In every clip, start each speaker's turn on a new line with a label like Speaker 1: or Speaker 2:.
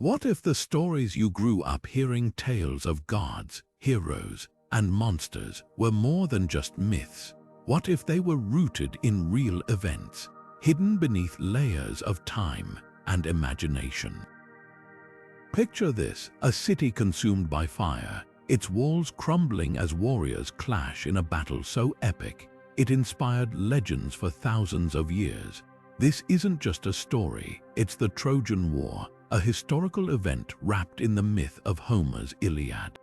Speaker 1: What if the stories you grew up hearing tales of gods, heroes, and monsters were more than just myths? What if they were rooted in real events, hidden beneath layers of time and imagination? Picture this, a city consumed by fire, its walls crumbling as warriors clash in a battle so epic it inspired legends for thousands of years. This isn't just a story, it's the Trojan War, a historical event wrapped in the myth of Homer's Iliad.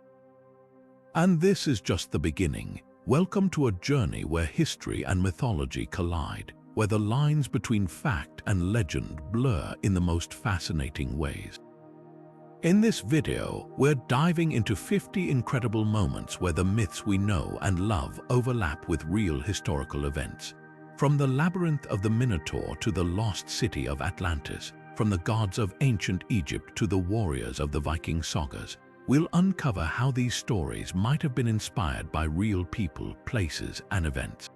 Speaker 1: And this is just the beginning. Welcome to a journey where history and mythology collide, where the lines between fact and legend blur in the most fascinating ways. In this video, we're diving into 50 incredible moments where the myths we know and love overlap with real historical events. From the labyrinth of the Minotaur to the lost city of Atlantis, from the gods of ancient Egypt to the warriors of the Viking sagas, we'll uncover how these stories might have been inspired by real people, places, and events.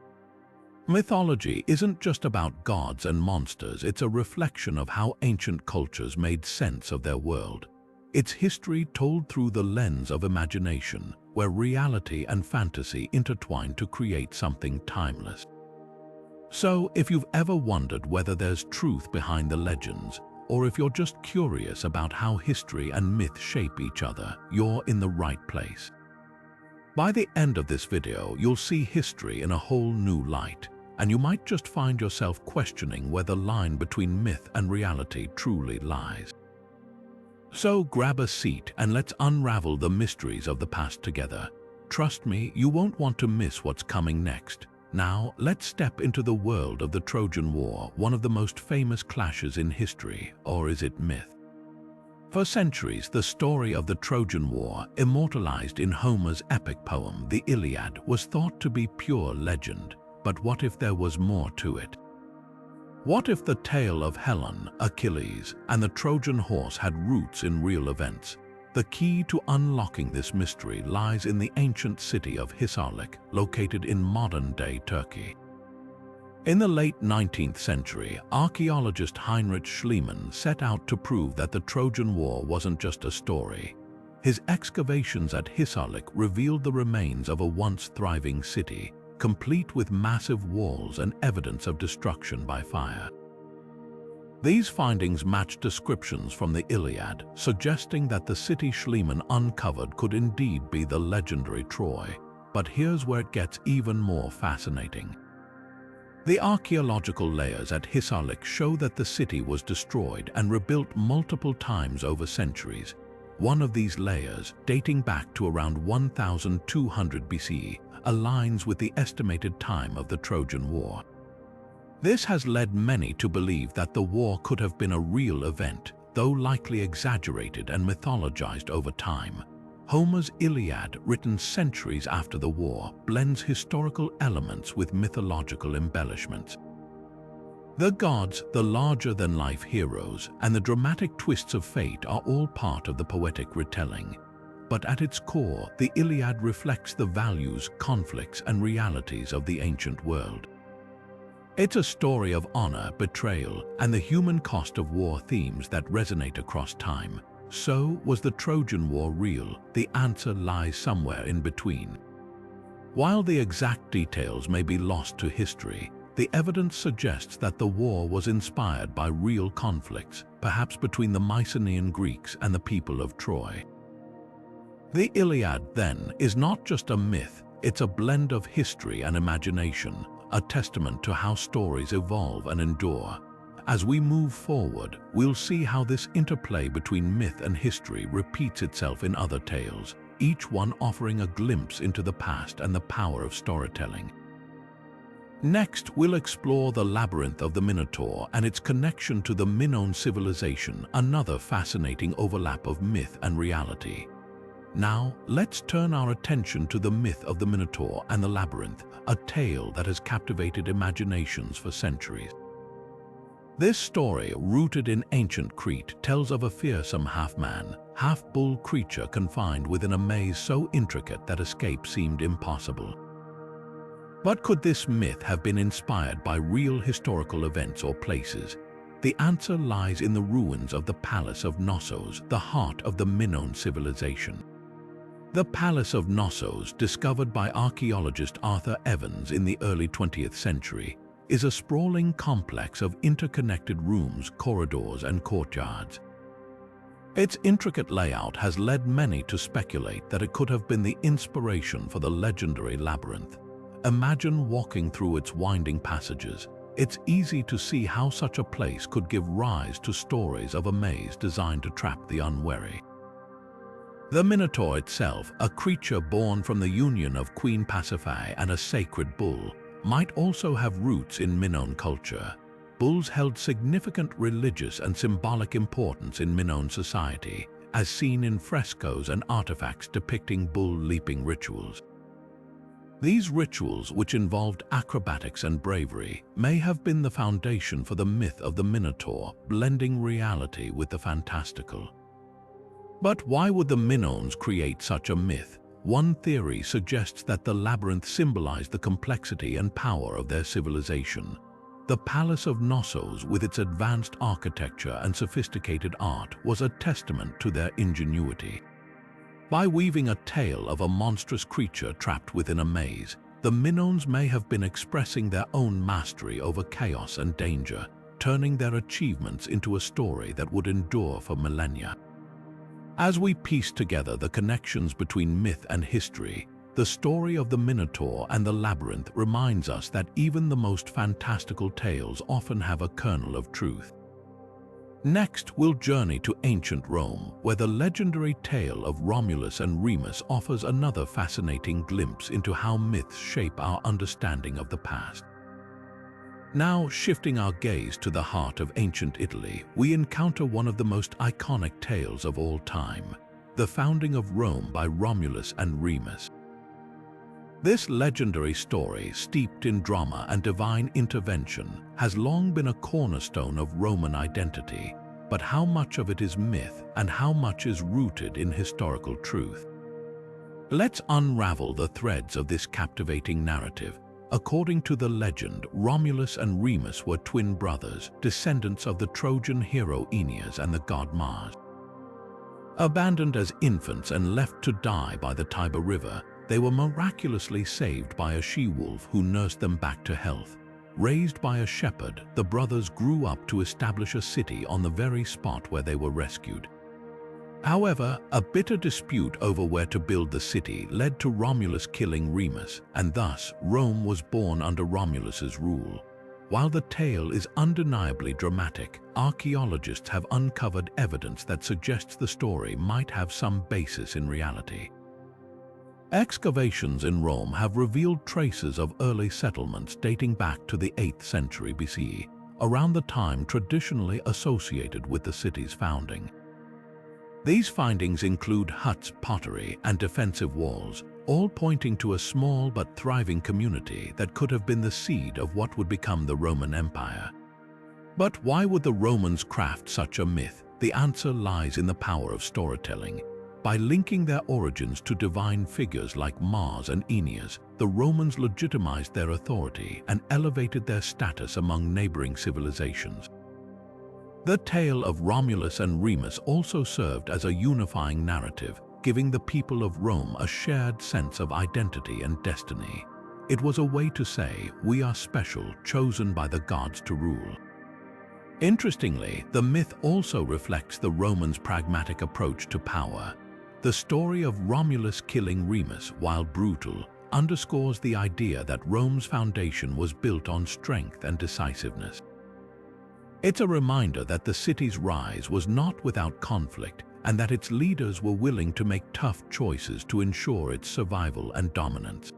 Speaker 1: Mythology isn't just about gods and monsters, it's a reflection of how ancient cultures made sense of their world. It's history told through the lens of imagination, where reality and fantasy intertwine to create something timeless. So, if you've ever wondered whether there's truth behind the legends, or if you're just curious about how history and myth shape each other, you're in the right place. By the end of this video, you'll see history in a whole new light, and you might just find yourself questioning where the line between myth and reality truly lies. So grab a seat and let's unravel the mysteries of the past together. Trust me, you won't want to miss what's coming next. Now, let's step into the world of the Trojan War, one of the most famous clashes in history, or is it myth? For centuries, the story of the Trojan War, immortalized in Homer's epic poem, the Iliad, was thought to be pure legend. But what if there was more to it? What if the tale of Helen, Achilles, and the Trojan horse had roots in real events? The key to unlocking this mystery lies in the ancient city of Hisarlik, located in modern-day Turkey. In the late 19th century, archaeologist Heinrich Schliemann set out to prove that the Trojan War wasn't just a story. His excavations at Hisarlik revealed the remains of a once thriving city, complete with massive walls and evidence of destruction by fire. These findings match descriptions from the Iliad, suggesting that the city Schliemann uncovered could indeed be the legendary Troy. But here's where it gets even more fascinating. The archaeological layers at Hisarlik show that the city was destroyed and rebuilt multiple times over centuries. One of these layers, dating back to around 1200 BCE, aligns with the estimated time of the Trojan War. This has led many to believe that the war could have been a real event, though likely exaggerated and mythologized over time. Homer's Iliad, written centuries after the war, blends historical elements with mythological embellishments. The gods, the larger-than-life heroes, and the dramatic twists of fate are all part of the poetic retelling. But at its core, the Iliad reflects the values, conflicts, and realities of the ancient world. It's a story of honor, betrayal, and the human cost of war, themes that resonate across time. So, was the Trojan War real? The answer lies somewhere in between. While the exact details may be lost to history, the evidence suggests that the war was inspired by real conflicts, perhaps between the Mycenaean Greeks and the people of Troy. The Iliad, then, is not just a myth, it's a blend of history and imagination, a testament to how stories evolve and endure. As we move forward, we'll see how this interplay between myth and history repeats itself in other tales, each one offering a glimpse into the past and the power of storytelling. Next, we'll explore the labyrinth of the Minotaur and its connection to the Minoan civilization, another fascinating overlap of myth and reality. Now, let's turn our attention to the myth of the Minotaur and the labyrinth, a tale that has captivated imaginations for centuries. This story, rooted in ancient Crete, tells of a fearsome half-man, half-bull creature confined within a maze so intricate that escape seemed impossible. But could this myth have been inspired by real historical events or places? The answer lies in the ruins of the Palace of Knossos, the heart of the Minoan civilization. The Palace of Knossos, discovered by archaeologist Arthur Evans in the early 20th century, is a sprawling complex of interconnected rooms, corridors, and courtyards. Its intricate layout has led many to speculate that it could have been the inspiration for the legendary labyrinth. Imagine walking through its winding passages. It's easy to see how such a place could give rise to stories of a maze designed to trap the unwary. The Minotaur itself, a creature born from the union of Queen Pasiphae and a sacred bull, might also have roots in Minoan culture. Bulls held significant religious and symbolic importance in Minoan society, as seen in frescoes and artifacts depicting bull-leaping rituals. These rituals, which involved acrobatics and bravery, may have been the foundation for the myth of the Minotaur, blending reality with the fantastical. But why would the Minoans create such a myth? One theory suggests that the labyrinth symbolized the complexity and power of their civilization. The Palace of Knossos, with its advanced architecture and sophisticated art, was a testament to their ingenuity. By weaving a tale of a monstrous creature trapped within a maze, the Minoans may have been expressing their own mastery over chaos and danger, turning their achievements into a story that would endure for millennia. As we piece together the connections between myth and history, the story of the Minotaur and the labyrinth reminds us that even the most fantastical tales often have a kernel of truth. Next, we'll journey to ancient Rome, where the legendary tale of Romulus and Remus offers another fascinating glimpse into how myths shape our understanding of the past. Now, shifting our gaze to the heart of ancient Italy, we encounter one of the most iconic tales of all time, the founding of Rome by Romulus and Remus. This legendary story, steeped in drama and divine intervention, has long been a cornerstone of Roman identity. But how much of it is myth and how much is rooted in historical truth? Let's unravel the threads of this captivating narrative. According to the legend, Romulus and Remus were twin brothers, descendants of the Trojan hero Aeneas and the god Mars. Abandoned as infants and left to die by the Tiber River, they were miraculously saved by a she-wolf who nursed them back to health. Raised by a shepherd, the brothers grew up to establish a city on the very spot where they were rescued. However, a bitter dispute over where to build the city led to Romulus killing Remus, and thus Rome was born under Romulus's rule. While the tale is undeniably dramatic, archaeologists have uncovered evidence that suggests the story might have some basis in reality. Excavations in Rome have revealed traces of early settlements dating back to the 8th century BCE, around the time traditionally associated with the city's founding. These findings include huts, pottery, and defensive walls, all pointing to a small but thriving community that could have been the seed of what would become the Roman Empire. But why would the Romans craft such a myth? The answer lies in the power of storytelling. By linking their origins to divine figures like Mars and Aeneas, the Romans legitimized their authority and elevated their status among neighboring civilizations. The tale of Romulus and Remus also served as a unifying narrative, giving the people of Rome a shared sense of identity and destiny. It was a way to say, "We are special, chosen by the gods to rule." Interestingly, the myth also reflects the Romans' pragmatic approach to power. The story of Romulus killing Remus, while brutal, underscores the idea that Rome's foundation was built on strength and decisiveness. It's a reminder that the city's rise was not without conflict and that its leaders were willing to make tough choices to ensure its survival and dominance.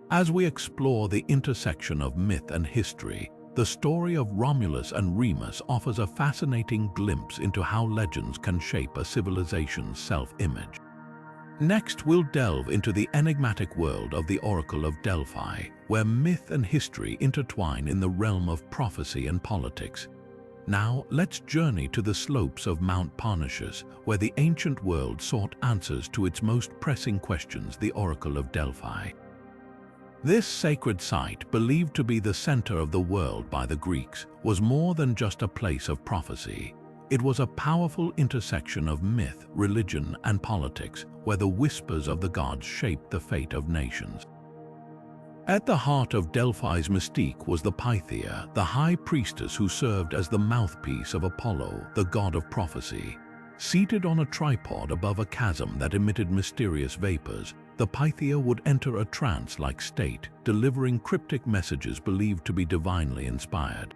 Speaker 1: As we explore the intersection of myth and history, the story of Romulus and Remus offers a fascinating glimpse into how legends can shape a civilization's self-image. Next, we'll delve into the enigmatic world of the Oracle of Delphi, where myth and history intertwine in the realm of prophecy and politics. Now, let's journey to the slopes of Mount Parnassus, where the ancient world sought answers to its most pressing questions, the Oracle of Delphi. This sacred site, believed to be the center of the world by the Greeks, was more than just a place of prophecy. It was a powerful intersection of myth, religion, and politics, where the whispers of the gods shaped the fate of nations. At the heart of Delphi's mystique was the Pythia, the high priestess who served as the mouthpiece of Apollo, the god of prophecy. Seated on a tripod above a chasm that emitted mysterious vapors, the Pythia would enter a trance-like state, delivering cryptic messages believed to be divinely inspired.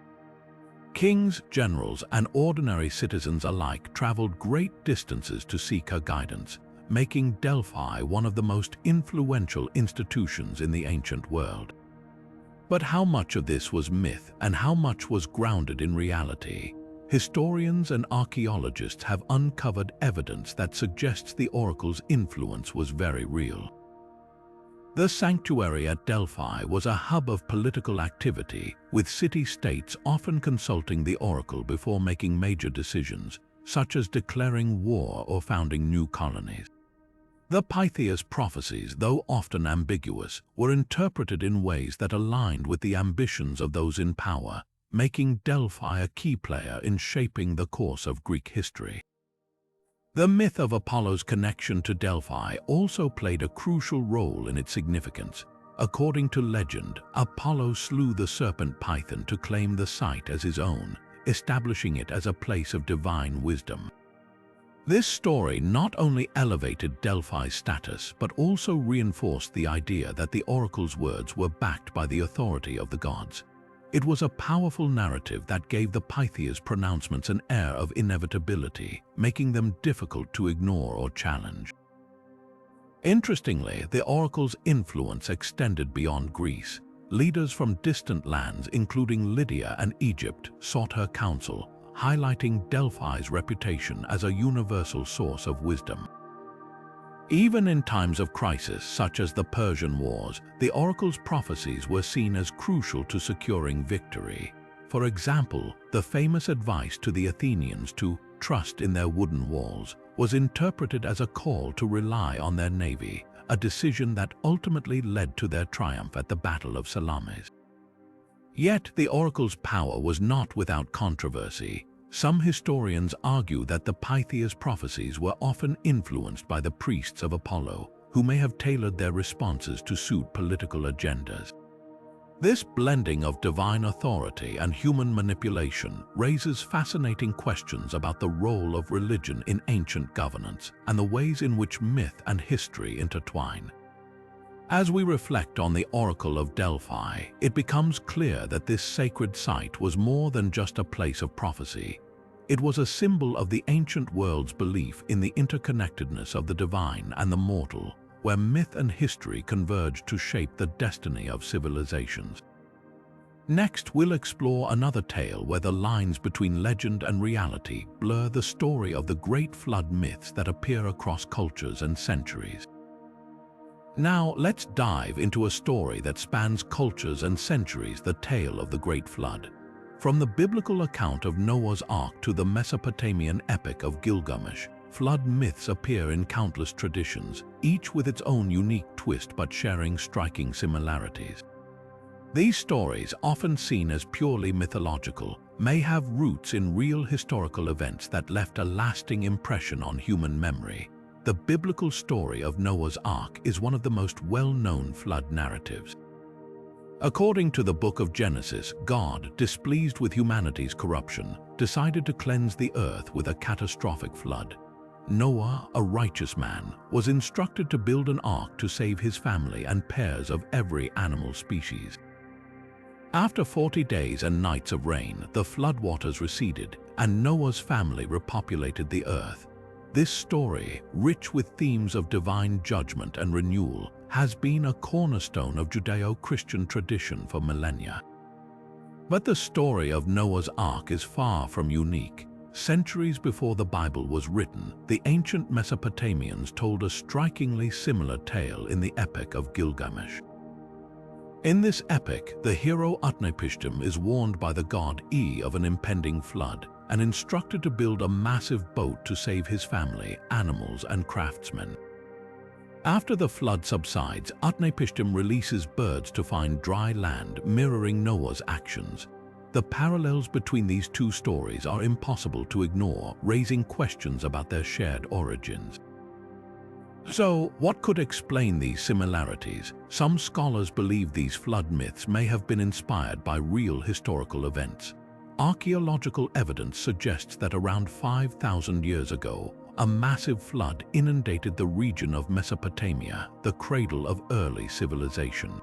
Speaker 1: Kings, generals, and ordinary citizens alike traveled great distances to seek her guidance, making Delphi one of the most influential institutions in the ancient world. But how much of this was myth and how much was grounded in reality? Historians and archaeologists have uncovered evidence that suggests the oracle's influence was very real. The sanctuary at Delphi was a hub of political activity, with city-states often consulting the oracle before making major decisions, such as declaring war or founding new colonies. The Pythia's prophecies, though often ambiguous, were interpreted in ways that aligned with the ambitions of those in power, making Delphi a key player in shaping the course of Greek history. The myth of Apollo's connection to Delphi also played a crucial role in its significance. According to legend, Apollo slew the serpent Python to claim the site as his own, establishing it as a place of divine wisdom. This story not only elevated Delphi's status, but also reinforced the idea that the oracle's words were backed by the authority of the gods. It was a powerful narrative that gave the Pythia's pronouncements an air of inevitability, making them difficult to ignore or challenge. Interestingly, the oracle's influence extended beyond Greece. Leaders from distant lands, including Lydia and Egypt, sought her counsel, highlighting Delphi's reputation as a universal source of wisdom. Even in times of crisis, such as the Persian Wars, the oracle's prophecies were seen as crucial to securing victory. For example, the famous advice to the Athenians to trust in their wooden walls was interpreted as a call to rely on their navy, a decision that ultimately led to their triumph at the Battle of Salamis. Yet the oracle's power was not without controversy. Some historians argue that the Pythia's prophecies were often influenced by the priests of Apollo, who may have tailored their responses to suit political agendas. This blending of divine authority and human manipulation raises fascinating questions about the role of religion in ancient governance and the ways in which myth and history intertwine. As we reflect on the Oracle of Delphi, it becomes clear that this sacred site was more than just a place of prophecy. It was a symbol of the ancient world's belief in the interconnectedness of the divine and the mortal, where myth and history converged to shape the destiny of civilizations. Next, we'll explore another tale where the lines between legend and reality blur, the story of the great flood myths that appear across cultures and centuries. Now, let's dive into a story that spans cultures and centuries, the tale of the Great Flood. From the biblical account of Noah's Ark to the Mesopotamian Epic of Gilgamesh, flood myths appear in countless traditions, each with its own unique twist but sharing striking similarities. These stories, often seen as purely mythological, may have roots in real historical events that left a lasting impression on human memory. The biblical story of Noah's Ark is one of the most well-known flood narratives. According to the book of Genesis, God, displeased with humanity's corruption, decided to cleanse the earth with a catastrophic flood. Noah, a righteous man, was instructed to build an ark to save his family and pairs of every animal species. After 40 days and nights of rain, the floodwaters receded, and Noah's family repopulated the earth. This story, rich with themes of divine judgment and renewal, has been a cornerstone of Judeo-Christian tradition for millennia. But the story of Noah's Ark is far from unique. Centuries before the Bible was written, the ancient Mesopotamians told a strikingly similar tale in the Epic of Gilgamesh. In this epic, the hero Utnapishtim is warned by the god E of an impending flood and instructed to build a massive boat to save his family, animals, and craftsmen. After the flood subsides, Utnapishtim releases birds to find dry land, mirroring Noah's actions. The parallels between these two stories are impossible to ignore, raising questions about their shared origins. So, what could explain these similarities? Some scholars believe these flood myths may have been inspired by real historical events. Archaeological evidence suggests that around 5,000 years ago, a massive flood inundated the region of Mesopotamia, the cradle of early civilization.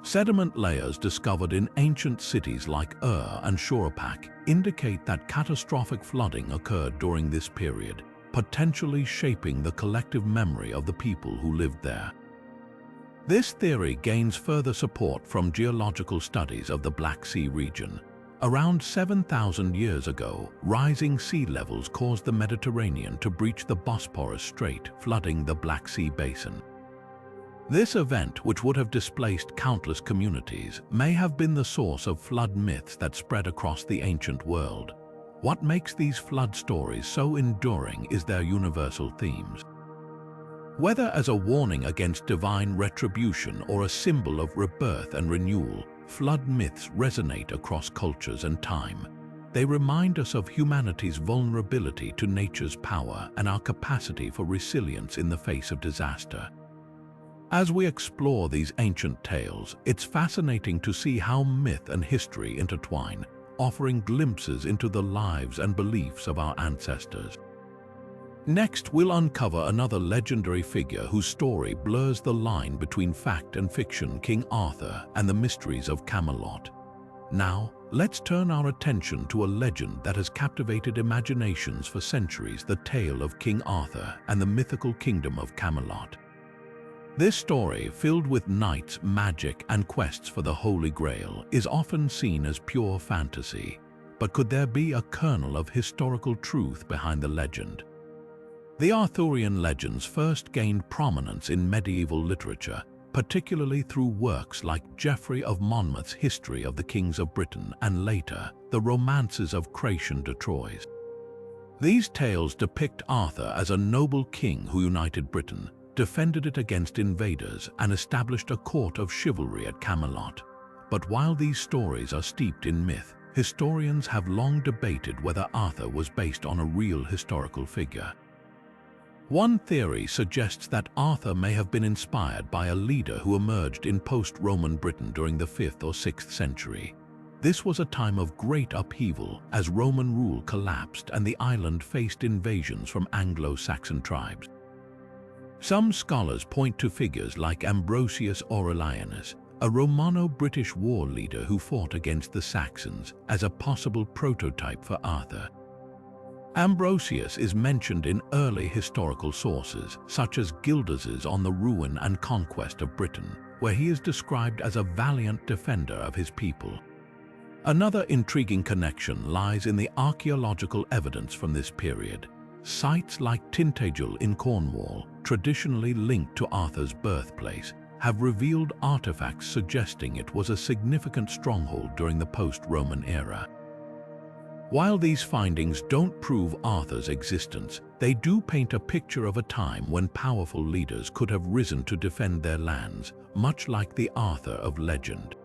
Speaker 1: Sediment layers discovered in ancient cities like Ur and Shuruppak indicate that catastrophic flooding occurred during this period, potentially shaping the collective memory of the people who lived there. This theory gains further support from geological studies of the Black Sea region. Around 7,000 years ago, rising sea levels caused the Mediterranean to breach the Bosporus Strait, flooding the Black Sea basin. This event, which would have displaced countless communities, may have been the source of flood myths that spread across the ancient world. What makes these flood stories so enduring is their universal themes. Whether as a warning against divine retribution or a symbol of rebirth and renewal, flood myths resonate across cultures and time. They remind us of humanity's vulnerability to nature's power and our capacity for resilience in the face of disaster. As we explore these ancient tales, it's fascinating to see how myth and history intertwine, offering glimpses into the lives and beliefs of our ancestors. Next, we'll uncover another legendary figure whose story blurs the line between fact and fiction, King Arthur and the mysteries of Camelot. Now, let's turn our attention to a legend that has captivated imaginations for centuries, the tale of King Arthur and the mythical kingdom of Camelot. This story, filled with knights, magic, and quests for the Holy Grail, is often seen as pure fantasy. But could there be a kernel of historical truth behind the legend? The Arthurian legends first gained prominence in medieval literature, particularly through works like Geoffrey of Monmouth's History of the Kings of Britain and later, the romances of Kraken de Troyes. These tales depict Arthur as a noble king who united Britain, defended it against invaders, and established a court of chivalry at Camelot. But while these stories are steeped in myth, historians have long debated whether Arthur was based on a real historical figure. One theory suggests that Arthur may have been inspired by a leader who emerged in post-Roman Britain during the 5th or 6th century. This was a time of great upheaval as Roman rule collapsed and the island faced invasions from Anglo-Saxon tribes. Some scholars point to figures like Ambrosius Aurelianus, a Romano-British war leader who fought against the Saxons, as a possible prototype for Arthur. Ambrosius is mentioned in early historical sources, such as Gildas's On the Ruin and Conquest of Britain, where he is described as a valiant defender of his people. Another intriguing connection lies in the archaeological evidence from this period. Sites like Tintagel in Cornwall, traditionally linked to Arthur's birthplace, have revealed artifacts suggesting it was a significant stronghold during the post-Roman era. While these findings don't prove Arthur's existence, they do paint a picture of a time when powerful leaders could have risen to defend their lands, much like the Arthur of legend.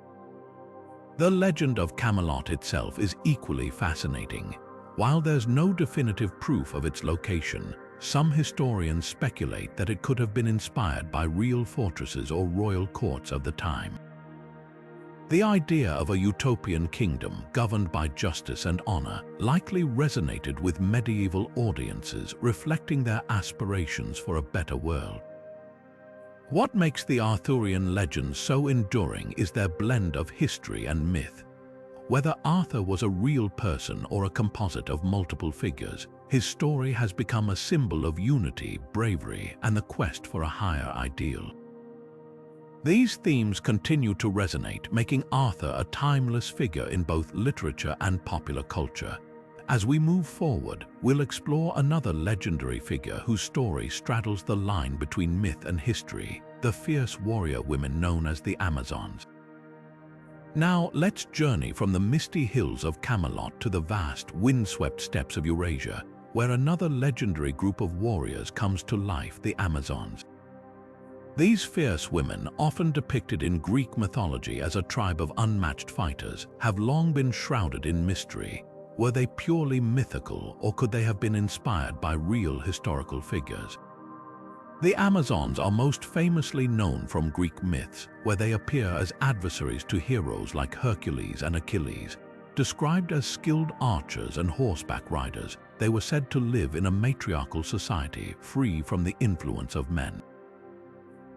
Speaker 1: The legend of Camelot itself is equally fascinating. While there's no definitive proof of its location, some historians speculate that it could have been inspired by real fortresses or royal courts of the time. The idea of a utopian kingdom governed by justice and honor likely resonated with medieval audiences, reflecting their aspirations for a better world. What makes the Arthurian legends so enduring is their blend of history and myth. Whether Arthur was a real person or a composite of multiple figures, his story has become a symbol of unity, bravery, and the quest for a higher ideal. These themes continue to resonate, making Arthur a timeless figure in both literature and popular culture. As we move forward, we'll explore another legendary figure whose story straddles the line between myth and history, the fierce warrior women known as the Amazons. Now, let's journey from the misty hills of Camelot to the vast, windswept steppes of Eurasia, where another legendary group of warriors comes to life, the Amazons. These fierce women, often depicted in Greek mythology as a tribe of unmatched fighters, have long been shrouded in mystery. Were they purely mythical, or could they have been inspired by real historical figures? The Amazons are most famously known from Greek myths, where they appear as adversaries to heroes like Hercules and Achilles. Described as skilled archers and horseback riders, they were said to live in a matriarchal society free from the influence of men.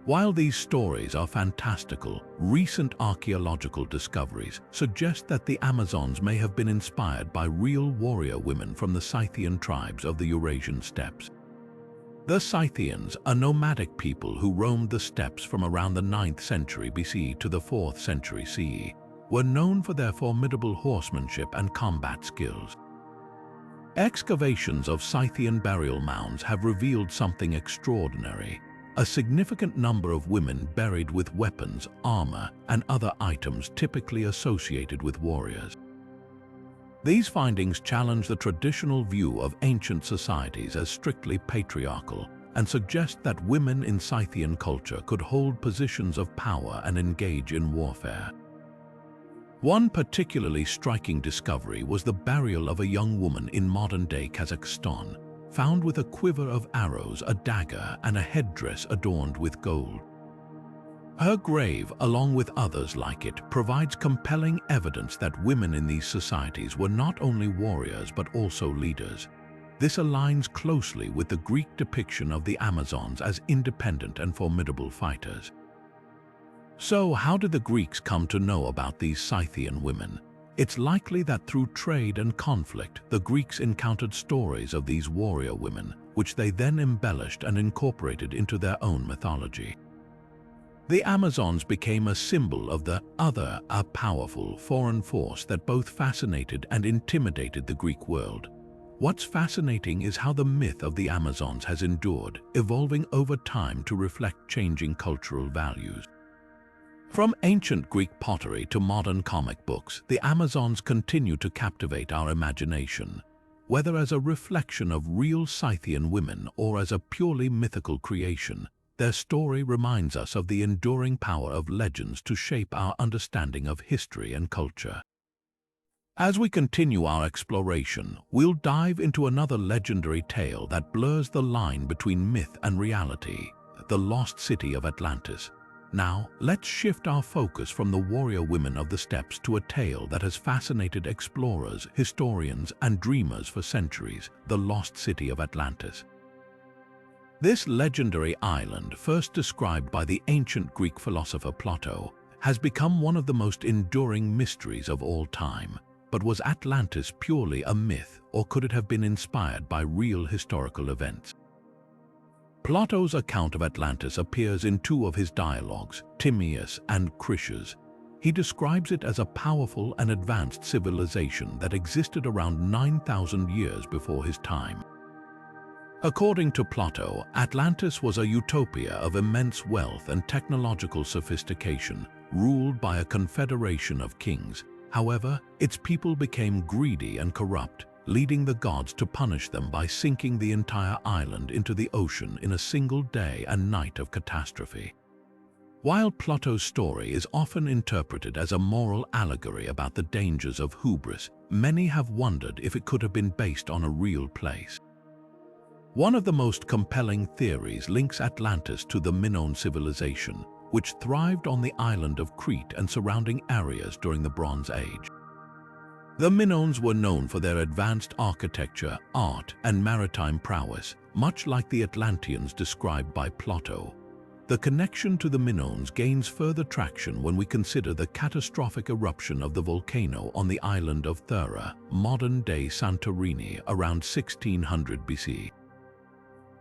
Speaker 1: While these stories are fantastical, recent archaeological discoveries suggest that the Amazons may have been inspired by real warrior women from the Scythian tribes of the Eurasian steppes. The Scythians, a nomadic people who roamed the steppes from around the 9th century BC to the 4th century CE, were known for their formidable horsemanship and combat skills. Excavations of Scythian burial mounds have revealed something extraordinary: a significant number of women buried with weapons, armor, and other items typically associated with warriors. These findings challenge the traditional view of ancient societies as strictly patriarchal and suggest that women in Scythian culture could hold positions of power and engage in warfare. One particularly striking discovery was the burial of a young woman in modern-day Kazakhstan, found with a quiver of arrows, a dagger, and a headdress adorned with gold. Her grave, along with others like it, provides compelling evidence that women in these societies were not only warriors but also leaders. This aligns closely with the Greek depiction of the Amazons as independent and formidable fighters. So, how did the Greeks come to know about these Scythian women? It's likely that through trade and conflict, the Greeks encountered stories of these warrior women, which they then embellished and incorporated into their own mythology. The Amazons became a symbol of the other, a powerful foreign force that both fascinated and intimidated the Greek world. What's fascinating is how the myth of the Amazons has endured, evolving over time to reflect changing cultural values. From ancient Greek pottery to modern comic books, the Amazons continue to captivate our imagination. Whether as a reflection of real Scythian women or as a purely mythical creation, their story reminds us of the enduring power of legends to shape our understanding of history and culture. As we continue our exploration, we'll dive into another legendary tale that blurs the line between myth and reality, the lost city of Atlantis. Now, let's shift our focus from the warrior women of the steppes to a tale that has fascinated explorers, historians, and dreamers for centuries: the lost city of Atlantis. This legendary island, first described by the ancient Greek philosopher Plato, has become one of the most enduring mysteries of all time. But was Atlantis purely a myth, or could it have been inspired by real historical events? Plato's account of Atlantis appears in two of his dialogues, Timaeus and Critias. He describes it as a powerful and advanced civilization that existed around 9,000 years before his time. According to Plato, Atlantis was a utopia of immense wealth and technological sophistication, ruled by a confederation of kings. However, its people became greedy and corrupt, leading the gods to punish them by sinking the entire island into the ocean in a single day and night of catastrophe. While Plato's story is often interpreted as a moral allegory about the dangers of hubris, many have wondered if it could have been based on a real place. One of the most compelling theories links Atlantis to the Minoan civilization, which thrived on the island of Crete and surrounding areas during the Bronze Age. The Minoans were known for their advanced architecture, art, and maritime prowess, much like the Atlanteans described by Plato. The connection to the Minoans gains further traction when we consider the catastrophic eruption of the volcano on the island of Thera, modern-day Santorini, around 1600 BC.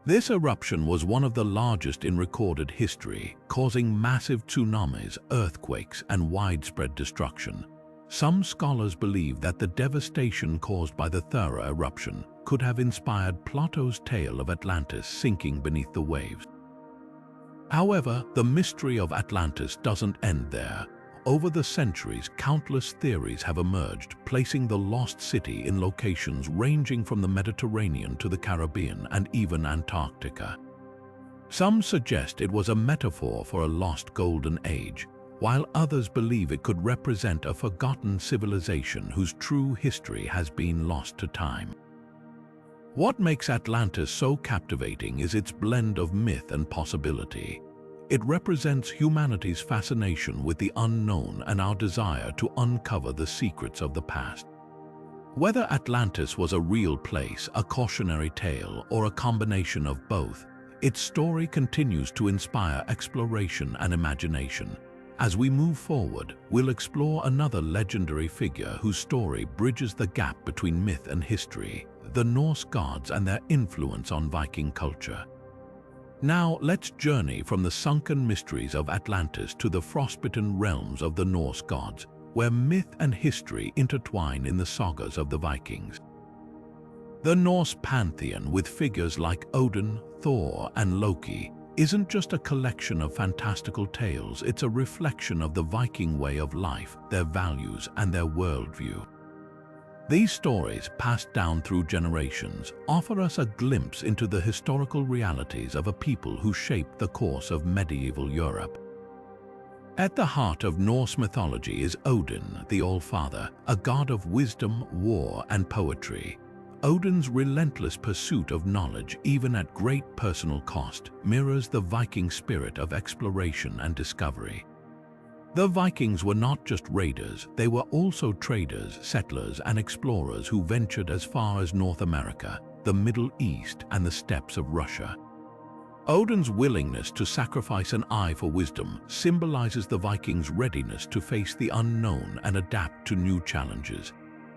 Speaker 1: This eruption was one of the largest in recorded history, causing massive tsunamis, earthquakes, and widespread destruction. Some scholars believe that the devastation caused by the Thera eruption could have inspired Plato's tale of Atlantis sinking beneath the waves. However, the mystery of Atlantis doesn't end there. Over the centuries, countless theories have emerged, placing the lost city in locations ranging from the Mediterranean to the Caribbean and even Antarctica. Some suggest it was a metaphor for a lost golden age, while others believe it could represent a forgotten civilization whose true history has been lost to time. What makes Atlantis so captivating is its blend of myth and possibility. It represents humanity's fascination with the unknown and our desire to uncover the secrets of the past. Whether Atlantis was a real place, a cautionary tale, or a combination of both, its story continues to inspire exploration and imagination. As we move forward, we'll explore another legendary figure whose story bridges the gap between myth and history, the Norse gods and their influence on Viking culture. Now, let's journey from the sunken mysteries of Atlantis to the frostbitten realms of the Norse gods, where myth and history intertwine in the sagas of the Vikings. The Norse pantheon, with figures like Odin, Thor, and Loki, isn't just a collection of fantastical tales, it's a reflection of the Viking way of life, their values, and their worldview. These stories, passed down through generations, offer us a glimpse into the historical realities of a people who shaped the course of medieval Europe. At the heart of Norse mythology is Odin, the All-Father, a god of wisdom, war, and poetry. Odin's relentless pursuit of knowledge, even at great personal cost, mirrors the Viking spirit of exploration and discovery. The Vikings were not just raiders, they were also traders, settlers, and explorers who ventured as far as North America, the Middle East, and the steppes of Russia. Odin's willingness to sacrifice an eye for wisdom symbolizes the Vikings' readiness to face the unknown and adapt to new challenges.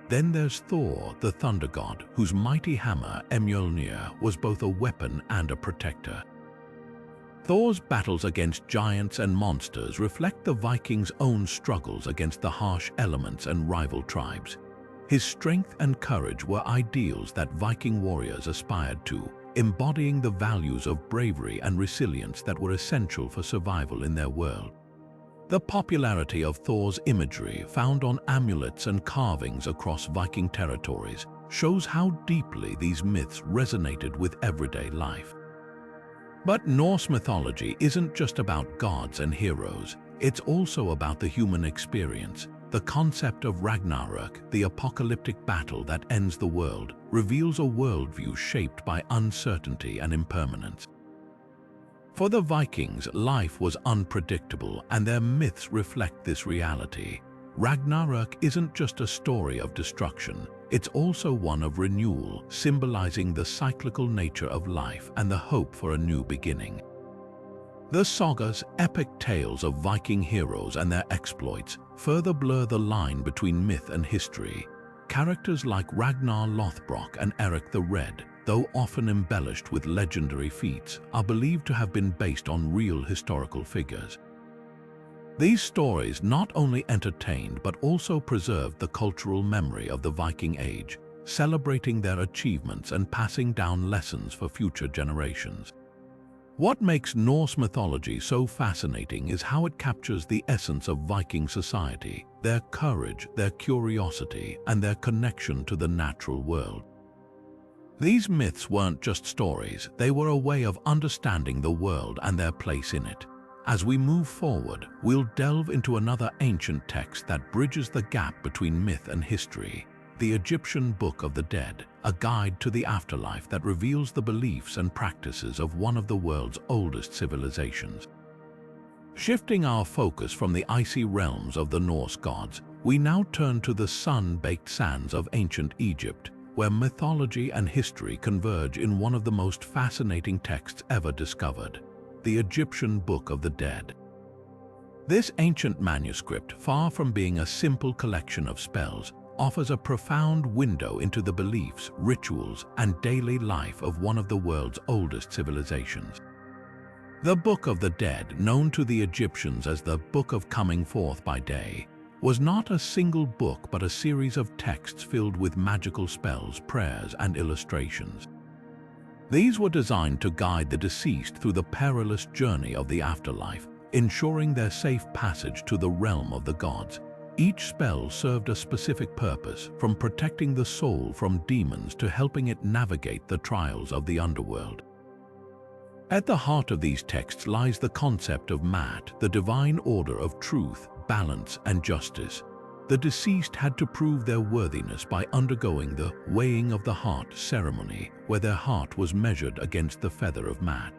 Speaker 1: Then there's Thor, the thunder god, whose mighty hammer, Mjolnir, was both a weapon and a protector. Thor's battles against giants and monsters reflect the Vikings' own struggles against the harsh elements and rival tribes. His strength and courage were ideals that Viking warriors aspired to, embodying the values of bravery and resilience that were essential for survival in their world. The popularity of Thor's imagery, found on amulets and carvings across Viking territories, shows how deeply these myths resonated with everyday life. But Norse mythology isn't just about gods and heroes, it's also about the human experience. The concept of Ragnarök, the apocalyptic battle that ends the world, reveals a worldview shaped by uncertainty and impermanence. For the Vikings, life was unpredictable, and their myths reflect this reality. Ragnarök isn't just a story of destruction, it's also one of renewal, symbolizing the cyclical nature of life and the hope for a new beginning. The sagas, epic tales of Viking heroes and their exploits, further blur the line between myth and history. Characters like Ragnar Lothbrok and Eric the Red, though often embellished with legendary feats, are believed to have been based on real historical figures. These stories not only entertained but also preserved the cultural memory of the Viking Age, celebrating their achievements and passing down lessons for future generations. What makes Norse mythology so fascinating is how it captures the essence of Viking society, their courage, their curiosity, and their connection to the natural world. These myths weren't just stories, they were a way of understanding the world and their place in it. As we move forward, we'll delve into another ancient text that bridges the gap between myth and history, the Egyptian Book of the Dead, a guide to the afterlife that reveals the beliefs and practices of one of the world's oldest civilizations. Shifting our focus from the icy realms of the Norse gods, we now turn to the sun-baked sands of ancient Egypt, where mythology and history converge in one of the most fascinating texts ever discovered, the Egyptian Book of the Dead. This ancient manuscript, far from being a simple collection of spells, offers a profound window into the beliefs, rituals, and daily life of one of the world's oldest civilizations. The Book of the Dead, known to the Egyptians as the Book of Coming Forth by Day, was not a single book but a series of texts filled with magical spells, prayers, and illustrations. These were designed to guide the deceased through the perilous journey of the afterlife, ensuring their safe passage to the realm of the gods. Each spell served a specific purpose, from protecting the soul from demons to helping it navigate the trials of the underworld. At the heart of these texts lies the concept of Mat, the divine order of truth, balance, and justice. The deceased had to prove their worthiness by undergoing the weighing of the heart ceremony, where their heart was measured against the feather of Mat.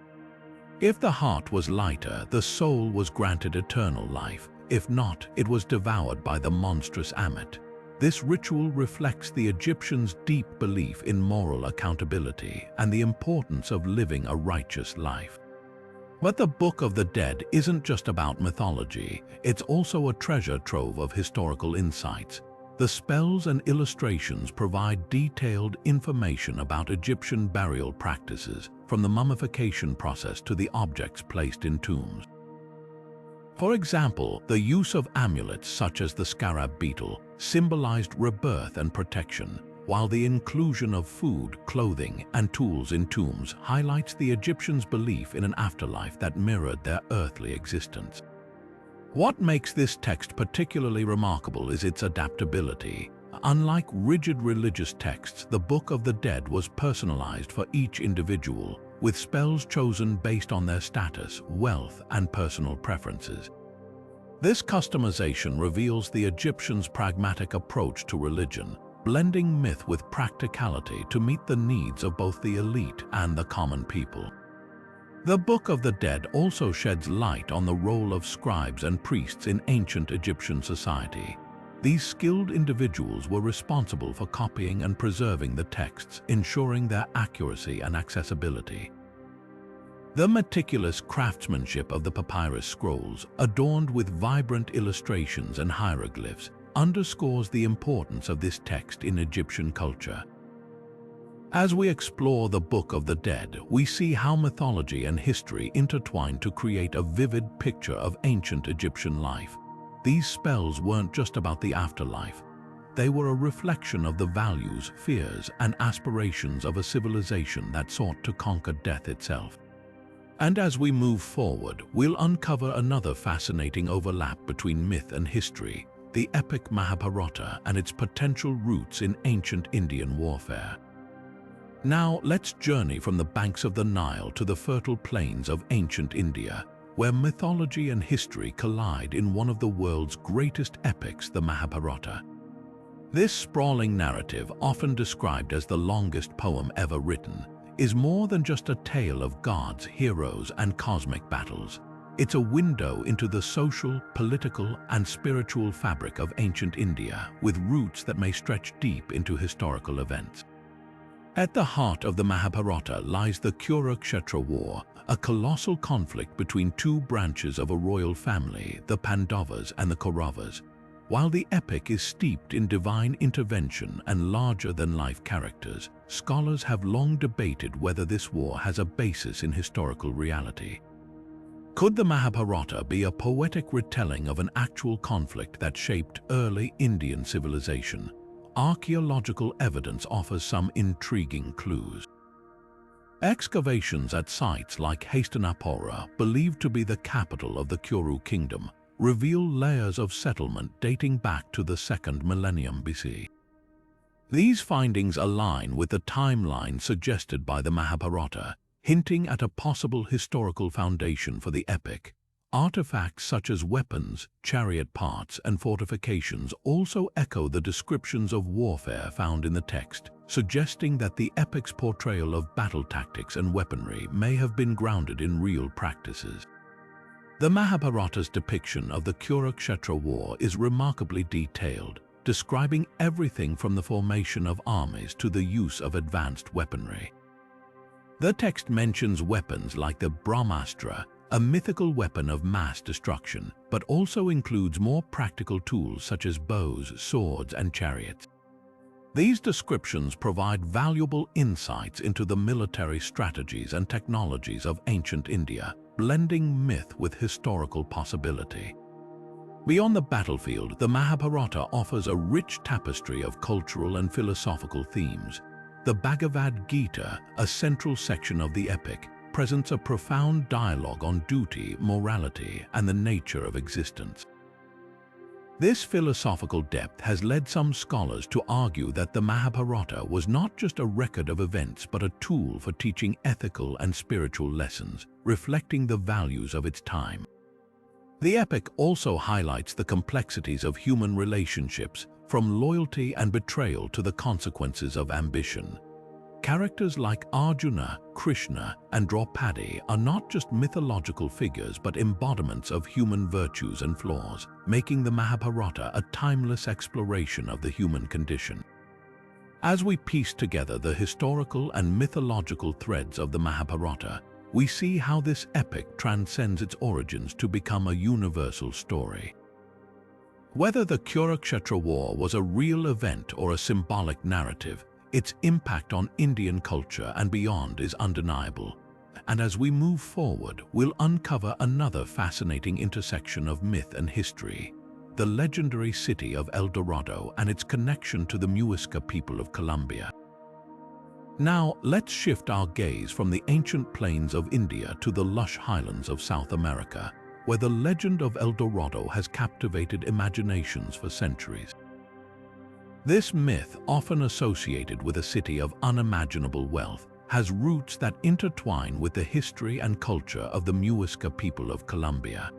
Speaker 1: If the heart was lighter, the soul was granted eternal life. If not, it was devoured by the monstrous Ammit. This ritual reflects the Egyptians' deep belief in moral accountability and the importance of living a righteous life. But the Book of the Dead isn't just about mythology, it's also a treasure trove of historical insights. The spells and illustrations provide detailed information about Egyptian burial practices, from the mummification process to the objects placed in tombs. For example, the use of amulets such as the scarab beetle symbolized rebirth and protection, while the inclusion of food, clothing, and tools in tombs highlights the Egyptians' belief in an afterlife that mirrored their earthly existence. What makes this text particularly remarkable is its adaptability. Unlike rigid religious texts, the Book of the Dead was personalized for each individual, with spells chosen based on their status, wealth, and personal preferences. This customization reveals the Egyptians' pragmatic approach to religion, blending myth with practicality to meet the needs of both the elite and the common people. The Book of the Dead also sheds light on the role of scribes and priests in ancient Egyptian society. These skilled individuals were responsible for copying and preserving the texts, ensuring their accuracy and accessibility. The meticulous craftsmanship of the papyrus scrolls, adorned with vibrant illustrations and hieroglyphs, underscores the importance of this text in Egyptian culture. As we explore the Book of the Dead, we see how mythology and history intertwine to create a vivid picture of ancient Egyptian life. These spells weren't just about the afterlife. They were a reflection of the values, fears, and aspirations of a civilization that sought to conquer death itself. And as we move forward, we'll uncover another fascinating overlap between myth and history, the epic Mahabharata and its potential roots in ancient Indian warfare. Now, let's journey from the banks of the Nile to the fertile plains of ancient India, where mythology and history collide in one of the world's greatest epics, the Mahabharata. This sprawling narrative, often described as the longest poem ever written, is more than just a tale of gods, heroes, and cosmic battles. It's a window into the social, political, and spiritual fabric of ancient India, with roots that may stretch deep into historical events. At the heart of the Mahabharata lies the Kurukshetra War, a colossal conflict between two branches of a royal family, the Pandavas and the Kauravas. While the epic is steeped in divine intervention and larger-than-life characters, scholars have long debated whether this war has a basis in historical reality. Could the Mahabharata be a poetic retelling of an actual conflict that shaped early Indian civilization? Archaeological evidence offers some intriguing clues. Excavations at sites like Hastinapura, believed to be the capital of the Kuru kingdom, reveal layers of settlement dating back to the 2nd millennium BC. These findings align with the timeline suggested by the Mahabharata, hinting at a possible historical foundation for the epic. Artifacts such as weapons, chariot parts, and fortifications also echo the descriptions of warfare found in the text, suggesting that the epic's portrayal of battle tactics and weaponry may have been grounded in real practices. The Mahabharata's depiction of the Kurukshetra War is remarkably detailed, describing everything from the formation of armies to the use of advanced weaponry. The text mentions weapons like the Brahmastra, a mythical weapon of mass destruction, but also includes more practical tools such as bows, swords, and chariots. These descriptions provide valuable insights into the military strategies and technologies of ancient India, blending myth with historical possibility. Beyond the battlefield, the Mahabharata offers a rich tapestry of cultural and philosophical themes. The Bhagavad Gita, a central section of the epic, presents a profound dialogue on duty, morality, and the nature of existence. This philosophical depth has led some scholars to argue that the Mahabharata was not just a record of events but a tool for teaching ethical and spiritual lessons, reflecting the values of its time. The epic also highlights the complexities of human relationships, from loyalty and betrayal to the consequences of ambition. Characters like Arjuna, Krishna, and Draupadi are not just mythological figures but embodiments of human virtues and flaws, making the Mahabharata a timeless exploration of the human condition. As we piece together the historical and mythological threads of the Mahabharata, we see how this epic transcends its origins to become a universal story. Whether the Kurukshetra War was a real event or a symbolic narrative, its impact on Indian culture and beyond is undeniable. And as we move forward, we'll uncover another fascinating intersection of myth and history, the legendary city of El Dorado and its connection to the Muisca people of Colombia. Now, let's shift our gaze from the ancient plains of India to the lush highlands of South America, where the legend of El Dorado has captivated imaginations for centuries. This myth, often associated with a city of unimaginable wealth, has roots that intertwine with the history and culture of the Muisca people of Colombia.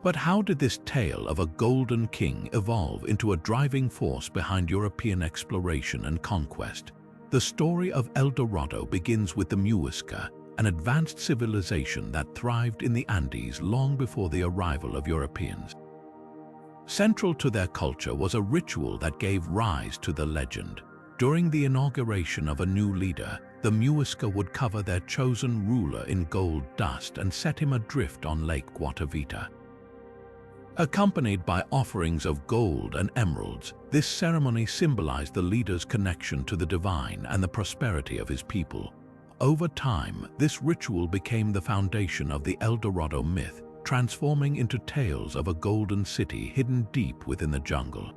Speaker 1: But how did this tale of a golden king evolve into a driving force behind European exploration and conquest? The story of El Dorado begins with the Muisca, an advanced civilization that thrived in the Andes long before the arrival of Europeans. Central to their culture was a ritual that gave rise to the legend. During the inauguration of a new leader, the Muisca would cover their chosen ruler in gold dust and set him adrift on Lake Guatavita. Accompanied by offerings of gold and emeralds, this ceremony symbolized the leader's connection to the divine and the prosperity of his people. Over time, this ritual became the foundation of the El Dorado myth, transforming into tales of a golden city hidden deep within the jungle.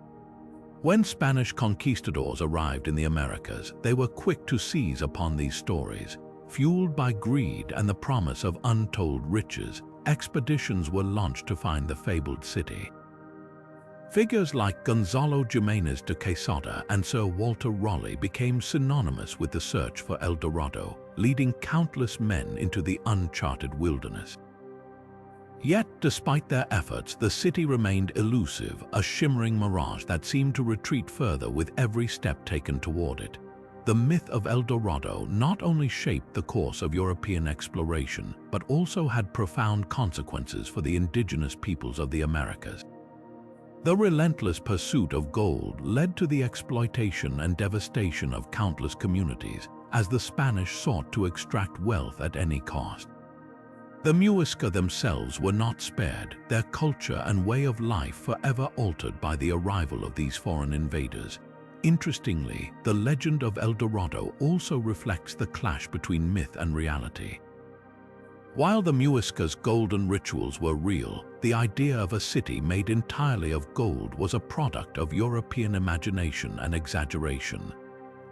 Speaker 1: When Spanish conquistadors arrived in the Americas, they were quick to seize upon these stories. Fueled by greed and the promise of untold riches, expeditions were launched to find the fabled city. Figures like Gonzalo Jimenez de Quesada and Sir Walter Raleigh became synonymous with the search for El Dorado, leading countless men into the uncharted wilderness. Yet, despite their efforts, the city remained elusive, a shimmering mirage that seemed to retreat further with every step taken toward it. The myth of El Dorado not only shaped the course of European exploration, but also had profound consequences for the indigenous peoples of the Americas. The relentless pursuit of gold led to the exploitation and devastation of countless communities, as the Spanish sought to extract wealth at any cost. The Muisca themselves were not spared, their culture and way of life forever altered by the arrival of these foreign invaders. Interestingly, the legend of El Dorado also reflects the clash between myth and reality. While the Muisca's golden rituals were real, the idea of a city made entirely of gold was a product of European imagination and exaggeration.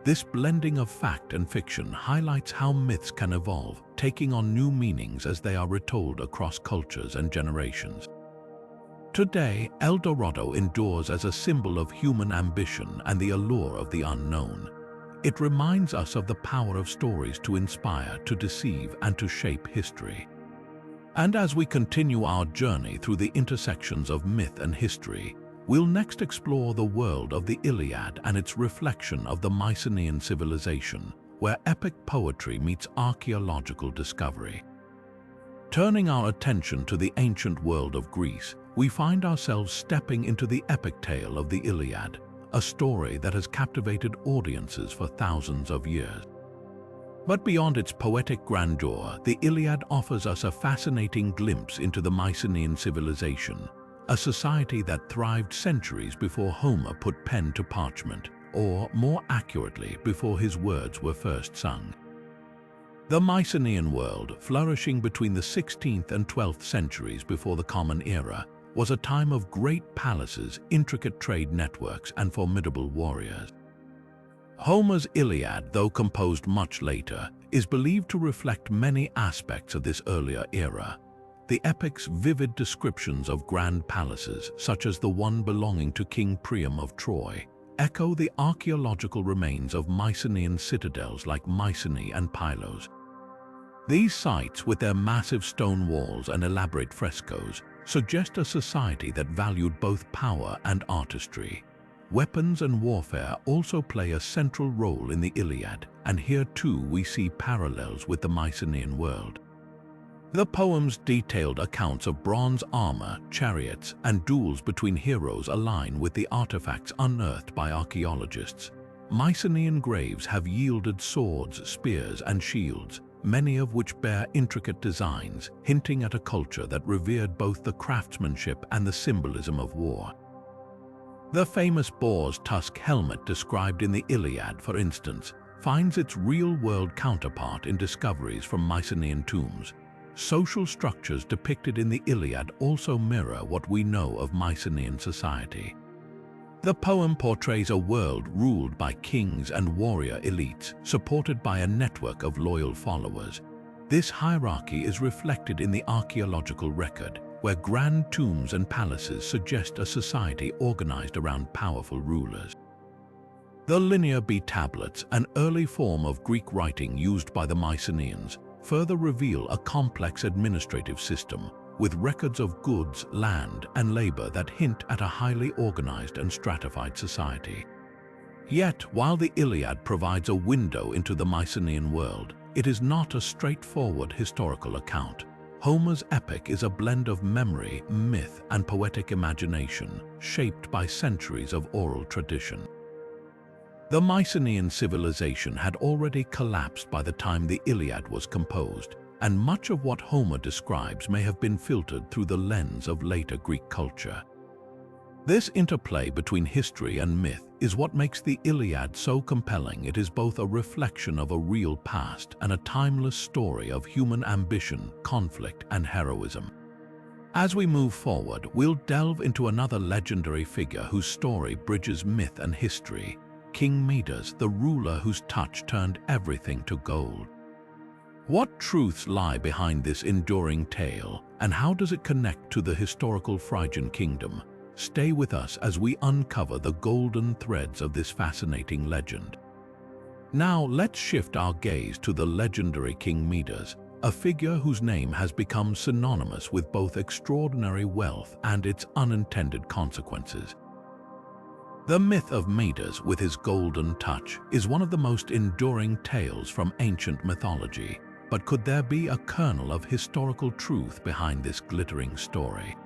Speaker 1: This blending of fact and fiction highlights how myths can evolve, taking on new meanings as they are retold across cultures and generations. Today, El Dorado endures as a symbol of human ambition and the allure of the unknown. It reminds us of the power of stories to inspire, to deceive, and to shape history. And as we continue our journey through the intersections of myth and history, we'll next explore the world of the Iliad and its reflection of the Mycenaean civilization, where epic poetry meets archaeological discovery. Turning our attention to the ancient world of Greece, we find ourselves stepping into the epic tale of the Iliad, a story that has captivated audiences for thousands of years. But beyond its poetic grandeur, the Iliad offers us a fascinating glimpse into the Mycenaean civilization, a society that thrived centuries before Homer put pen to parchment, or more accurately, before his words were first sung. The Mycenaean world, flourishing between the 16th and 12th centuries before the Common Era, was a time of great palaces, intricate trade networks, and formidable warriors. Homer's Iliad, though composed much later, is believed to reflect many aspects of this earlier era. The epic's vivid descriptions of grand palaces, such as the one belonging to King Priam of Troy, echo the archaeological remains of Mycenaean citadels like Mycenae and Pylos. These sites, with their massive stone walls and elaborate frescoes, suggest a society that valued both power and artistry. Weapons and warfare also play a central role in the Iliad, and here too we see parallels with the Mycenaean world. The poem's detailed accounts of bronze armor, chariots, and duels between heroes align with the artifacts unearthed by archaeologists. Mycenaean graves have yielded swords, spears, and shields, many of which bear intricate designs, hinting at a culture that revered both the craftsmanship and the symbolism of war. The famous boar's tusk helmet described in the Iliad, for instance, finds its real-world counterpart in discoveries from Mycenaean tombs. Social structures depicted in the Iliad also mirror what we know of Mycenaean society. The poem portrays a world ruled by kings and warrior elites, supported by a network of loyal followers. This hierarchy is reflected in the archaeological record, where grand tombs and palaces suggest a society organized around powerful rulers. The Linear B tablets, an early form of Greek writing used by the Mycenaeans, further reveal a complex administrative system, with records of goods, land, and labor that hint at a highly organized and stratified society. Yet, while the Iliad provides a window into the Mycenaean world, it is not a straightforward historical account. Homer's epic is a blend of memory, myth, and poetic imagination, shaped by centuries of oral tradition. The Mycenaean civilization had already collapsed by the time the Iliad was composed, and much of what Homer describes may have been filtered through the lens of later Greek culture. This interplay between history and myth is what makes the Iliad so compelling. It is both a reflection of a real past and a timeless story of human ambition, conflict, and heroism. As we move forward, we'll delve into another legendary figure whose story bridges myth and history: King Midas, the ruler whose touch turned everything to gold. What truths lie behind this enduring tale, and how does it connect to the historical Phrygian kingdom? Stay with us as we uncover the golden threads of this fascinating legend. Now let's shift our gaze to the legendary King Midas, a figure whose name has become synonymous with both extraordinary wealth and its unintended consequences. The myth of Midas, with his golden touch, is one of the most enduring tales from ancient mythology. But could there be a kernel of historical truth behind this glittering story?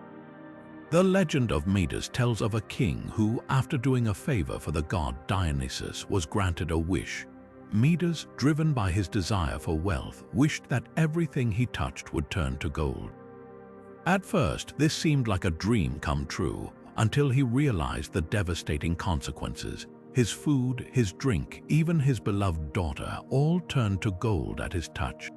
Speaker 1: The legend of Midas tells of a king who, after doing a favor for the god Dionysus, was granted a wish. Midas, driven by his desire for wealth, wished that everything he touched would turn to gold. At first, this seemed like a dream come true, until he realized the devastating consequences. His food, his drink, even his beloved daughter, all turned to gold at his touch.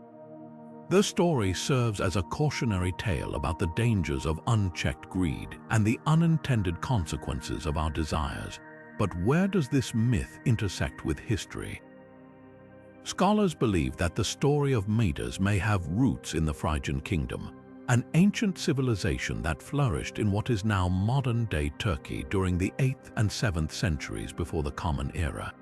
Speaker 1: The story serves as a cautionary tale about the dangers of unchecked greed and the unintended consequences of our desires. But where does this myth intersect with history? Scholars believe that the story of Midas may have roots in the Phrygian kingdom, an ancient civilization that flourished in what is now modern-day Turkey during the 8th and 7th centuries before the Common Era.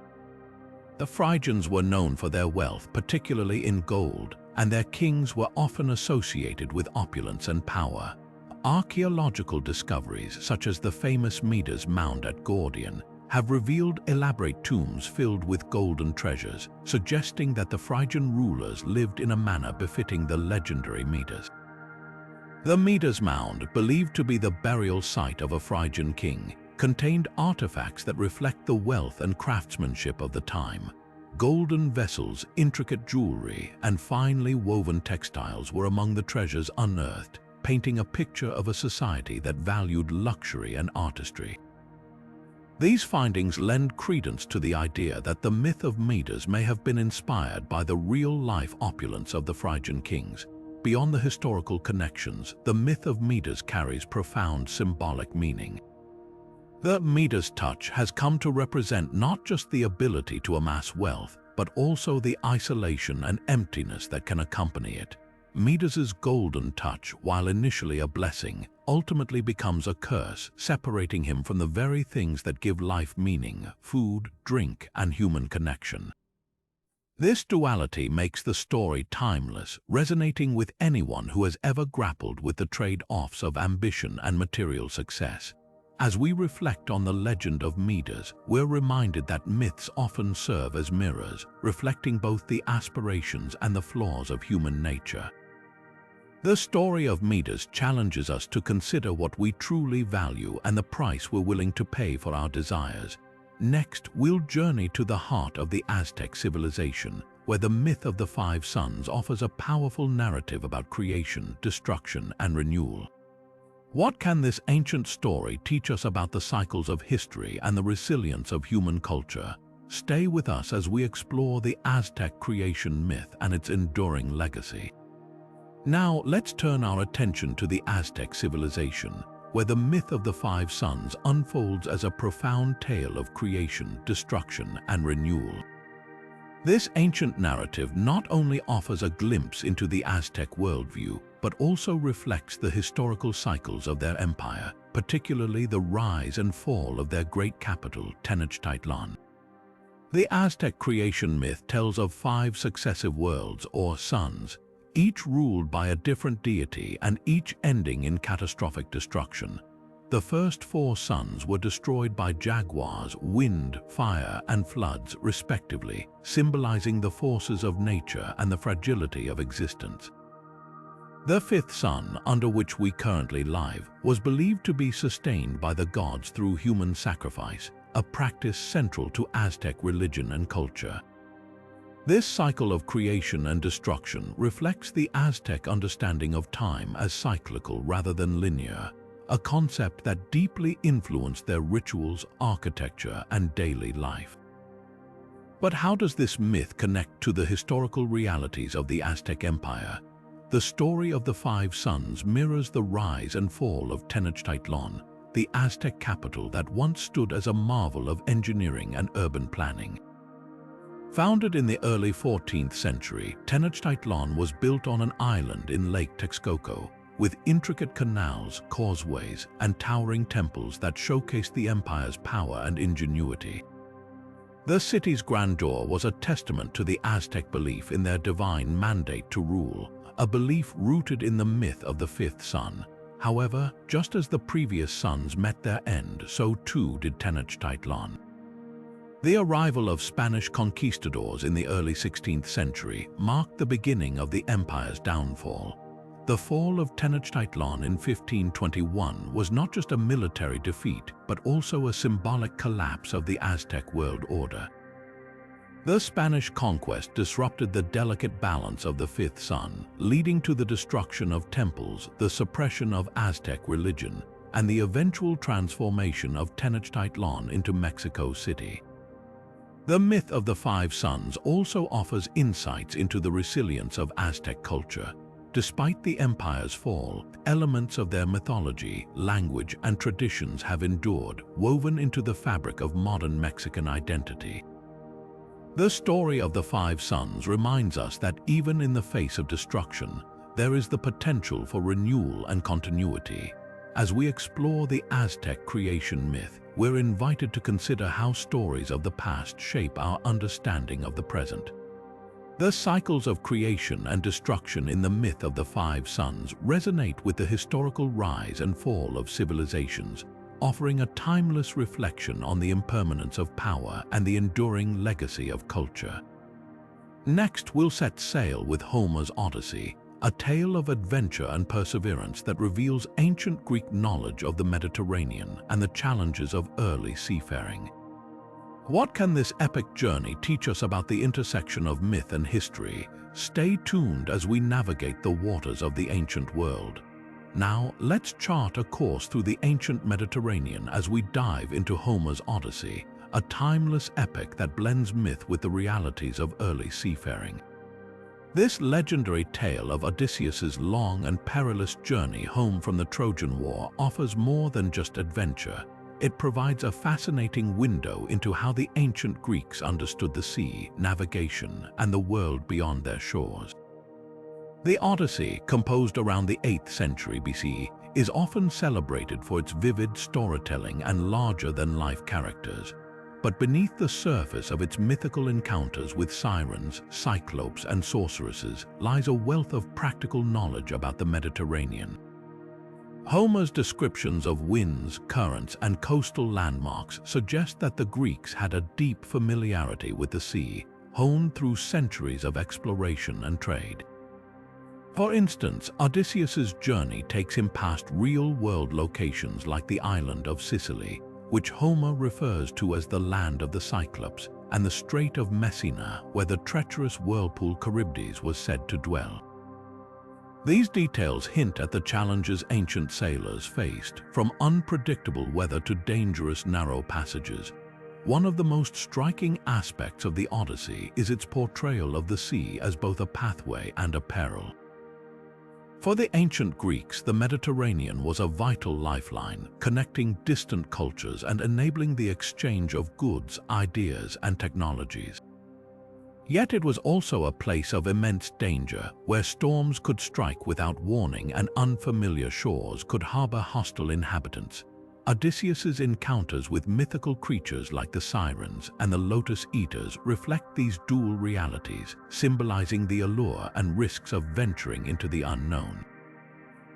Speaker 1: The Phrygians were known for their wealth, particularly in gold, and their kings were often associated with opulence and power. Archaeological discoveries, such as the famous Midas mound at Gordion, have revealed elaborate tombs filled with golden treasures, suggesting that the Phrygian rulers lived in a manner befitting the legendary Midas. The Midas mound, believed to be the burial site of a Phrygian king, contained artifacts that reflect the wealth and craftsmanship of the time. Golden vessels, intricate jewelry, and finely woven textiles were among the treasures unearthed, painting a picture of a society that valued luxury and artistry. These findings lend credence to the idea that the myth of Midas may have been inspired by the real-life opulence of the Phrygian kings. Beyond the historical connections, the myth of Midas carries profound symbolic meaning. The Midas touch has come to represent not just the ability to amass wealth, but also the isolation and emptiness that can accompany it. Midas's golden touch, while initially a blessing, ultimately becomes a curse, separating him from the very things that give life meaning: food, drink, and human connection. This duality makes the story timeless, resonating with anyone who has ever grappled with the trade-offs of ambition and material success. As we reflect on the legend of Midas, we're reminded that myths often serve as mirrors, reflecting both the aspirations and the flaws of human nature. The story of Midas challenges us to consider what we truly value and the price we're willing to pay for our desires. Next, we'll journey to the heart of the Aztec civilization, where the myth of the five suns offers a powerful narrative about creation, destruction, and renewal. What can this ancient story teach us about the cycles of history and the resilience of human culture? Stay with us as we explore the Aztec creation myth and its enduring legacy. Now, let's turn our attention to the Aztec civilization, where the myth of the five suns unfolds as a profound tale of creation, destruction, and renewal. This ancient narrative not only offers a glimpse into the Aztec worldview, but also reflects the historical cycles of their empire, particularly the rise and fall of their great capital, Tenochtitlan. The Aztec creation myth tells of five successive worlds, or suns, each ruled by a different deity and each ending in catastrophic destruction. The first four suns were destroyed by jaguars, wind, fire, and floods, respectively, symbolizing the forces of nature and the fragility of existence. The fifth sun, under which we currently live, was believed to be sustained by the gods through human sacrifice, a practice central to Aztec religion and culture. This cycle of creation and destruction reflects the Aztec understanding of time as cyclical rather than linear, a concept that deeply influenced their rituals, architecture, and daily life. But how does this myth connect to the historical realities of the Aztec Empire? The story of the five suns mirrors the rise and fall of Tenochtitlan, the Aztec capital that once stood as a marvel of engineering and urban planning. Founded in the early 14th century, Tenochtitlan was built on an island in Lake Texcoco, with intricate canals, causeways, and towering temples that showcased the empire's power and ingenuity. The city's grandeur was a testament to the Aztec belief in their divine mandate to rule, a belief rooted in the myth of the fifth sun. However, just as the previous suns met their end, so too did Tenochtitlan. The arrival of Spanish conquistadors in the early 16th century marked the beginning of the empire's downfall. The fall of Tenochtitlan in 1521 was not just a military defeat, but also a symbolic collapse of the Aztec world order. The Spanish conquest disrupted the delicate balance of the fifth sun, leading to the destruction of temples, the suppression of Aztec religion, and the eventual transformation of Tenochtitlan into Mexico City. The myth of the five suns also offers insights into the resilience of Aztec culture. Despite the empire's fall, elements of their mythology, language, and traditions have endured, woven into the fabric of modern Mexican identity. The story of the five suns reminds us that even in the face of destruction, there is the potential for renewal and continuity. As we explore the Aztec creation myth, we're invited to consider how stories of the past shape our understanding of the present. The cycles of creation and destruction in the myth of the five suns resonate with the historical rise and fall of civilizations, offering a timeless reflection on the impermanence of power and the enduring legacy of culture. Next, we'll set sail with Homer's Odyssey, a tale of adventure and perseverance that reveals ancient Greek knowledge of the Mediterranean and the challenges of early seafaring. What can this epic journey teach us about the intersection of myth and history? Stay tuned as we navigate the waters of the ancient world. Now, let's chart a course through the ancient Mediterranean as we dive into Homer's Odyssey, a timeless epic that blends myth with the realities of early seafaring. This legendary tale of Odysseus's long and perilous journey home from the Trojan War offers more than just adventure. It provides a fascinating window into how the ancient Greeks understood the sea, navigation, and the world beyond their shores. The Odyssey, composed around the 8th century BCE, is often celebrated for its vivid storytelling and larger-than-life characters. But beneath the surface of its mythical encounters with sirens, cyclops, and sorceresses lies a wealth of practical knowledge about the Mediterranean. Homer's descriptions of winds, currents, and coastal landmarks suggest that the Greeks had a deep familiarity with the sea, honed through centuries of exploration and trade. For instance, Odysseus's journey takes him past real-world locations like the island of Sicily, which Homer refers to as the land of the Cyclops, and the Strait of Messina, where the treacherous whirlpool Charybdis was said to dwell. These details hint at the challenges ancient sailors faced, from unpredictable weather to dangerous narrow passages. One of the most striking aspects of the Odyssey is its portrayal of the sea as both a pathway and a peril. For the ancient Greeks, the Mediterranean was a vital lifeline, connecting distant cultures and enabling the exchange of goods, ideas, and technologies. Yet it was also a place of immense danger, where storms could strike without warning and unfamiliar shores could harbor hostile inhabitants. Odysseus's encounters with mythical creatures like the sirens and the lotus eaters reflect these dual realities, symbolizing the allure and risks of venturing into the unknown.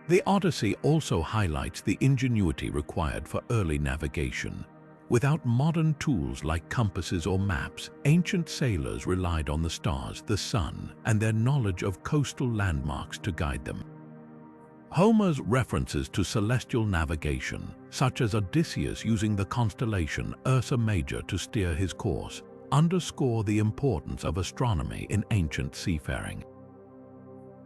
Speaker 1: The Odyssey also highlights the ingenuity required for early navigation. Without modern tools like compasses or maps, ancient sailors relied on the stars, the sun, and their knowledge of coastal landmarks to guide them. Homer's references to celestial navigation, such as Odysseus using the constellation Ursa Major to steer his course, underscore the importance of astronomy in ancient seafaring.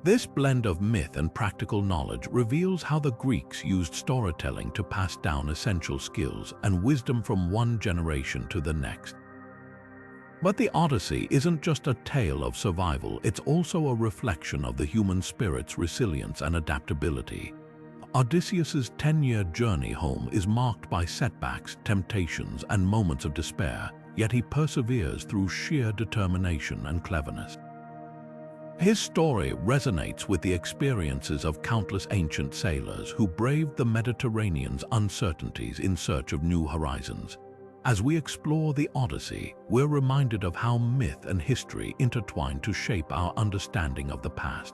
Speaker 1: This blend of myth and practical knowledge reveals how the Greeks used storytelling to pass down essential skills and wisdom from one generation to the next. But the Odyssey isn't just a tale of survival, it's also a reflection of the human spirit's resilience and adaptability. Odysseus's 10-year journey home is marked by setbacks, temptations, and moments of despair, yet he perseveres through sheer determination and cleverness. His story resonates with the experiences of countless ancient sailors who braved the Mediterranean's uncertainties in search of new horizons. As we explore the Odyssey, we're reminded of how myth and history intertwine to shape our understanding of the past.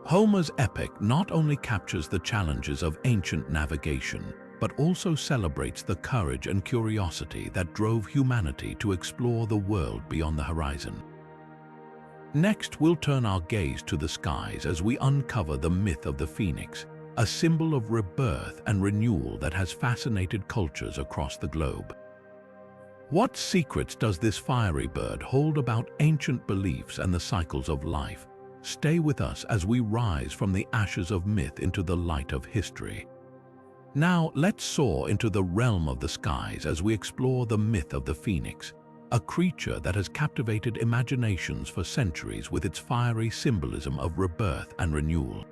Speaker 1: Homer's epic not only captures the challenges of ancient navigation, but also celebrates the courage and curiosity that drove humanity to explore the world beyond the horizon. Next, we'll turn our gaze to the skies as we uncover the myth of the phoenix, a symbol of rebirth and renewal that has fascinated cultures across the globe. What secrets does this fiery bird hold about ancient beliefs and the cycles of life? Stay with us as we rise from the ashes of myth into the light of history. Now, let's soar into the realm of the skies as we explore the myth of the phoenix, a creature that has captivated imaginations for centuries with its fiery symbolism of rebirth and renewal.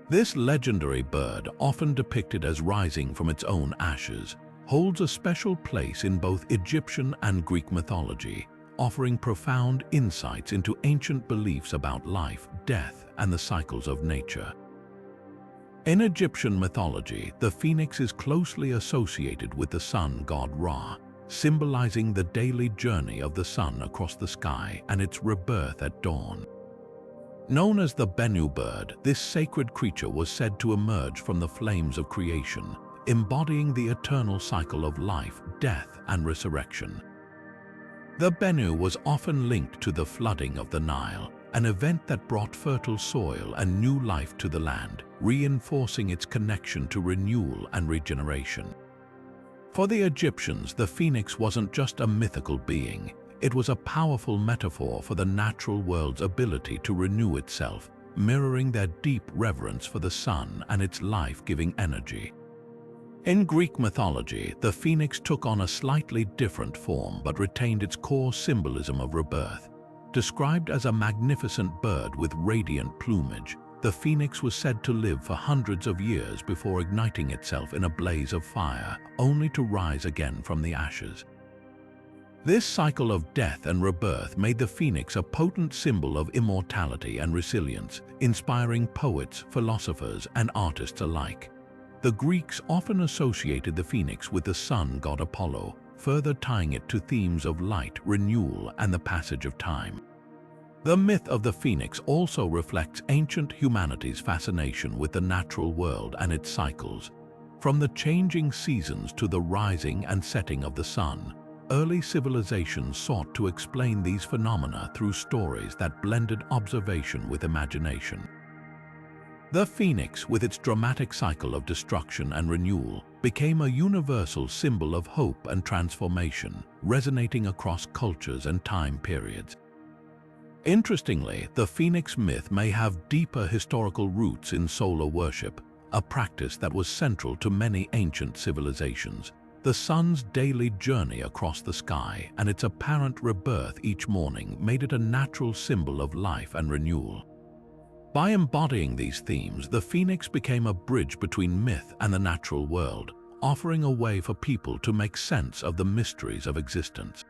Speaker 1: This legendary bird, often depicted as rising from its own ashes, holds a special place in both Egyptian and Greek mythology, offering profound insights into ancient beliefs about life, death, and the cycles of nature. In Egyptian mythology, the phoenix is closely associated with the sun god Ra, symbolizing the daily journey of the sun across the sky and its rebirth at dawn. Known as the Bennu bird, this sacred creature was said to emerge from the flames of creation, embodying the eternal cycle of life, death, and resurrection. The Bennu was often linked to the flooding of the Nile, an event that brought fertile soil and new life to the land, reinforcing its connection to renewal and regeneration. For the Egyptians, the phoenix wasn't just a mythical being, it was a powerful metaphor for the natural world's ability to renew itself, mirroring their deep reverence for the sun and its life-giving energy. In Greek mythology, the phoenix took on a slightly different form but retained its core symbolism of rebirth. Described as a magnificent bird with radiant plumage, the phoenix was said to live for hundreds of years before igniting itself in a blaze of fire, only to rise again from the ashes. This cycle of death and rebirth made the phoenix a potent symbol of immortality and resilience, inspiring poets, philosophers, and artists alike. The Greeks often associated the phoenix with the sun god Apollo, further tying it to themes of light, renewal, and the passage of time. The myth of the phoenix also reflects ancient humanity's fascination with the natural world and its cycles. From the changing seasons to the rising and setting of the sun, early civilizations sought to explain these phenomena through stories that blended observation with imagination. The phoenix, with its dramatic cycle of destruction and renewal, became a universal symbol of hope and transformation, resonating across cultures and time periods. Interestingly, the phoenix myth may have deeper historical roots in solar worship, a practice that was central to many ancient civilizations. The sun's daily journey across the sky and its apparent rebirth each morning made it a natural symbol of life and renewal. By embodying these themes, the phoenix became a bridge between myth and the natural world, offering a way for people to make sense of the mysteries of existence.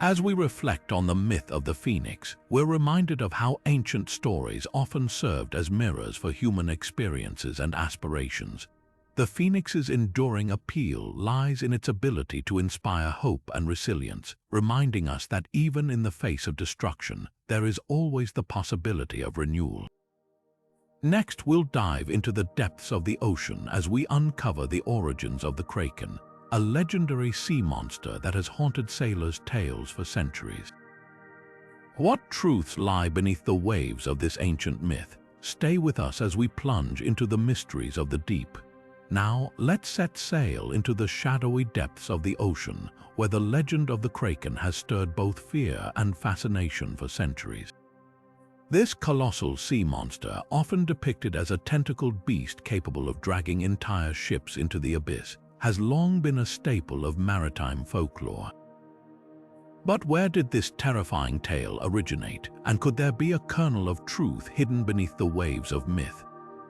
Speaker 1: As we reflect on the myth of the phoenix, we're reminded of how ancient stories often served as mirrors for human experiences and aspirations. The phoenix's enduring appeal lies in its ability to inspire hope and resilience, reminding us that even in the face of destruction, there is always the possibility of renewal. Next, we'll dive into the depths of the ocean as we uncover the origins of the Kraken, a legendary sea monster that has haunted sailors' tales for centuries. What truths lie beneath the waves of this ancient myth? Stay with us as we plunge into the mysteries of the deep. Now, let's set sail into the shadowy depths of the ocean, where the legend of the Kraken has stirred both fear and fascination for centuries. This colossal sea monster, often depicted as a tentacled beast capable of dragging entire ships into the abyss, has long been a staple of maritime folklore. But where did this terrifying tale originate, and could there be a kernel of truth hidden beneath the waves of myth?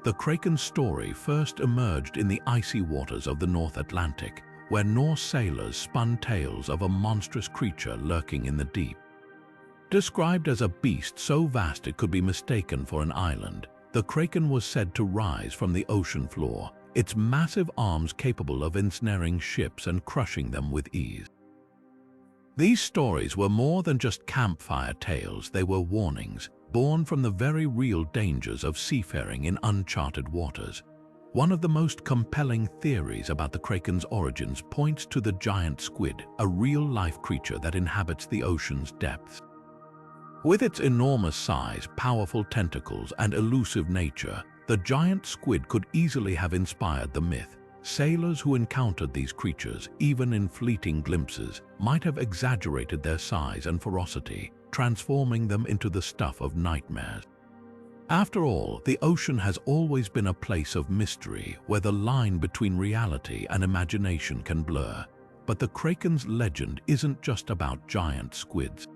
Speaker 1: The Kraken's story first emerged in the icy waters of the North Atlantic, where Norse sailors spun tales of a monstrous creature lurking in the deep. Described as a beast so vast it could be mistaken for an island, the Kraken was said to rise from the ocean floor, its massive arms capable of ensnaring ships and crushing them with ease. These stories were more than just campfire tales, they were warnings, born from the very real dangers of seafaring in uncharted waters. One of the most compelling theories about the Kraken's origins points to the giant squid, a real-life creature that inhabits the ocean's depths. With its enormous size, powerful tentacles, and elusive nature, the giant squid could easily have inspired the myth. Sailors who encountered these creatures, even in fleeting glimpses, might have exaggerated their size and ferocity, transforming them into the stuff of nightmares. After all, the ocean has always been a place of mystery where the line between reality and imagination can blur. But the Kraken's legend isn't just about giant squids.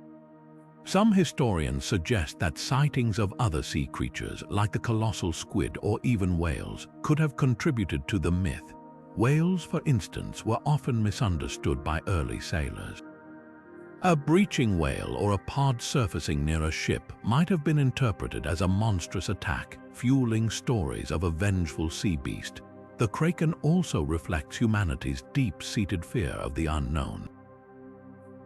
Speaker 1: Some historians suggest that sightings of other sea creatures, like the colossal squid or even whales, could have contributed to the myth. Whales, for instance, were often misunderstood by early sailors. A breaching whale or a pod surfacing near a ship might have been interpreted as a monstrous attack, fueling stories of a vengeful sea beast. The Kraken also reflects humanity's deep-seated fear of the unknown.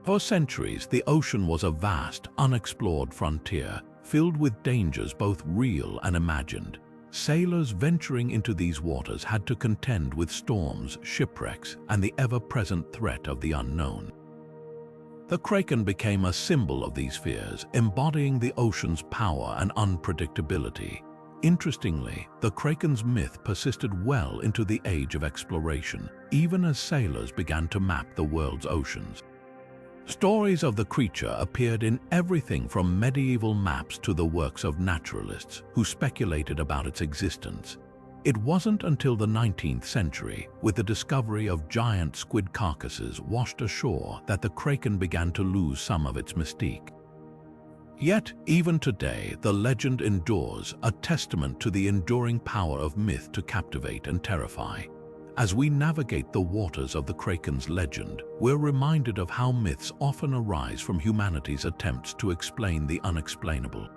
Speaker 1: For centuries, the ocean was a vast, unexplored frontier, filled with dangers both real and imagined. Sailors venturing into these waters had to contend with storms, shipwrecks, and the ever-present threat of the unknown. The Kraken became a symbol of these fears, embodying the ocean's power and unpredictability. Interestingly, the Kraken's myth persisted well into the age of exploration, even as sailors began to map the world's oceans. Stories of the creature appeared in everything from medieval maps to the works of naturalists who speculated about its existence. It wasn't until the 19th century, with the discovery of giant squid carcasses washed ashore, that the Kraken began to lose some of its mystique. Yet, even today, the legend endures, a testament to the enduring power of myth to captivate and terrify. As we navigate the waters of the Kraken's legend, we're reminded of how myths often arise from humanity's attempts to explain the unexplainable.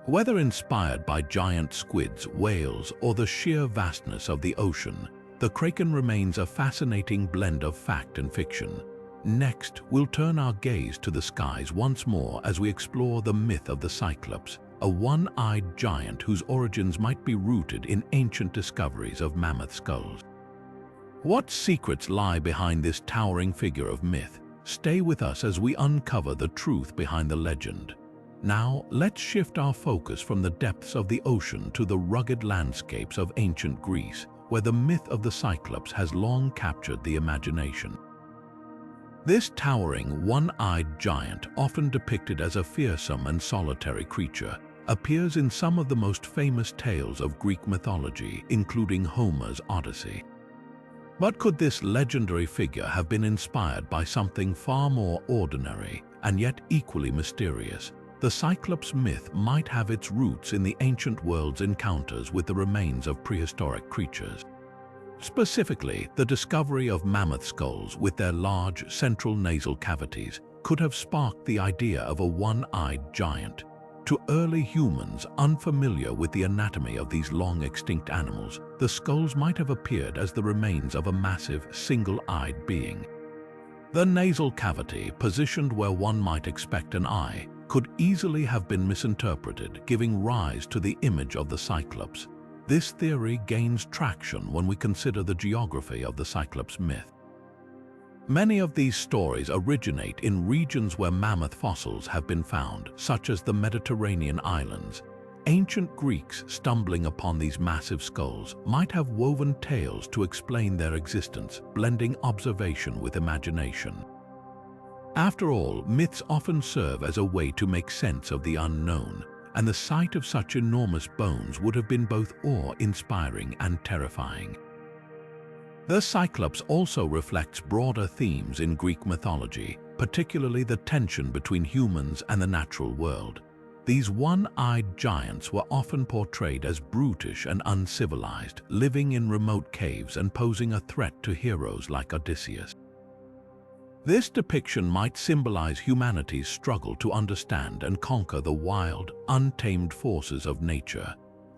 Speaker 1: Whether inspired by giant squids, whales, or the sheer vastness of the ocean, the Kraken remains a fascinating blend of fact and fiction. Next, we'll turn our gaze to the skies once more as we explore the myth of the Cyclops, a one-eyed giant whose origins might be rooted in ancient discoveries of mammoth skulls. What secrets lie behind this towering figure of myth? Stay with us as we uncover the truth behind the legend. Now, let's shift our focus from the depths of the ocean to the rugged landscapes of ancient Greece, where the myth of the Cyclops has long captured the imagination. This towering, one-eyed giant, often depicted as a fearsome and solitary creature, appears in some of the most famous tales of Greek mythology, including Homer's Odyssey. But could this legendary figure have been inspired by something far more ordinary and yet equally mysterious? The Cyclops myth might have its roots in the ancient world's encounters with the remains of prehistoric creatures. Specifically, the discovery of mammoth skulls with their large central nasal cavities could have sparked the idea of a one-eyed giant. To early humans unfamiliar with the anatomy of these long-extinct animals, the skulls might have appeared as the remains of a massive, single-eyed being. The nasal cavity, positioned where one might expect an eye, could easily have been misinterpreted, giving rise to the image of the Cyclops. This theory gains traction when we consider the geography of the Cyclops myth. Many of these stories originate in regions where mammoth fossils have been found, such as the Mediterranean islands. Ancient Greeks stumbling upon these massive skulls might have woven tales to explain their existence, blending observation with imagination. After all, myths often serve as a way to make sense of the unknown, and the sight of such enormous bones would have been both awe-inspiring and terrifying. The Cyclops also reflects broader themes in Greek mythology, particularly the tension between humans and the natural world. These one-eyed giants were often portrayed as brutish and uncivilized, living in remote caves and posing a threat to heroes like Odysseus. This depiction might symbolize humanity's struggle to understand and conquer the wild, untamed forces of nature.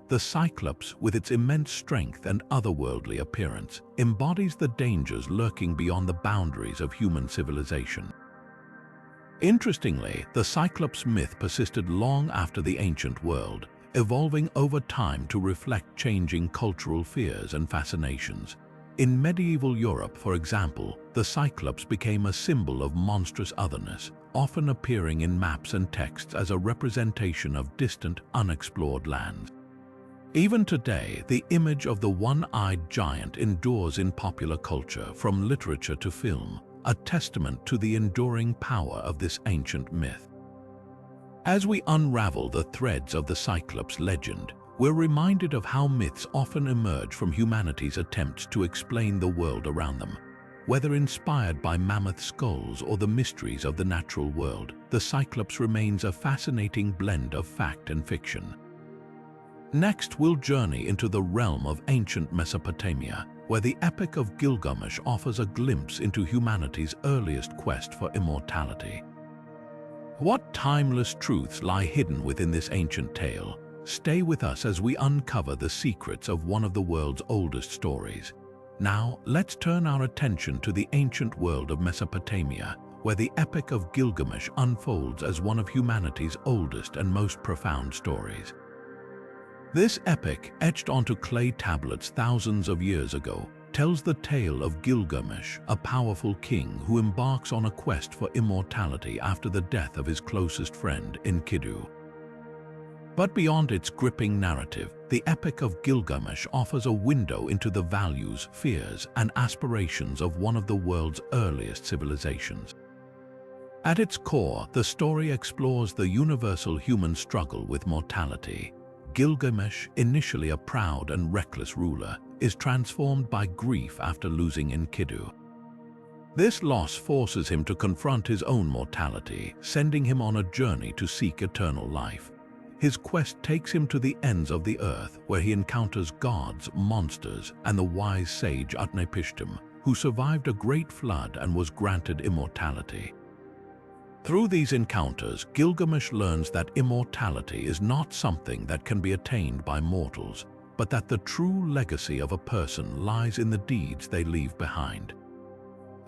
Speaker 1: The Cyclops, with its immense strength and otherworldly appearance, embodies the dangers lurking beyond the boundaries of human civilization. Interestingly, the Cyclops myth persisted long after the ancient world, evolving over time to reflect changing cultural fears and fascinations. In medieval Europe, for example, the Cyclops became a symbol of monstrous otherness, often appearing in maps and texts as a representation of distant, unexplored lands. Even today, the image of the one-eyed giant endures in popular culture, from literature to film, a testament to the enduring power of this ancient myth. As we unravel the threads of the Cyclops legend, we're reminded of how myths often emerge from humanity's attempts to explain the world around them. Whether inspired by mammoth skulls or the mysteries of the natural world, the Cyclops remains a fascinating blend of fact and fiction. Next, we'll journey into the realm of ancient Mesopotamia, where the Epic of Gilgamesh offers a glimpse into humanity's earliest quest for immortality. What timeless truths lie hidden within this ancient tale? Stay with us as we uncover the secrets of one of the world's oldest stories. Now, let's turn our attention to the ancient world of Mesopotamia, where the Epic of Gilgamesh unfolds as one of humanity's oldest and most profound stories. This epic, etched onto clay tablets thousands of years ago, tells the tale of Gilgamesh, a powerful king who embarks on a quest for immortality after the death of his closest friend, Enkidu. But beyond its gripping narrative, the Epic of Gilgamesh offers a window into the values, fears, and aspirations of one of the world's earliest civilizations. At its core, the story explores the universal human struggle with mortality. Gilgamesh, initially a proud and reckless ruler, is transformed by grief after losing Enkidu. This loss forces him to confront his own mortality, sending him on a journey to seek eternal life. his quest takes him to the ends of the earth, where he encounters gods, monsters, and the wise sage Utnapishtim, who survived a great flood and was granted immortality. Through these encounters, Gilgamesh learns that immortality is not something that can be attained by mortals, but that the true legacy of a person lies in the deeds they leave behind.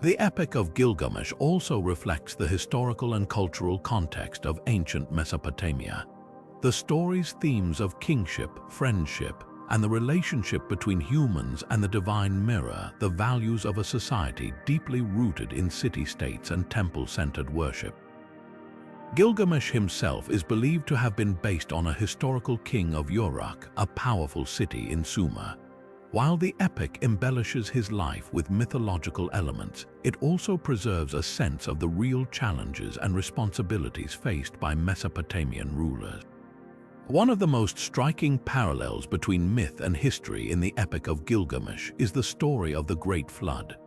Speaker 1: The Epic of Gilgamesh also reflects the historical and cultural context of ancient Mesopotamia. The story's themes of kingship, friendship, and the relationship between humans and the divine mirror the values of a society deeply rooted in city-states and temple-centered worship. Gilgamesh himself is believed to have been based on a historical king of Uruk, a powerful city in Sumer. While the epic embellishes his life with mythological elements, it also preserves a sense of the real challenges and responsibilities faced by Mesopotamian rulers. One of the most striking parallels between myth and history in the Epic of Gilgamesh is the story of the Great Flood.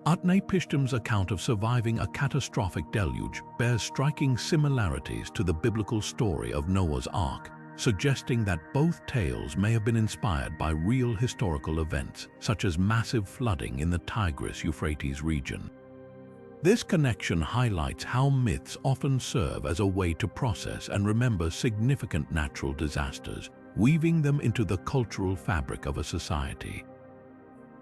Speaker 1: Utnapishtim's account of surviving a catastrophic deluge bears striking similarities to the biblical story of Noah's Ark, suggesting that both tales may have been inspired by real historical events, such as massive flooding in the Tigris-Euphrates region. This connection highlights how myths often serve as a way to process and remember significant natural disasters, weaving them into the cultural fabric of a society.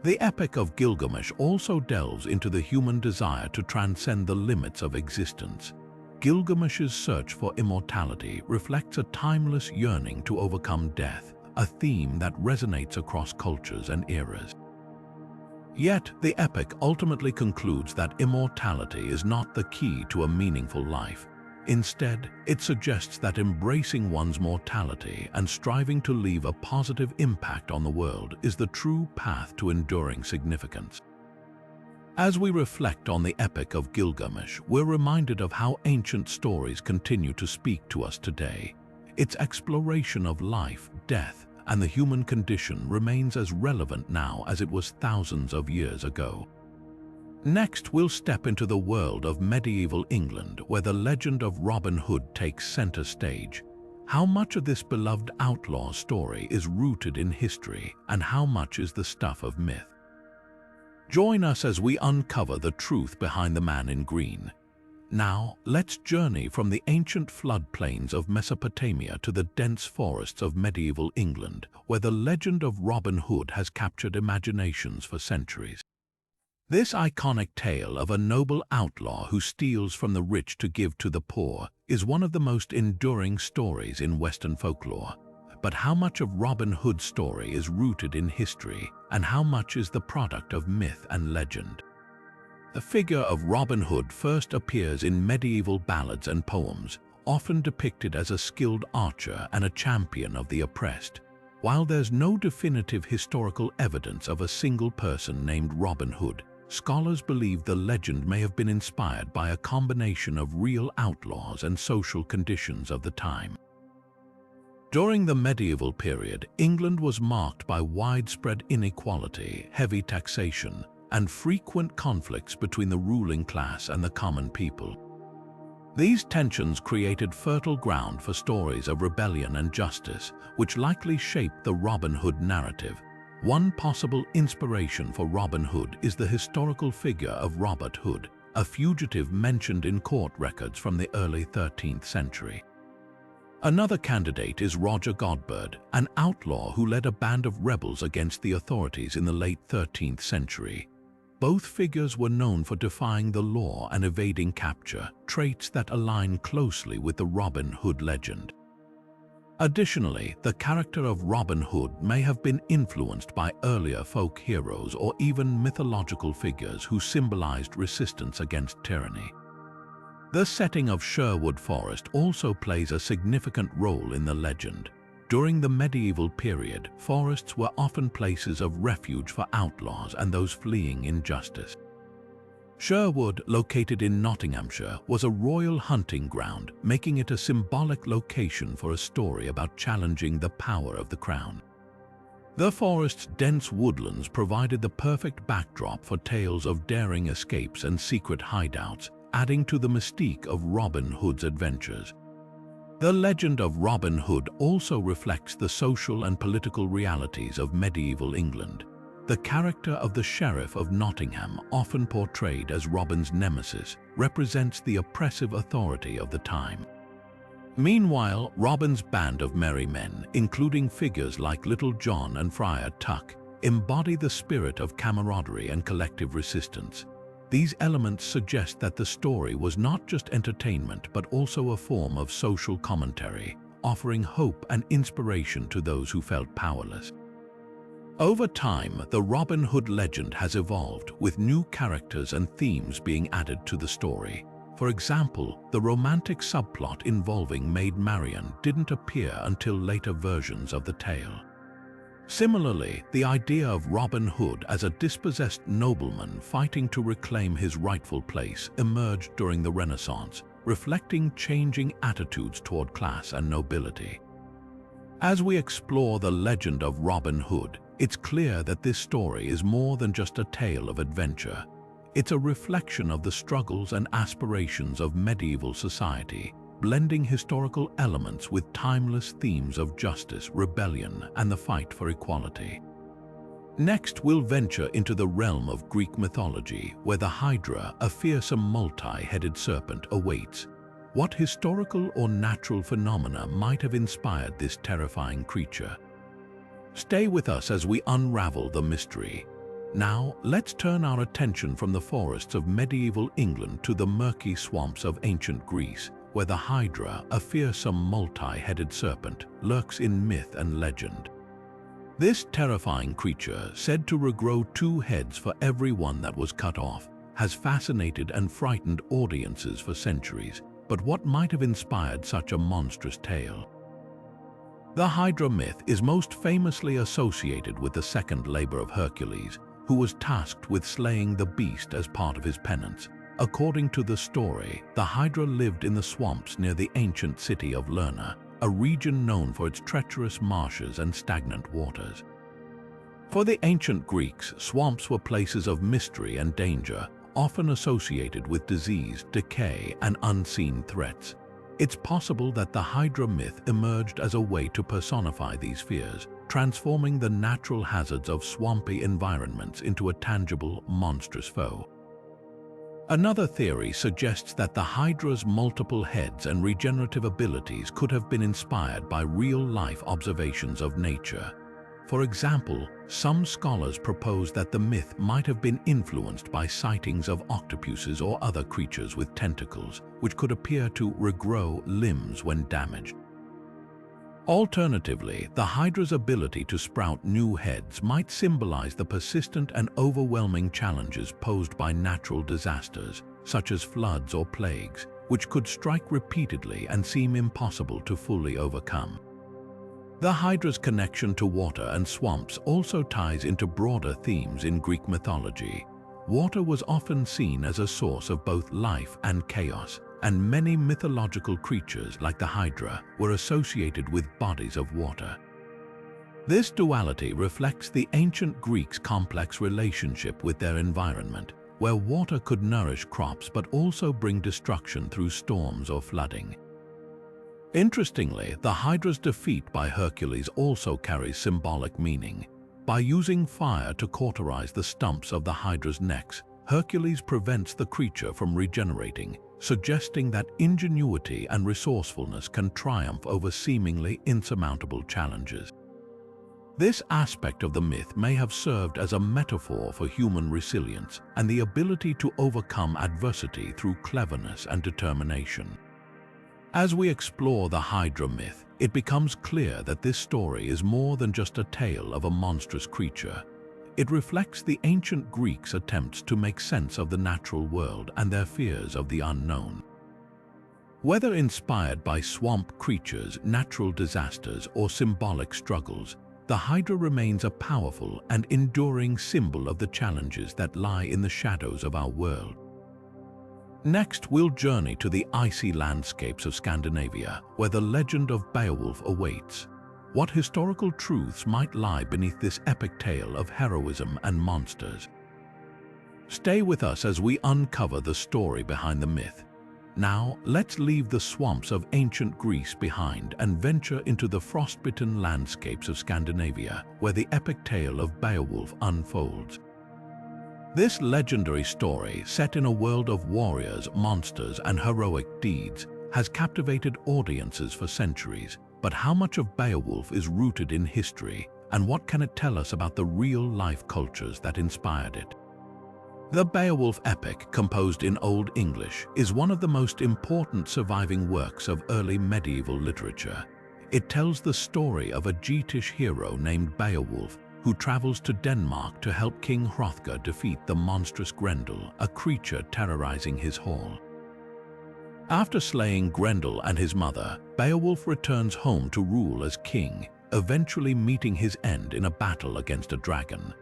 Speaker 1: The Epic of Gilgamesh also delves into the human desire to transcend the limits of existence. Gilgamesh's search for immortality reflects a timeless yearning to overcome death, a theme that resonates across cultures and eras. Yet, the epic ultimately concludes that immortality is not the key to a meaningful life. Instead, it suggests that embracing one's mortality and striving to leave a positive impact on the world is the true path to enduring significance. As we reflect on the Epic of Gilgamesh, we're reminded of how ancient stories continue to speak to us today. Its exploration of life, death, and the human condition remains as relevant now as it was thousands of years ago. Next, we'll step into the world of medieval England, where the legend of Robin Hood takes center stage. How much of this beloved outlaw story is rooted in history, and how much is the stuff of myth? Join us as we uncover the truth behind the man in green. Now, let's journey from the ancient floodplains of Mesopotamia to the dense forests of medieval England, where the legend of Robin Hood has captured imaginations for centuries. This iconic tale of a noble outlaw who steals from the rich to give to the poor is one of the most enduring stories in Western folklore. But how much of Robin Hood's story is rooted in history, and how much is the product of myth and legend? The figure of Robin Hood first appears in medieval ballads and poems, often depicted as a skilled archer and a champion of the oppressed. While there's no definitive historical evidence of a single person named Robin Hood, scholars believe the legend may have been inspired by a combination of real outlaws and social conditions of the time. During the medieval period, England was marked by widespread inequality, heavy taxation, and frequent conflicts between the ruling class and the common people. These tensions created fertile ground for stories of rebellion and justice, which likely shaped the Robin Hood narrative. One possible inspiration for Robin Hood is the historical figure of Robert Hood, a fugitive mentioned in court records from the early 13th century. Another candidate is Roger Godberd, an outlaw who led a band of rebels against the authorities in the late 13th century. Both figures were known for defying the law and evading capture, traits that align closely with the Robin Hood legend. Additionally, the character of Robin Hood may have been influenced by earlier folk heroes or even mythological figures who symbolized resistance against tyranny. The setting of Sherwood Forest also plays a significant role in the legend. During the medieval period, forests were often places of refuge for outlaws and those fleeing injustice. Sherwood, located in Nottinghamshire, was a royal hunting ground, making it a symbolic location for a story about challenging the power of the crown. The forest's dense woodlands provided the perfect backdrop for tales of daring escapes and secret hideouts, adding to the mystique of Robin Hood's adventures. The legend of Robin Hood also reflects the social and political realities of medieval England. The character of the Sheriff of Nottingham, often portrayed as Robin's nemesis, represents the oppressive authority of the time. Meanwhile, Robin's band of merry men, including figures like Little John and Friar Tuck, embody the spirit of camaraderie and collective resistance. These elements suggest that the story was not just entertainment but also a form of social commentary, offering hope and inspiration to those who felt powerless. Over time, the Robin Hood legend has evolved, with new characters and themes being added to the story. For example, the romantic subplot involving Maid Marian didn't appear until later versions of the tale. Similarly, the idea of Robin Hood as a dispossessed nobleman fighting to reclaim his rightful place emerged during the Renaissance, reflecting changing attitudes toward class and nobility. As we explore the legend of Robin Hood, it's clear that this story is more than just a tale of adventure. It's a reflection of the struggles and aspirations of medieval society, blending historical elements with timeless themes of justice, rebellion, and the fight for equality. Next, we'll venture into the realm of Greek mythology, where the Hydra, a fearsome multi-headed serpent, awaits. What historical or natural phenomena might have inspired this terrifying creature? Stay with us as we unravel the mystery. Now, let's turn our attention from the forests of medieval England to the murky swamps of ancient Greece, where the Hydra, a fearsome multi-headed serpent, lurks in myth and legend. This terrifying creature, said to regrow 2 heads for every one that was cut off, has fascinated and frightened audiences for centuries. But what might have inspired such a monstrous tale? The Hydra myth is most famously associated with the second labor of Hercules, who was tasked with slaying the beast as part of his penance. According to the story, the Hydra lived in the swamps near the ancient city of Lerna, a region known for its treacherous marshes and stagnant waters. For the ancient Greeks, swamps were places of mystery and danger, often associated with disease, decay, and unseen threats. It's possible that the Hydra myth emerged as a way to personify these fears, transforming the natural hazards of swampy environments into a tangible, monstrous foe. Another theory suggests that the Hydra's multiple heads and regenerative abilities could have been inspired by real-life observations of nature. For example, some scholars propose that the myth might have been influenced by sightings of octopuses or other creatures with tentacles, which could appear to regrow limbs when damaged. Alternatively, the Hydra's ability to sprout new heads might symbolize the persistent and overwhelming challenges posed by natural disasters, such as floods or plagues, which could strike repeatedly and seem impossible to fully overcome. The Hydra's connection to water and swamps also ties into broader themes in Greek mythology. Water was often seen as a source of both life and chaos, and many mythological creatures like the Hydra were associated with bodies of water. This duality reflects the ancient Greeks' complex relationship with their environment, where water could nourish crops but also bring destruction through storms or flooding. Interestingly, the Hydra's defeat by Hercules also carries symbolic meaning. By using fire to cauterize the stumps of the Hydra's necks, Hercules prevents the creature from regenerating, suggesting that ingenuity and resourcefulness can triumph over seemingly insurmountable challenges. This aspect of the myth may have served as a metaphor for human resilience and the ability to overcome adversity through cleverness and determination. As we explore the Hydra myth, it becomes clear that this story is more than just a tale of a monstrous creature. It reflects the ancient Greeks' attempts to make sense of the natural world and their fears of the unknown. Whether inspired by swamp creatures, natural disasters, or symbolic struggles, the Hydra remains a powerful and enduring symbol of the challenges that lie in the shadows of our world. Next, we'll journey to the icy landscapes of Scandinavia, where the legend of Beowulf awaits. What historical truths might lie beneath this epic tale of heroism and monsters? Stay with us as we uncover the story behind the myth. Now, let's leave the swamps of ancient Greece behind and venture into the frostbitten landscapes of Scandinavia, where the epic tale of Beowulf unfolds. This legendary story, set in a world of warriors, monsters, and heroic deeds, has captivated audiences for centuries. But how much of Beowulf is rooted in history, and what can it tell us about the real-life cultures that inspired it? The Beowulf epic, composed in Old English, is one of the most important surviving works of early medieval literature. It tells the story of a Geatish hero named Beowulf, who travels to Denmark to help King Hrothgar defeat the monstrous Grendel, a creature terrorizing his hall. After slaying Grendel and his mother, Beowulf returns home to rule as king, eventually meeting his end in a battle against a dragon.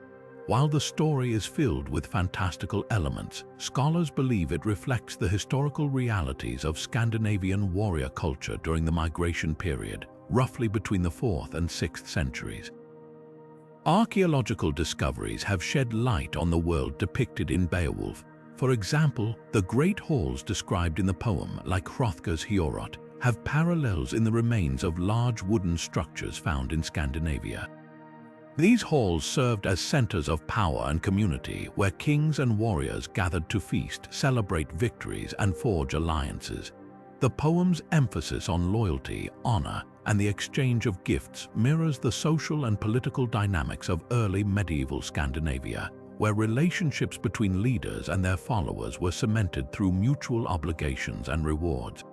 Speaker 1: While the story is filled with fantastical elements, scholars believe it reflects the historical realities of Scandinavian warrior culture during the migration period, roughly between the 4th and 6th centuries. Archaeological discoveries have shed light on the world depicted in Beowulf. For example, the great halls described in the poem, like Hrothgar's Heorot, have parallels in the remains of large wooden structures found in Scandinavia. These halls served as centers of power and community, where kings and warriors gathered to feast, celebrate victories, and forge alliances. The poem's emphasis on loyalty, honor, and the exchange of gifts mirrors the social and political dynamics of early medieval Scandinavia, where relationships between leaders and their followers were cemented through mutual obligations and rewards.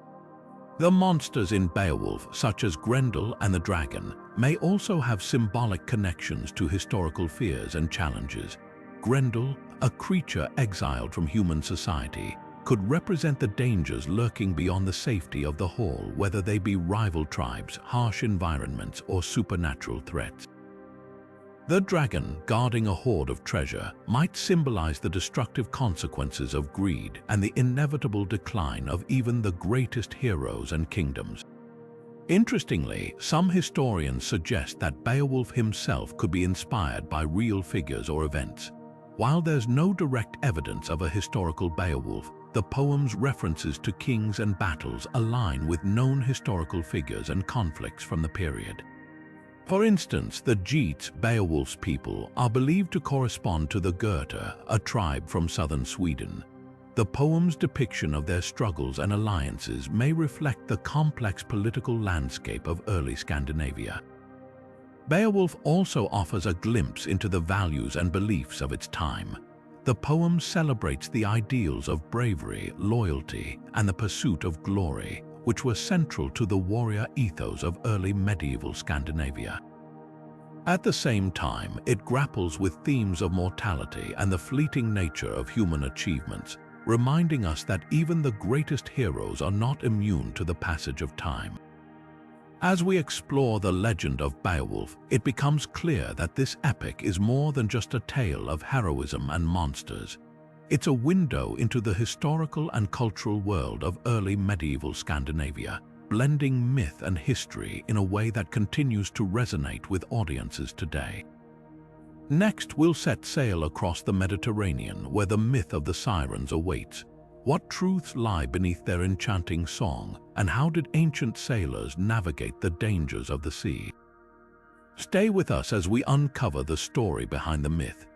Speaker 1: The monsters in Beowulf, such as Grendel and the dragon, may also have symbolic connections to historical fears and challenges. Grendel, a creature exiled from human society, could represent the dangers lurking beyond the safety of the hall, whether they be rival tribes, harsh environments, or supernatural threats. The dragon, guarding a hoard of treasure, might symbolize the destructive consequences of greed and the inevitable decline of even the greatest heroes and kingdoms. Interestingly, some historians suggest that Beowulf himself could be inspired by real figures or events. While there's no direct evidence of a historical Beowulf, the poem's references to kings and battles align with known historical figures and conflicts from the period. For instance, the Geats, Beowulf's people, are believed to correspond to the Goetter, a tribe from southern Sweden. The poem's depiction of their struggles and alliances may reflect the complex political landscape of early Scandinavia. Beowulf also offers a glimpse into the values and beliefs of its time. The poem celebrates the ideals of bravery, loyalty, and the pursuit of glory, which were central to the warrior ethos of early medieval Scandinavia. At the same time, it grapples with themes of mortality and the fleeting nature of human achievements, reminding us that even the greatest heroes are not immune to the passage of time. As we explore the legend of Beowulf, it becomes clear that this epic is more than just a tale of heroism and monsters. It's a window into the historical and cultural world of early medieval Scandinavia, blending myth and history in a way that continues to resonate with audiences today. Next, we'll set sail across the Mediterranean, where the myth of the sirens awaits. What truths lie beneath their enchanting song, and how did ancient sailors navigate the dangers of the sea? Stay with us as we uncover the story behind the myth.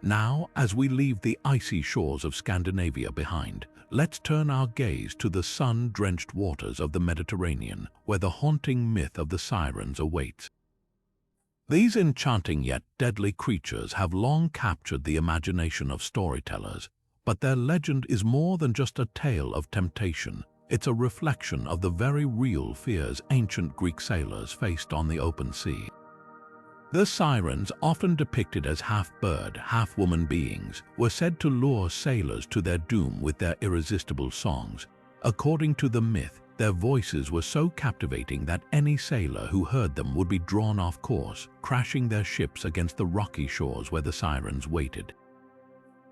Speaker 1: Now, as we leave the icy shores of Scandinavia behind, let's turn our gaze to the sun-drenched waters of the Mediterranean, where the haunting myth of the sirens awaits. These enchanting yet deadly creatures have long captured the imagination of storytellers, but their legend is more than just a tale of temptation. It's a reflection of the very real fears ancient Greek sailors faced on the open sea. The sirens, often depicted as half-bird, half-woman beings, were said to lure sailors to their doom with their irresistible songs. According to the myth, their voices were so captivating that any sailor who heard them would be drawn off course, crashing their ships against the rocky shores where the sirens waited.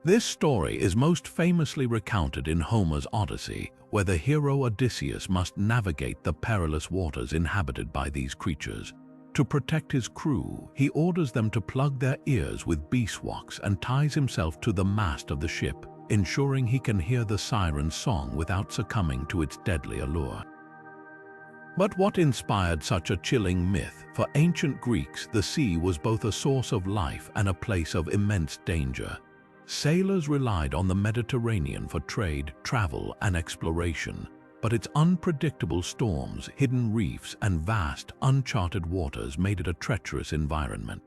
Speaker 1: This story is most famously recounted in Homer's Odyssey, where the hero Odysseus must navigate the perilous waters inhabited by these creatures. To protect his crew, he orders them to plug their ears with beeswax and ties himself to the mast of the ship, ensuring he can hear the siren's song without succumbing to its deadly allure. But what inspired such a chilling myth? For ancient Greeks, the sea was both a source of life and a place of immense danger. Sailors relied on the Mediterranean for trade, travel, and exploration, but its unpredictable storms, hidden reefs, and vast, uncharted waters made it a treacherous environment.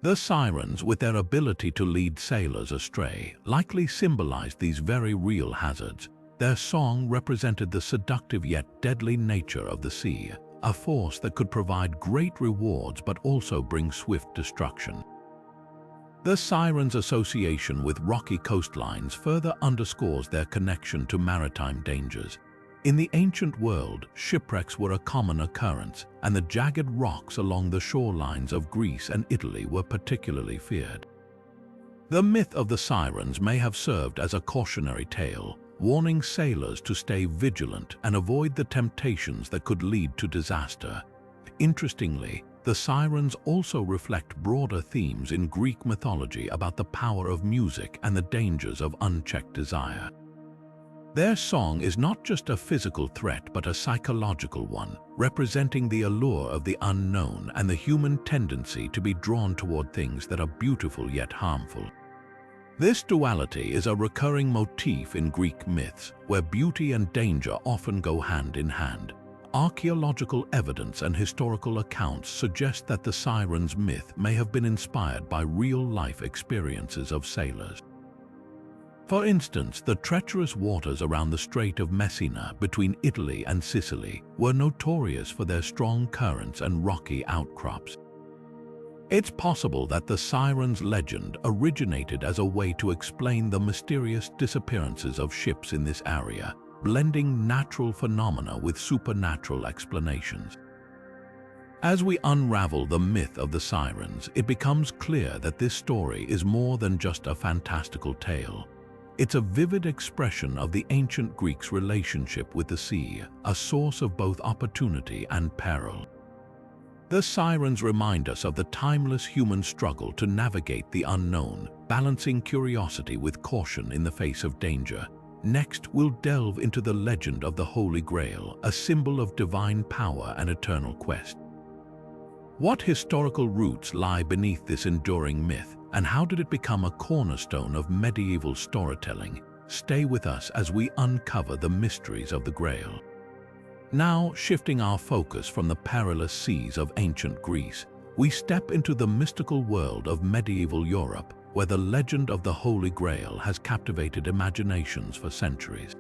Speaker 1: The sirens, with their ability to lead sailors astray, likely symbolized these very real hazards. Their song represented the seductive yet deadly nature of the sea, a force that could provide great rewards but also bring swift destruction. The sirens' association with rocky coastlines further underscores their connection to maritime dangers. In the ancient world, shipwrecks were a common occurrence, and the jagged rocks along the shorelines of Greece and Italy were particularly feared. The myth of the sirens may have served as a cautionary tale, warning sailors to stay vigilant and avoid the temptations that could lead to disaster. Interestingly, the sirens also reflect broader themes in Greek mythology about the power of music and the dangers of unchecked desire. Their song is not just a physical threat but a psychological one, representing the allure of the unknown and the human tendency to be drawn toward things that are beautiful yet harmful. This duality is a recurring motif in Greek myths, where beauty and danger often go hand in hand. Archaeological evidence and historical accounts suggest that the sirens myth may have been inspired by real-life experiences of sailors. For instance, the treacherous waters around the Strait of Messina between Italy and Sicily were notorious for their strong currents and rocky outcrops. It's possible that the sirens legend originated as a way to explain the mysterious disappearances of ships in this area, blending natural phenomena with supernatural explanations. As we unravel the myth of the sirens, it becomes clear that this story is more than just a fantastical tale. It's a vivid expression of the ancient Greeks' relationship with the sea, a source of both opportunity and peril. The sirens remind us of the timeless human struggle to navigate the unknown, balancing curiosity with caution in the face of danger. Next, we'll delve into the legend of the Holy Grail, a symbol of divine power and eternal quest. What historical roots lie beneath this enduring myth, and how did it become a cornerstone of medieval storytelling? Stay with us as we uncover the mysteries of the Grail. Now, shifting our focus from the perilous seas of ancient Greece, we step into the mystical world of medieval Europe, where the legend of the Holy Grail has captivated imaginations for centuries.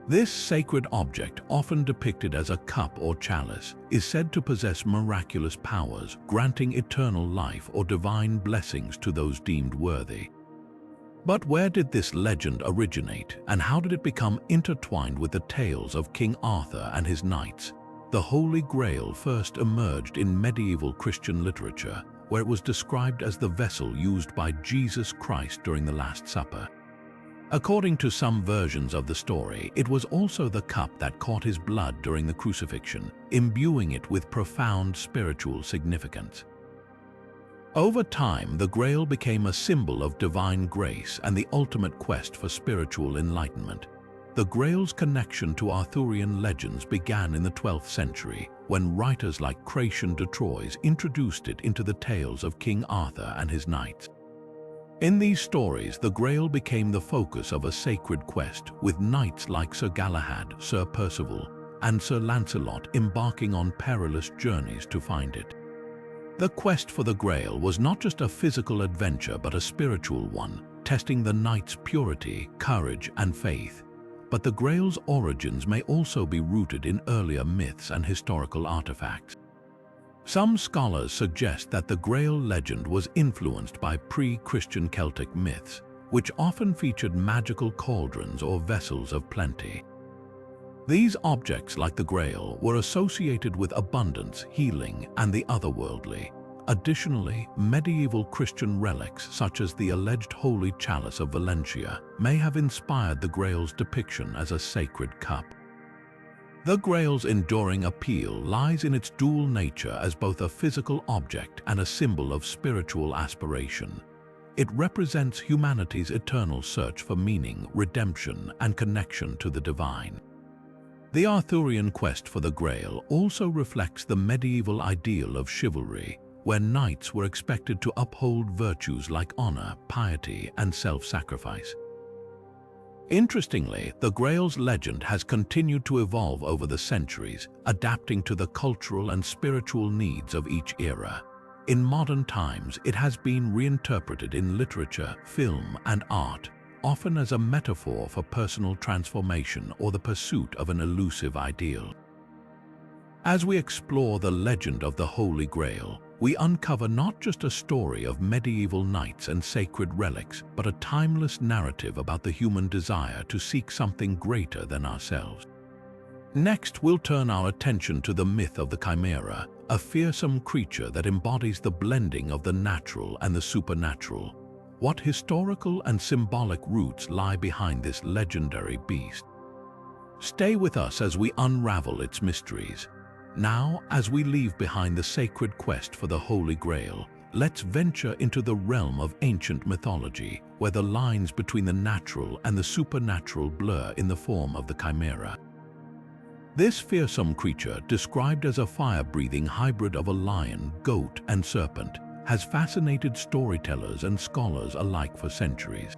Speaker 1: This sacred object, often depicted as a cup or chalice, is said to possess miraculous powers, granting eternal life or divine blessings to those deemed worthy. But where did this legend originate, and how did it become intertwined with the tales of King Arthur and his knights? The Holy Grail first emerged in medieval Christian literature, where it was described as the vessel used by Jesus Christ during the Last Supper. According to some versions of the story, it was also the cup that caught his blood during the crucifixion, imbuing it with profound spiritual significance. Over time, the Grail became a symbol of divine grace and the ultimate quest for spiritual enlightenment. The Grail's connection to Arthurian legends began in the 12th century, when writers like Kraken de Troyes introduced it into the tales of King Arthur and his knights. In these stories, the Grail became the focus of a sacred quest, with knights like Sir Galahad, Sir Percival, and Sir Lancelot embarking on perilous journeys to find it. The quest for the Grail was not just a physical adventure but a spiritual one, testing the knights' purity, courage, and faith. But the Grail's origins may also be rooted in earlier myths and historical artifacts. Some scholars suggest that the Grail legend was influenced by pre-Christian Celtic myths, which often featured magical cauldrons or vessels of plenty. These objects, like the Grail, were associated with abundance, healing, and the otherworldly. Additionally, medieval Christian relics such as the alleged Holy Chalice of Valentia may have inspired the Grail's depiction as a sacred cup. The Grail's enduring appeal lies in its dual nature as both a physical object and a symbol of spiritual aspiration. It represents humanity's eternal search for meaning, redemption, and connection to the divine. The Arthurian quest for the Grail also reflects the medieval ideal of chivalry, where knights were expected to uphold virtues like honor, piety, and self-sacrifice. Interestingly, the Grail's legend has continued to evolve over the centuries, adapting to the cultural and spiritual needs of each era. In modern times, it has been reinterpreted in literature, film, and art, often as a metaphor for personal transformation or the pursuit of an elusive ideal. As we explore the legend of the Holy Grail, we uncover not just a story of medieval knights and sacred relics, but a timeless narrative about the human desire to seek something greater than ourselves. Next, we'll turn our attention to the myth of the Chimera, a fearsome creature that embodies the blending of the natural and the supernatural. What historical and symbolic roots lie behind this legendary beast? Stay with us as we unravel its mysteries. Now, as we leave behind the sacred quest for the Holy Grail, let's venture into the realm of ancient mythology, where the lines between the natural and the supernatural blur in the form of the Chimera. This fearsome creature, described as a fire-breathing hybrid of a lion, goat, and serpent, has fascinated storytellers and scholars alike for centuries.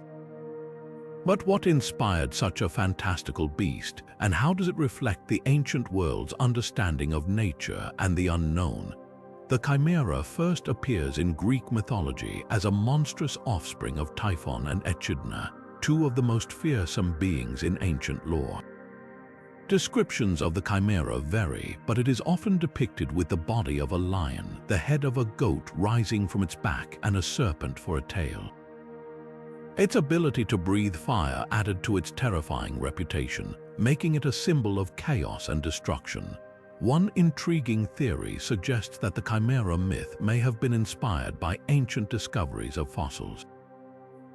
Speaker 1: But what inspired such a fantastical beast, and how does it reflect the ancient world's understanding of nature and the unknown? The Chimera first appears in Greek mythology as a monstrous offspring of Typhon and Echidna, two of the most fearsome beings in ancient lore. Descriptions of the Chimera vary, but it is often depicted with the body of a lion, the head of a goat rising from its back, and a serpent for a tail. Its ability to breathe fire added to its terrifying reputation, making it a symbol of chaos and destruction. One intriguing theory suggests that the Chimera myth may have been inspired by ancient discoveries of fossils.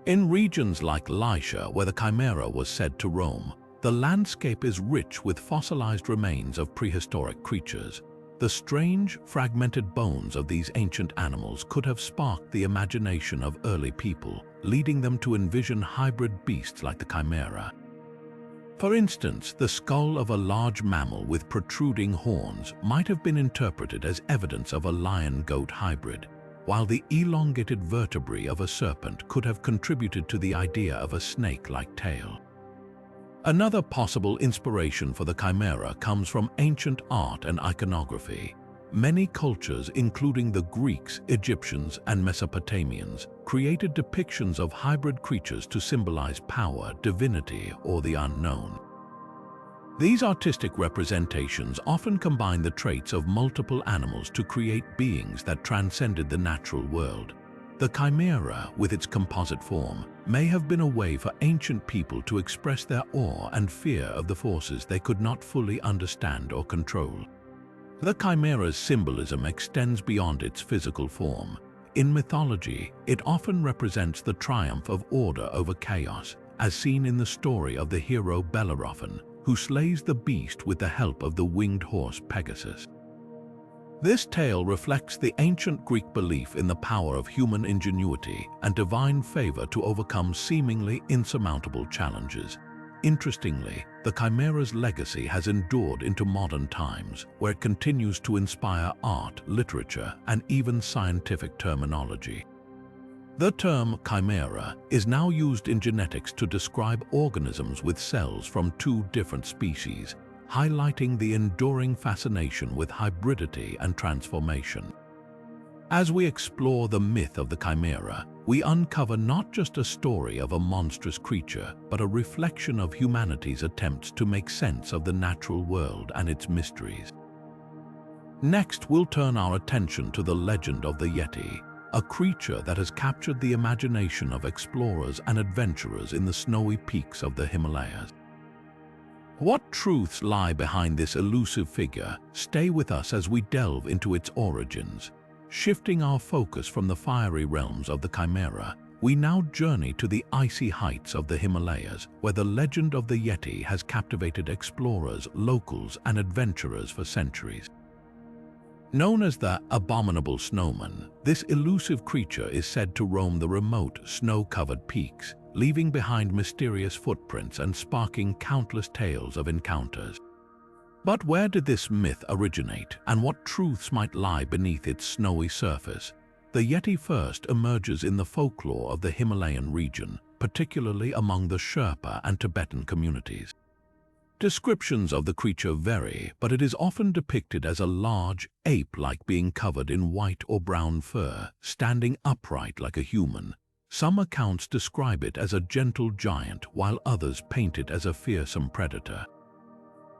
Speaker 1: In regions like Lycia, where the Chimera was said to roam, the landscape is rich with fossilized remains of prehistoric creatures. The strange, fragmented bones of these ancient animals could have sparked the imagination of early people, leading them to envision hybrid beasts like the Chimera. For instance, the skull of a large mammal with protruding horns might have been interpreted as evidence of a lion-goat hybrid, while the elongated vertebrae of a serpent could have contributed to the idea of a snake-like tail. Another possible inspiration for the Chimera comes from ancient art and iconography. Many cultures, including the Greeks, Egyptians, and Mesopotamians, created depictions of hybrid creatures to symbolize power, divinity, or the unknown. These artistic representations often combine the traits of multiple animals to create beings that transcended the natural world. The Chimera, with its composite form, may have been a way for ancient people to express their awe and fear of the forces they could not fully understand or control. The Chimera's symbolism extends beyond its physical form. In mythology, it often represents the triumph of order over chaos, as seen in the story of the hero Bellerophon, who slays the beast with the help of the winged horse Pegasus. This tale reflects the ancient Greek belief in the power of human ingenuity and divine favor to overcome seemingly insurmountable challenges. Interestingly, the Chimera's legacy has endured into modern times, where it continues to inspire art, literature, and even scientific terminology. The term chimera is now used in genetics to describe organisms with cells from two different species, highlighting the enduring fascination with hybridity and transformation. As we explore the myth of the Chimera, we uncover not just a story of a monstrous creature, but a reflection of humanity's attempts to make sense of the natural world and its mysteries. Next, we'll turn our attention to the legend of the Yeti, a creature that has captured the imagination of explorers and adventurers in the snowy peaks of the Himalayas. What truths lie behind this elusive figure? Stay with us as we delve into its origins. Shifting our focus from the fiery realms of the Chimera, we now journey to the icy heights of the Himalayas, where the legend of the Yeti has captivated explorers, locals, and adventurers for centuries. Known as the abominable snowman, this elusive creature is said to roam the remote, snow-covered peaks, leaving behind mysterious footprints and sparking countless tales of encounters. But where did this myth originate, and what truths might lie beneath its snowy surface? The Yeti first emerges in the folklore of the Himalayan region, particularly among the Sherpa and Tibetan communities. Descriptions of the creature vary, but it is often depicted as a large, ape-like being covered in white or brown fur, standing upright like a human. Some accounts describe it as a gentle giant, while others paint it as a fearsome predator.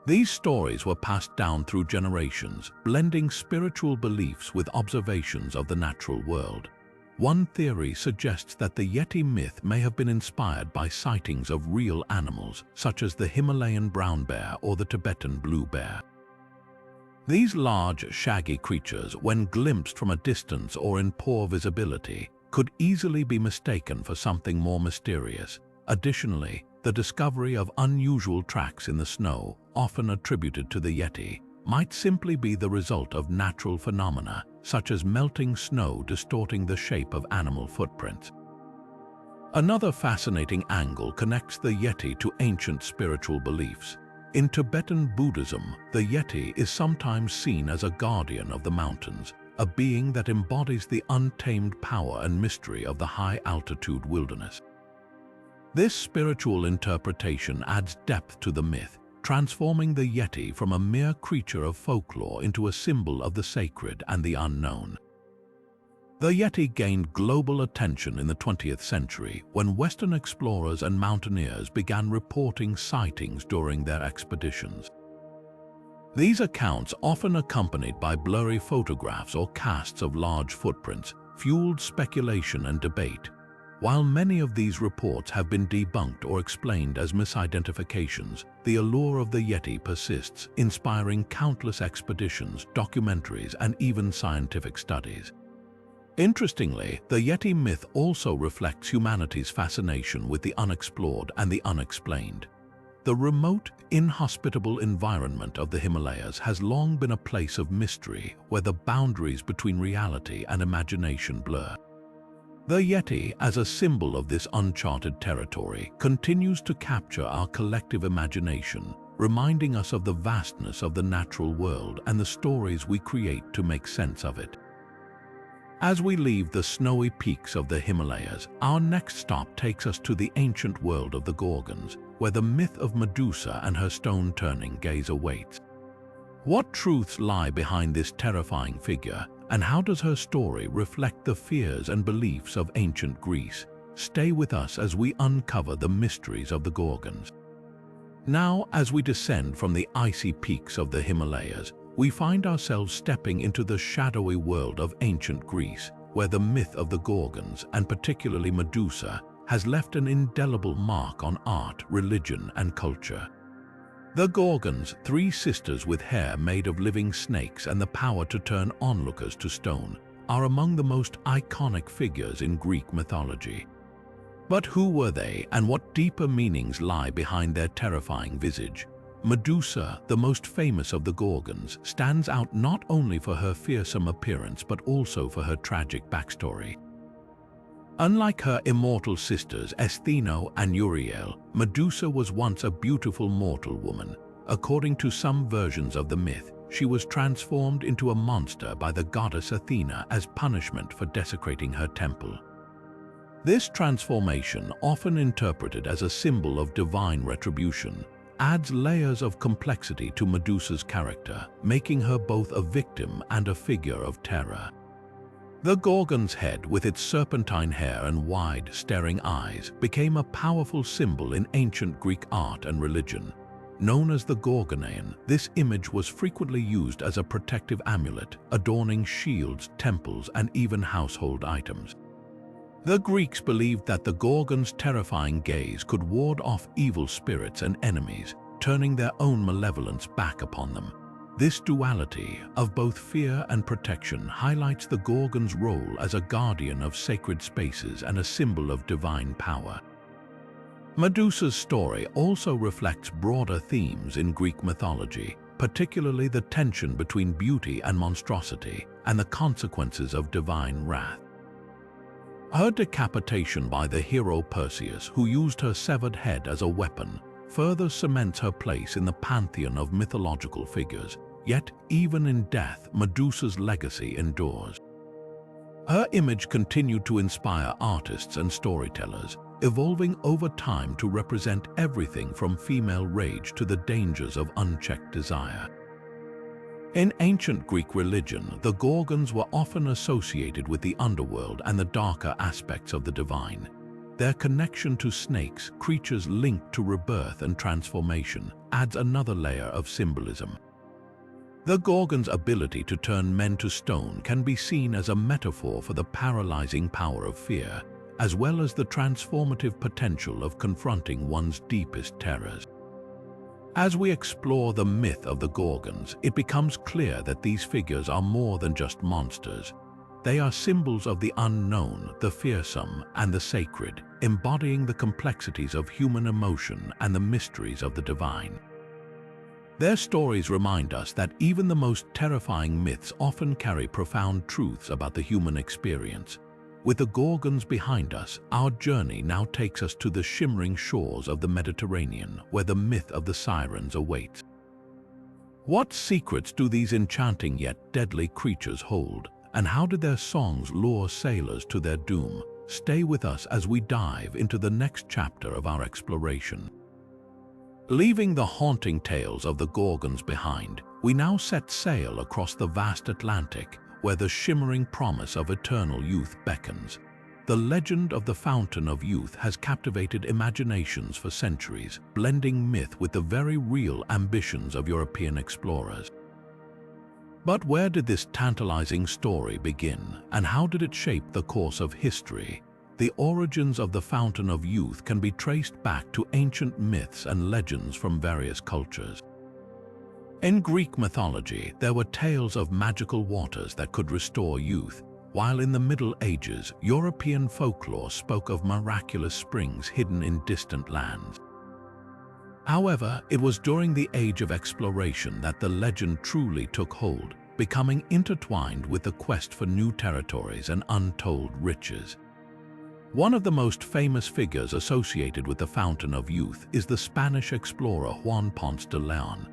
Speaker 1: These stories were passed down through generations, blending spiritual beliefs with observations of the natural world. One theory suggests that the Yeti myth may have been inspired by sightings of real animals, such as the Himalayan brown bear or the Tibetan blue bear. These large, shaggy creatures, when glimpsed from a distance or in poor visibility, could easily be mistaken for something more mysterious. Additionally, the discovery of unusual tracks in the snow, often attributed to the Yeti, might simply be the result of natural phenomena, such as melting snow distorting the shape of animal footprints. Another fascinating angle connects the Yeti to ancient spiritual beliefs. In Tibetan Buddhism, the Yeti is sometimes seen as a guardian of the mountains, a being that embodies the untamed power and mystery of the high-altitude wilderness. This spiritual interpretation adds depth to the myth, transforming the Yeti from a mere creature of folklore into a symbol of the sacred and the unknown. The Yeti gained global attention in the 20th century when Western explorers and mountaineers began reporting sightings during their expeditions. These accounts, often accompanied by blurry photographs or casts of large footprints, fueled speculation and debate. While many of these reports have been debunked or explained as misidentifications, the allure of the Yeti persists, inspiring countless expeditions, documentaries, and even scientific studies. Interestingly, the Yeti myth also reflects humanity's fascination with the unexplored and the unexplained. The remote, inhospitable environment of the Himalayas has long been a place of mystery where the boundaries between reality and imagination blur. The Yeti, as a symbol of this uncharted territory, continues to capture our collective imagination, reminding us of the vastness of the natural world and the stories we create to make sense of it. As we leave the snowy peaks of the Himalayas, our next stop takes us to the ancient world of the Gorgons, where the myth of Medusa and her stone-turning gaze awaits. What truths lie behind this terrifying figure, and how does her story reflect the fears and beliefs of ancient Greece? Stay with us as we uncover the mysteries of the Gorgons. Now, as we descend from the icy peaks of the Himalayas, we find ourselves stepping into the shadowy world of ancient Greece, where the myth of the Gorgons, and particularly Medusa, has left an indelible mark on art, religion, and culture. The Gorgons, three sisters with hair made of living snakes and the power to turn onlookers to stone, are among the most iconic figures in Greek mythology. But who were they, and what deeper meanings lie behind their terrifying visage? Medusa, the most famous of the Gorgons, stands out not only for her fearsome appearance but also for her tragic backstory. Unlike her immortal sisters Esthino and Uriel, Medusa was once a beautiful mortal woman. According to some versions of the myth, she was transformed into a monster by the goddess Athena as punishment for desecrating her temple. This transformation, often interpreted as a symbol of divine retribution, adds layers of complexity to Medusa's character, making her both a victim and a figure of terror. The Gorgon's head, with its serpentine hair and wide, staring eyes, became a powerful symbol in ancient Greek art and religion. Known as the Gorgonean, this image was frequently used as a protective amulet, adorning shields, temples, and even household items. The Greeks believed that the Gorgon's terrifying gaze could ward off evil spirits and enemies, turning their own malevolence back upon them. This duality of both fear and protection highlights the Gorgon's role as a guardian of sacred spaces and a symbol of divine power. Medusa's story also reflects broader themes in Greek mythology, particularly the tension between beauty and monstrosity and the consequences of divine wrath. Her decapitation by the hero Perseus, who used her severed head as a weapon, further cements her place in the pantheon of mythological figures. Yet, even in death, Medusa's legacy endures. Her image continued to inspire artists and storytellers, evolving over time to represent everything from female rage to the dangers of unchecked desire. In ancient Greek religion, the Gorgons were often associated with the underworld and the darker aspects of the divine. Their connection to snakes, creatures linked to rebirth and transformation, adds another layer of symbolism. The Gorgon's ability to turn men to stone can be seen as a metaphor for the paralyzing power of fear, as well as the transformative potential of confronting one's deepest terrors. As we explore the myth of the Gorgons, it becomes clear that these figures are more than just monsters. They are symbols of the unknown, the fearsome, and the sacred, embodying the complexities of human emotion and the mysteries of the divine. Their stories remind us that even the most terrifying myths often carry profound truths about the human experience. With the Gorgons behind us, our journey now takes us to the shimmering shores of the Mediterranean, where the myth of the sirens awaits. What secrets do these enchanting yet deadly creatures hold, and how did their songs lure sailors to their doom? Stay with us as we dive into the next chapter of our exploration. Leaving the haunting tales of the Gorgons behind, we now set sail across the vast Atlantic, where the shimmering promise of eternal youth beckons. The legend of the Fountain of Youth has captivated imaginations for centuries, blending myth with the very real ambitions of European explorers. But where did this tantalizing story begin, and how did it shape the course of history? The origins of the Fountain of Youth can be traced back to ancient myths and legends from various cultures. In Greek mythology, there were tales of magical waters that could restore youth, while in the Middle Ages, European folklore spoke of miraculous springs hidden in distant lands. However, it was during the age of exploration that the legend truly took hold, becoming intertwined with the quest for new territories and untold riches. One of the most famous figures associated with the Fountain of Youth is the Spanish explorer Juan Ponce de Leon.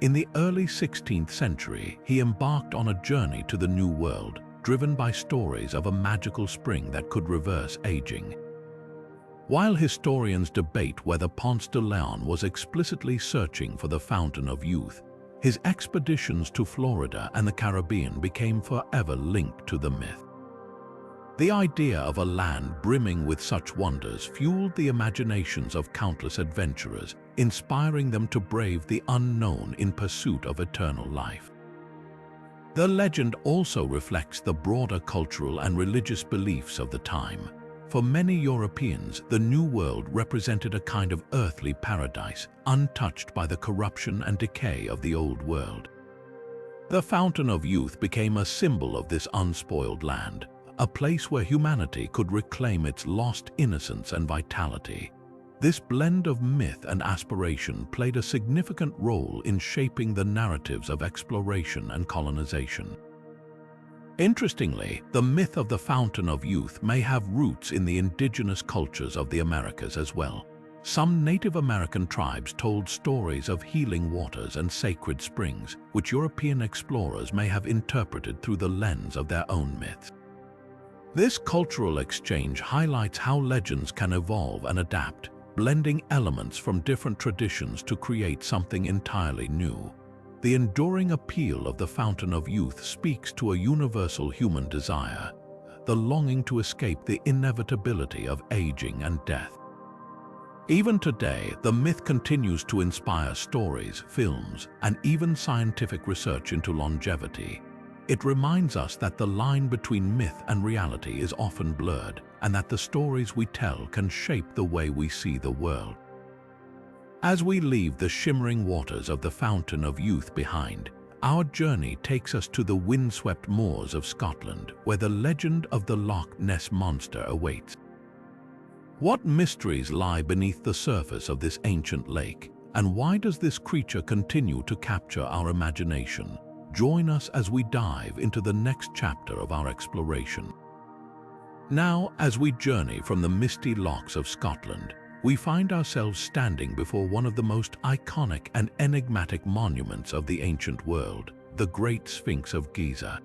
Speaker 1: In the early 16th century, he embarked on a journey to the New World, driven by stories of a magical spring that could reverse aging. While historians debate whether Ponce de Leon was explicitly searching for the Fountain of Youth, his expeditions to Florida and the Caribbean became forever linked to the myth. The idea of a land brimming with such wonders fueled the imaginations of countless adventurers, inspiring them to brave the unknown in pursuit of eternal life. The legend also reflects the broader cultural and religious beliefs of the time. For many Europeans, the New World represented a kind of earthly paradise, untouched by the corruption and decay of the Old World. The Fountain of Youth became a symbol of this unspoiled land, a place where humanity could reclaim its lost innocence and vitality. This blend of myth and aspiration played a significant role in shaping the narratives of exploration and colonization. Interestingly, the myth of the Fountain of Youth may have roots in the indigenous cultures of the Americas as well. Some Native American tribes told stories of healing waters and sacred springs, which European explorers may have interpreted through the lens of their own myths. This cultural exchange highlights how legends can evolve and adapt, blending elements from different traditions to create something entirely new. The enduring appeal of the Fountain of Youth speaks to a universal human desire, the longing to escape the inevitability of aging and death. Even today, the myth continues to inspire stories, films, and even scientific research into longevity. It reminds us that the line between myth and reality is often blurred, and that the stories we tell can shape the way we see the world. As we leave the shimmering waters of the Fountain of Youth behind, our journey takes us to the windswept moors of Scotland, where the legend of the Loch Ness Monster awaits. What mysteries lie beneath the surface of this ancient lake, And why does this creature continue to capture our imagination? Join us as we dive into the next chapter of our exploration. Now, as we journey from the misty lochs of Scotland, we find ourselves standing before one of the most iconic and enigmatic monuments of the ancient world, the Great Sphinx of Giza.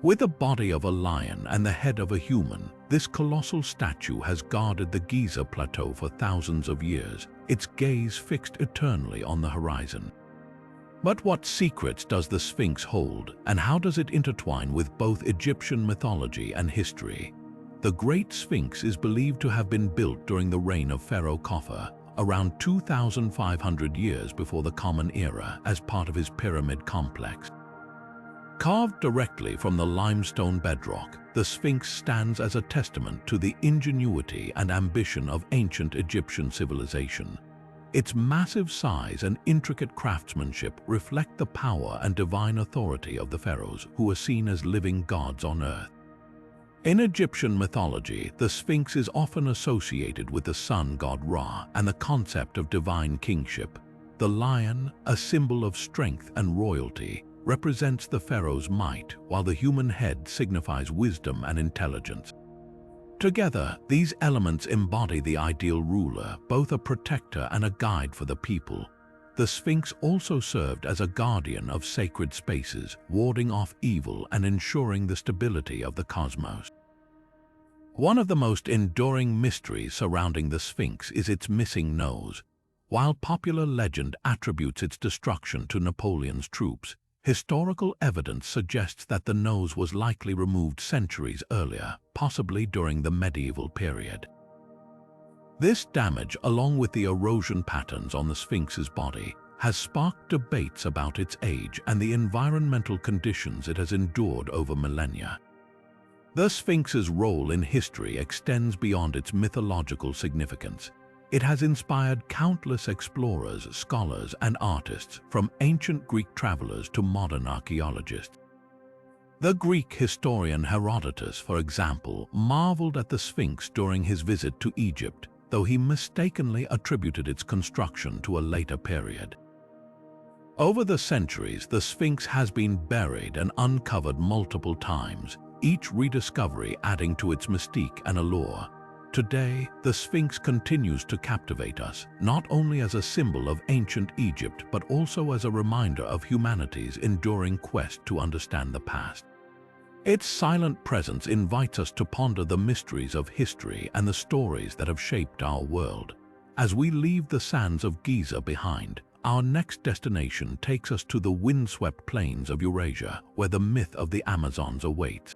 Speaker 1: With the body of a lion and the head of a human, this colossal statue has guarded the Giza Plateau for thousands of years, its gaze fixed eternally on the horizon. But what secrets does the Sphinx hold, and how does it intertwine with both Egyptian mythology and history? The Great Sphinx is believed to have been built during the reign of Pharaoh Khafre, around 2,500 years before the Common Era, as part of his pyramid complex. Carved directly from the limestone bedrock, the Sphinx stands as a testament to the ingenuity and ambition of ancient Egyptian civilization. Its massive size and intricate craftsmanship reflect the power and divine authority of the pharaohs, who are seen as living gods on earth. In Egyptian mythology, the Sphinx is often associated with the sun god Ra and the concept of divine kingship. The lion, a symbol of strength and royalty, represents the pharaoh's might, while the human head signifies wisdom and intelligence. Together, these elements embody the ideal ruler, both a protector and a guide for the people. The Sphinx also served as a guardian of sacred spaces, warding off evil and ensuring the stability of the cosmos. One of the most enduring mysteries surrounding the Sphinx is its missing nose. While popular legend attributes its destruction to Napoleon's troops, historical evidence suggests that the nose was likely removed centuries earlier, possibly during the medieval period. This damage, along with the erosion patterns on the Sphinx's body, has sparked debates about its age and the environmental conditions it has endured over millennia. The Sphinx's role in history extends beyond its mythological significance. It has inspired countless explorers, scholars, and artists, from ancient Greek travelers to modern archaeologists. The Greek historian Herodotus, for example, marveled at the Sphinx during his visit to Egypt, though he mistakenly attributed its construction to a later period. Over the centuries, the Sphinx has been buried and uncovered multiple times, each rediscovery adding to its mystique and allure. Today, the Sphinx continues to captivate us, not only as a symbol of ancient Egypt, but also as a reminder of humanity's enduring quest to understand the past. Its silent presence invites us to ponder the mysteries of history and the stories that have shaped our world. As we leave the sands of Giza behind, our next destination takes us to the windswept plains of Eurasia, where the myth of the Amazons awaits.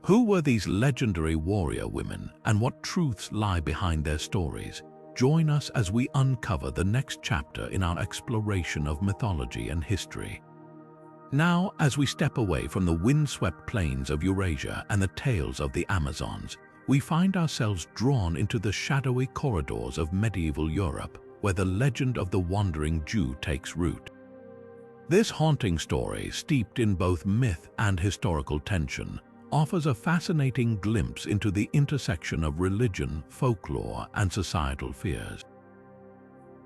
Speaker 1: Who were these legendary warrior women, and what truths lie behind their stories? Join us as we uncover the next chapter in our exploration of mythology and history. Now, as we step away from the windswept plains of Eurasia and the tales of the Amazons, we find ourselves drawn into the shadowy corridors of medieval Europe, where the legend of the Wandering Jew takes root. This haunting story, steeped in both myth and historical tension, offers a fascinating glimpse into the intersection of religion, folklore, and societal fears.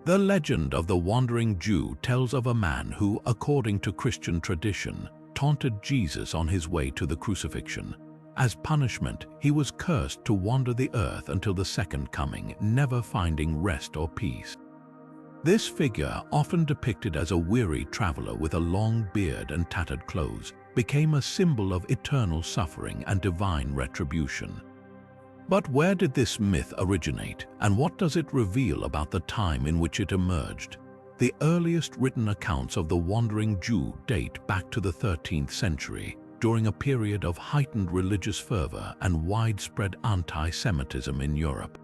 Speaker 1: The legend of the Wandering Jew tells of a man who, according to Christian tradition, taunted Jesus on his way to the crucifixion. As punishment, he was cursed to wander the earth until the second coming, never finding rest or peace. This figure, often depicted as a weary traveler with a long beard and tattered clothes, became a symbol of eternal suffering and divine retribution. But where did this myth originate, and what does it reveal about the time in which it emerged? The earliest written accounts of the Wandering Jew date back to the 13th century, during a period of heightened religious fervor and widespread anti-Semitism in Europe.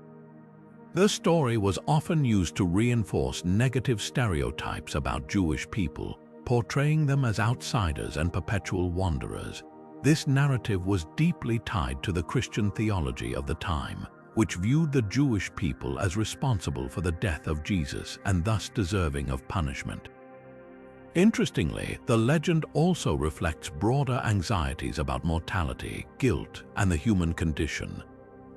Speaker 1: The story was often used to reinforce negative stereotypes about Jewish people, portraying them as outsiders and perpetual wanderers. This narrative was deeply tied to the Christian theology of the time, which viewed the Jewish people as responsible for the death of Jesus and thus deserving of punishment. Interestingly, the legend also reflects broader anxieties about mortality, guilt, and the human condition.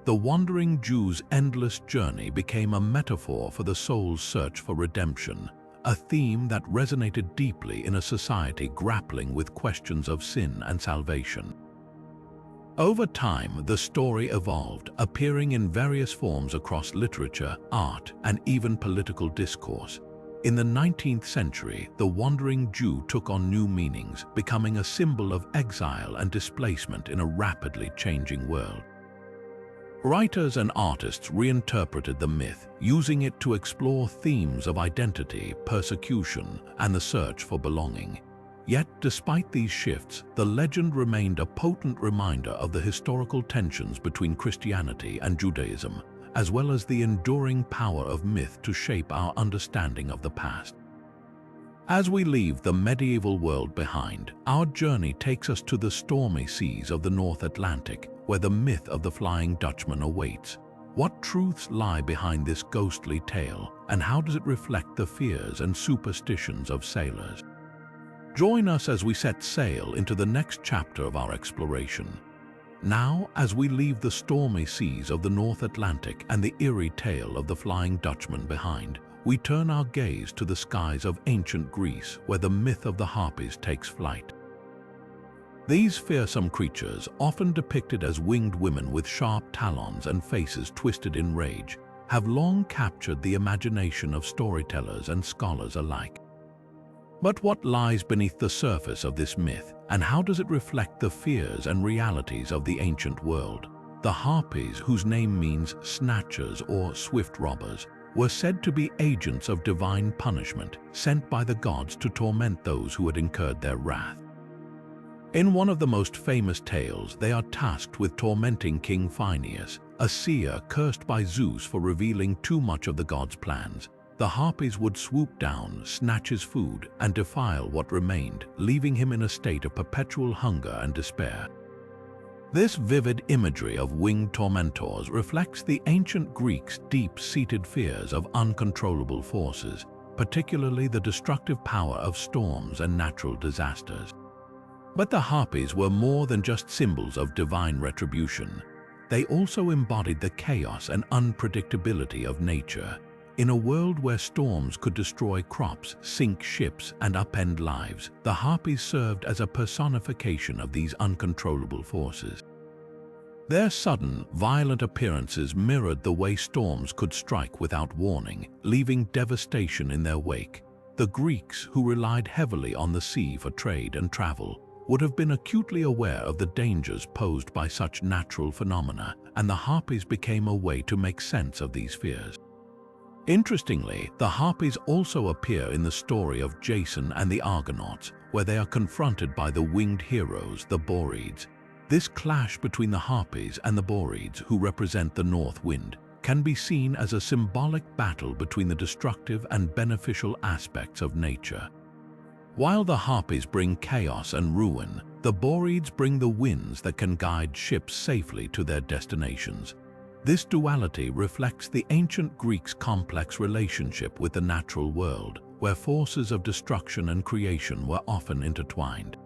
Speaker 1: the wandering Jew's endless journey became a metaphor for the soul's search for redemption, a theme that resonated deeply in a society grappling with questions of sin and salvation. Over time, the story evolved, appearing in various forms across literature, art, and even political discourse. In the 19th century, the wandering Jew took on new meanings, becoming a symbol of exile and displacement in a rapidly changing world. Writers and artists reinterpreted the myth, using it to explore themes of identity, persecution, and the search for belonging. Yet, despite these shifts, the legend remained a potent reminder of the historical tensions between Christianity and Judaism, as well as the enduring power of myth to shape our understanding of the past. As we leave the medieval world behind, our journey takes us to the stormy seas of the North Atlantic, where the myth of the Flying Dutchman awaits. What truths lie behind this ghostly tale, and how does it reflect the fears and superstitions of sailors? Join us as we set sail into the next chapter of our exploration. Now, as we leave the stormy seas of the North Atlantic and the eerie tale of the Flying Dutchman behind, we turn our gaze to the skies of ancient Greece, where the myth of the Harpies takes flight. These fearsome creatures, often depicted as winged women with sharp talons and faces twisted in rage, have long captured the imagination of storytellers and scholars alike. But what lies beneath the surface of this myth, and how does it reflect the fears and realities of the ancient world? The Harpies, whose name means snatchers or swift robbers, were said to be agents of divine punishment, sent by the gods to torment those who had incurred their wrath. In one of the most famous tales, they are tasked with tormenting King Phineus, a seer cursed by Zeus for revealing too much of the god's plans. The Harpies would swoop down, snatch his food, and defile what remained, leaving him in a state of perpetual hunger and despair. This vivid imagery of winged tormentors reflects the ancient Greeks' deep-seated fears of uncontrollable forces, particularly the destructive power of storms and natural disasters. But the Harpies were more than just symbols of divine retribution. They also embodied the chaos and unpredictability of nature. In a world where storms could destroy crops, sink ships, and upend lives, the Harpies served as a personification of these uncontrollable forces. Their sudden, violent appearances mirrored the way storms could strike without warning, leaving devastation in their wake. The Greeks, who relied heavily on the sea for trade and travel, would have been acutely aware of the dangers posed by such natural phenomena, and the Harpies became a way to make sense of these fears. Interestingly, the Harpies also appear in the story of Jason and the Argonauts, where they are confronted by the winged heroes, the Boreads. This clash between the Harpies and the Boreads, who represent the north wind, can be seen as a symbolic battle between the destructive and beneficial aspects of nature. While the Harpies bring chaos and ruin, the Boreads bring the winds that can guide ships safely to their destinations. This duality reflects the ancient Greeks' complex relationship with the natural world, where forces of destruction and creation were often intertwined.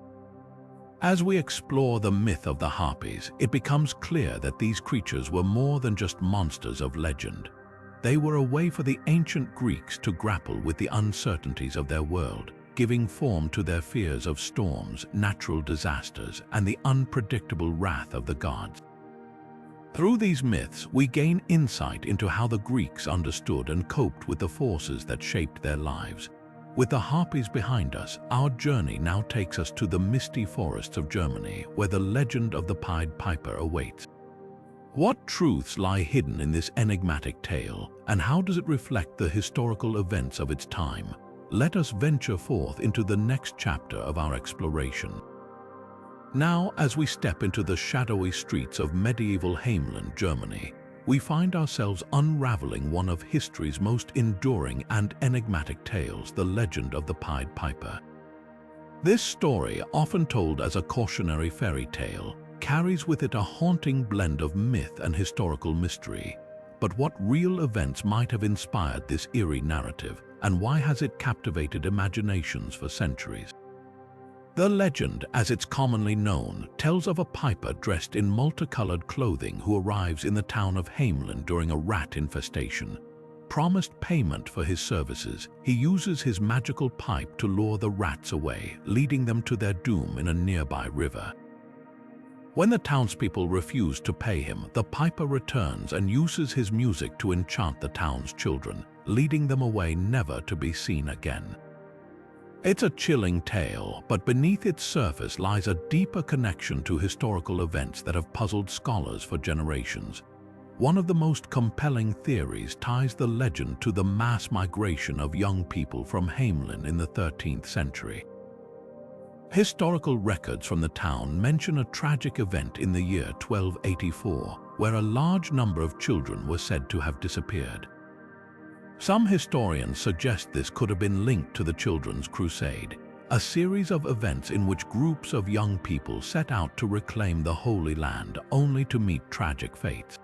Speaker 1: As we explore the myth of the Harpies, it becomes clear that these creatures were more than just monsters of legend. They were a way for the ancient Greeks to grapple with the uncertainties of their world, giving form to their fears of storms, natural disasters, and the unpredictable wrath of the gods. Through these myths, we gain insight into how the Greeks understood and coped with the forces that shaped their lives. With the Harpies behind us, our journey now takes us to the misty forests of Germany, where the legend of the Pied Piper awaits. What truths lie hidden in this enigmatic tale, and how does it reflect the historical events of its time? Let us venture forth into the next chapter of our exploration. Now, as we step into the shadowy streets of medieval Heimland, Germany, we find ourselves unraveling one of history's most enduring and enigmatic tales, the legend of the Pied Piper. This story, often told as a cautionary fairy tale, carries with it a haunting blend of myth and historical mystery. But what real events might have inspired this eerie narrative, and why has it captivated imaginations for centuries? The legend, as it's commonly known, tells of a piper dressed in multicolored clothing who arrives in the town of Hamelin during a rat infestation. Promised payment for his services, he uses his magical pipe to lure the rats away, leading them to their doom in a nearby river. When the townspeople refuse to pay him, the piper returns and uses his music to enchant the town's children, leading them away never to be seen again. It's a chilling tale, but beneath its surface lies a deeper connection to historical events that have puzzled scholars for generations. One of the most compelling theories ties the legend to the mass migration of young people from Hamelin in the 13th century. Historical records from the town mention a tragic event in the year 1284, where a large number of children were said to have disappeared. Some historians suggest this could have been linked to the Children's Crusade, a series of events in which groups of young people set out to reclaim the Holy Land only to meet tragic fates.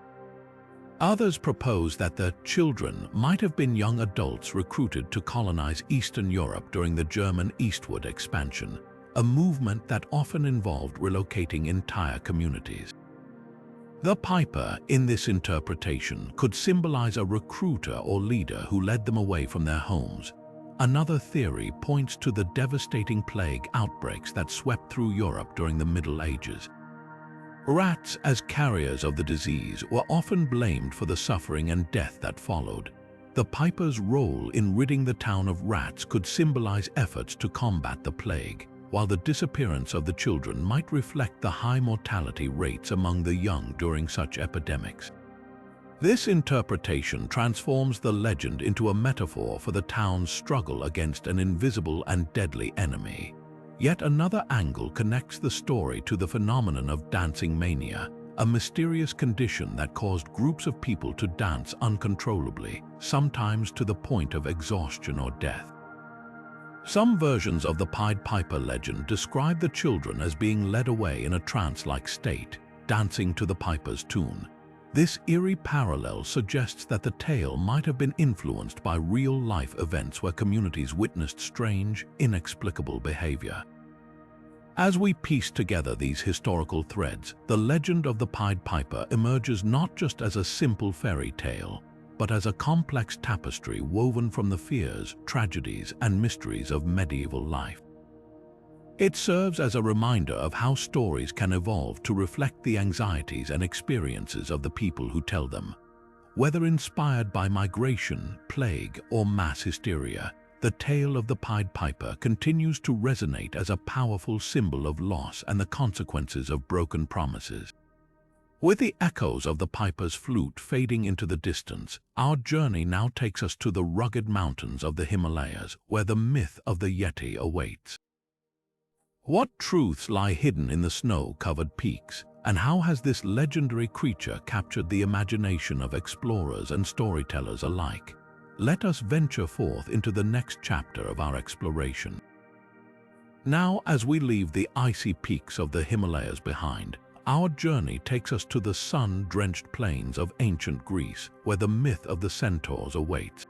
Speaker 1: Others propose that the children might have been young adults recruited to colonize Eastern Europe during the German eastward expansion, a movement that often involved relocating entire communities. The piper, in this interpretation, could symbolize a recruiter or leader who led them away from their homes. Another theory points to the devastating plague outbreaks that swept through Europe during the Middle Ages. Rats, as carriers of the disease, were often blamed for the suffering and death that followed. The piper's role in ridding the town of rats could symbolize efforts to combat the plague, while the disappearance of the children might reflect the high mortality rates among the young during such epidemics. This interpretation transforms the legend into a metaphor for the town's struggle against an invisible and deadly enemy. Yet another angle connects the story to the phenomenon of dancing mania, a mysterious condition that caused groups of people to dance uncontrollably, sometimes to the point of exhaustion or death. Some versions of the Pied Piper legend describe the children as being led away in a trance-like state, dancing to the piper's tune. This eerie parallel suggests that the tale might have been influenced by real-life events where communities witnessed strange, inexplicable behavior. As we piece together these historical threads, the legend of the Pied Piper emerges not just as a simple fairy tale, but as a complex tapestry woven from the fears, tragedies, and mysteries of medieval life. It serves as a reminder of how stories can evolve to reflect the anxieties and experiences of the people who tell them. Whether inspired by migration, plague, or mass hysteria, the tale of the Pied Piper continues to resonate as a powerful symbol of loss and the consequences of broken promises. With the echoes of the piper's flute fading into the distance, our journey now takes us to the rugged mountains of the Himalayas, where the myth of the Yeti awaits. What truths lie hidden in the snow-covered peaks, and how has this legendary creature captured the imagination of explorers and storytellers alike? Let us venture forth into the next chapter of our exploration. Now, as we leave the icy peaks of the Himalayas behind, our journey takes us to the sun-drenched plains of ancient Greece, where the myth of the centaurs awaits.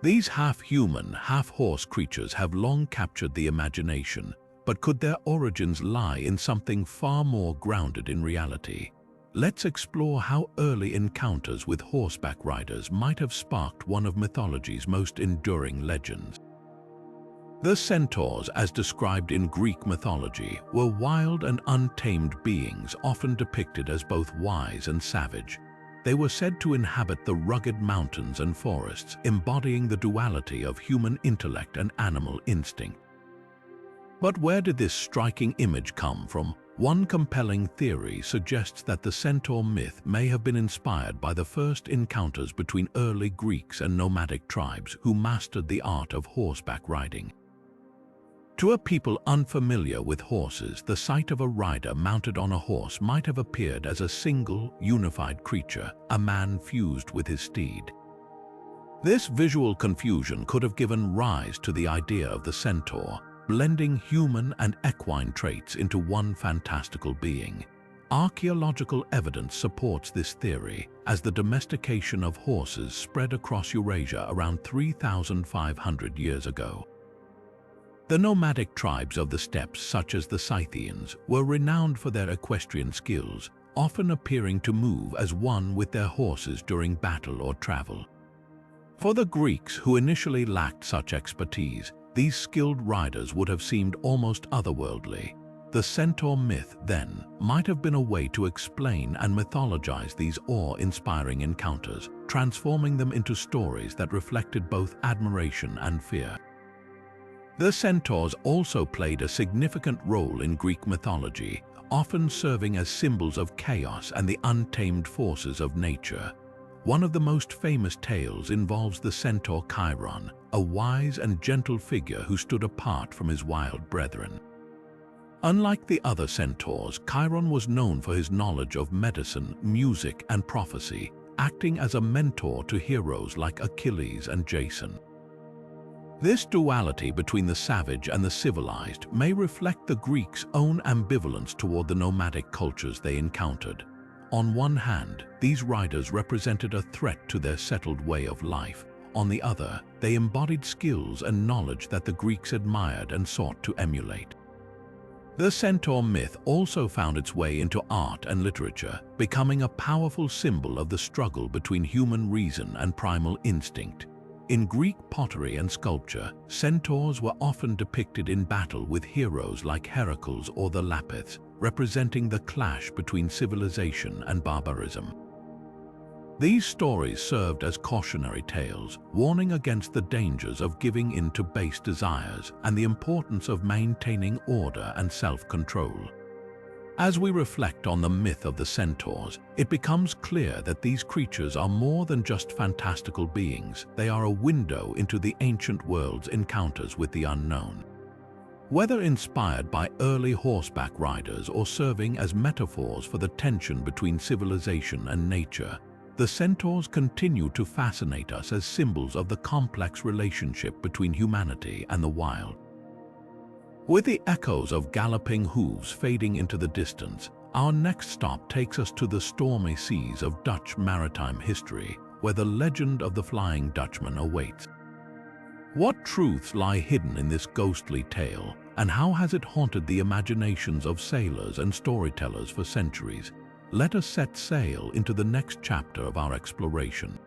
Speaker 1: These half-human, half-horse creatures have long captured the imagination, but could their origins lie in something far more grounded in reality? Let's explore how early encounters with horseback riders might have sparked one of mythology's most enduring legends. The centaurs, as described in Greek mythology, were wild and untamed beings often depicted as both wise and savage. They were said to inhabit the rugged mountains and forests, embodying the duality of human intellect and animal instinct. But where did this striking image come from? One compelling theory suggests that the centaur myth may have been inspired by the first encounters between early Greeks and nomadic tribes who mastered the art of horseback riding. To a people unfamiliar with horses, the sight of a rider mounted on a horse might have appeared as a single, unified creature, a man fused with his steed. This visual confusion could have given rise to the idea of the centaur, blending human and equine traits into one fantastical being. Archaeological evidence supports this theory, as the domestication of horses spread across Eurasia around 3,500 years ago. The nomadic tribes of the steppes, such as the Scythians, were renowned for their equestrian skills, often appearing to move as one with their horses during battle or travel. For the Greeks, who initially lacked such expertise, these skilled riders would have seemed almost otherworldly. The centaur myth, then, might have been a way to explain and mythologize these awe-inspiring encounters, transforming them into stories that reflected both admiration and fear. The centaurs also played a significant role in Greek mythology, often serving as symbols of chaos and the untamed forces of nature. One of the most famous tales involves the centaur Chiron, a wise and gentle figure who stood apart from his wild brethren. Unlike the other centaurs, Chiron was known for his knowledge of medicine, music, and prophecy, acting as a mentor to heroes like Achilles and Jason. This duality between the savage and the civilized may reflect the Greeks' own ambivalence toward the nomadic cultures they encountered. On one hand, these riders represented a threat to their settled way of life. On the other, they embodied skills and knowledge that the Greeks admired and sought to emulate. The centaur myth also found its way into art and literature, becoming a powerful symbol of the struggle between human reason and primal instinct. In Greek pottery and sculpture, centaurs were often depicted in battle with heroes like Heracles or the Lapiths, representing the clash between civilization and barbarism. These stories served as cautionary tales, warning against the dangers of giving in to base desires and the importance of maintaining order and self-control. As we reflect on the myth of the centaurs, it becomes clear that these creatures are more than just fantastical beings. They are a window into the ancient world's encounters with the unknown. Whether inspired by early horseback riders or serving as metaphors for the tension between civilization and nature, the centaurs continue to fascinate us as symbols of the complex relationship between humanity and the wild. With the echoes of galloping hooves fading into the distance, our next stop takes us to the stormy seas of Dutch maritime history, where the legend of the Flying Dutchman awaits. What truths lie hidden in this ghostly tale, and how has it haunted the imaginations of sailors and storytellers for centuries? Let us set sail into the next chapter of our exploration.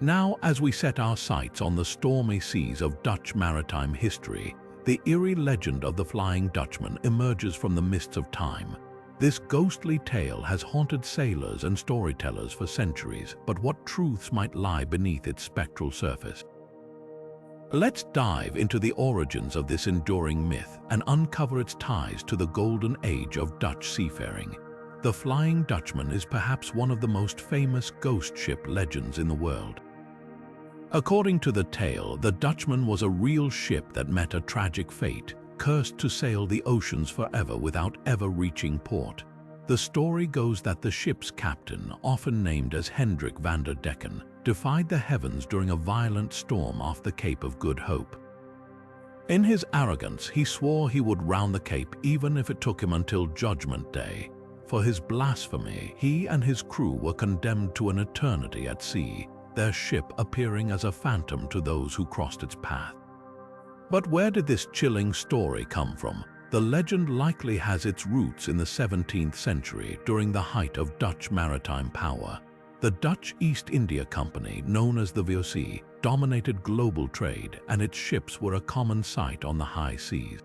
Speaker 1: Now, as we set our sights on the stormy seas of Dutch maritime history, the eerie legend of the Flying Dutchman emerges from the mists of time. This ghostly tale has haunted sailors and storytellers for centuries, but what truths might lie beneath its spectral surface? Let's dive into the origins of this enduring myth and uncover its ties to the golden age of Dutch seafaring. The Flying Dutchman is perhaps one of the most famous ghost ship legends in the world. According to the tale, the Dutchman was a real ship that met a tragic fate, cursed to sail the oceans forever without ever reaching port. The story goes that the ship's captain, often named as Hendrik van der Decken, defied the heavens during a violent storm off the Cape of Good Hope. In his arrogance, he swore he would round the Cape even if it took him until Judgment Day. For his blasphemy, he and his crew were condemned to an eternity at sea, their ship appearing as a phantom to those who crossed its path. But where did this chilling story come from? The legend likely has its roots in the 17th century during the height of Dutch maritime power. The Dutch East India Company, known as the VOC, dominated global trade, and its ships were a common sight on the high seas.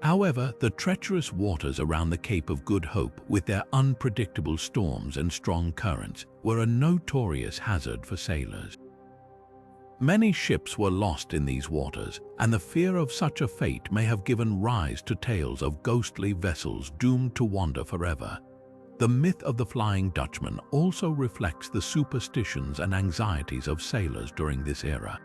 Speaker 1: However, the treacherous waters around the Cape of Good Hope, with their unpredictable storms and strong currents, were a notorious hazard for sailors. Many ships were lost in these waters, and the fear of such a fate may have given rise to tales of ghostly vessels doomed to wander forever. The myth of the Flying Dutchman also reflects the superstitions and anxieties of sailors during this era.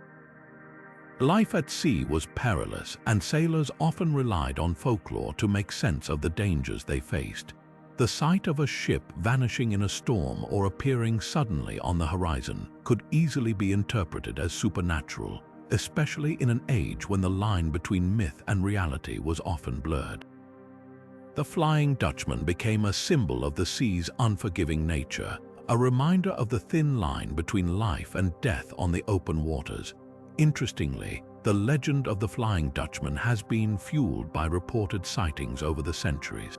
Speaker 1: Life at sea was perilous, and sailors often relied on folklore to make sense of the dangers they faced. The sight of a ship vanishing in a storm or appearing suddenly on the horizon could easily be interpreted as supernatural, especially in an age when the line between myth and reality was often blurred. The Flying Dutchman became a symbol of the sea's unforgiving nature, a reminder of the thin line between life and death on the open waters. Interestingly, the legend of the Flying Dutchman has been fueled by reported sightings over the centuries.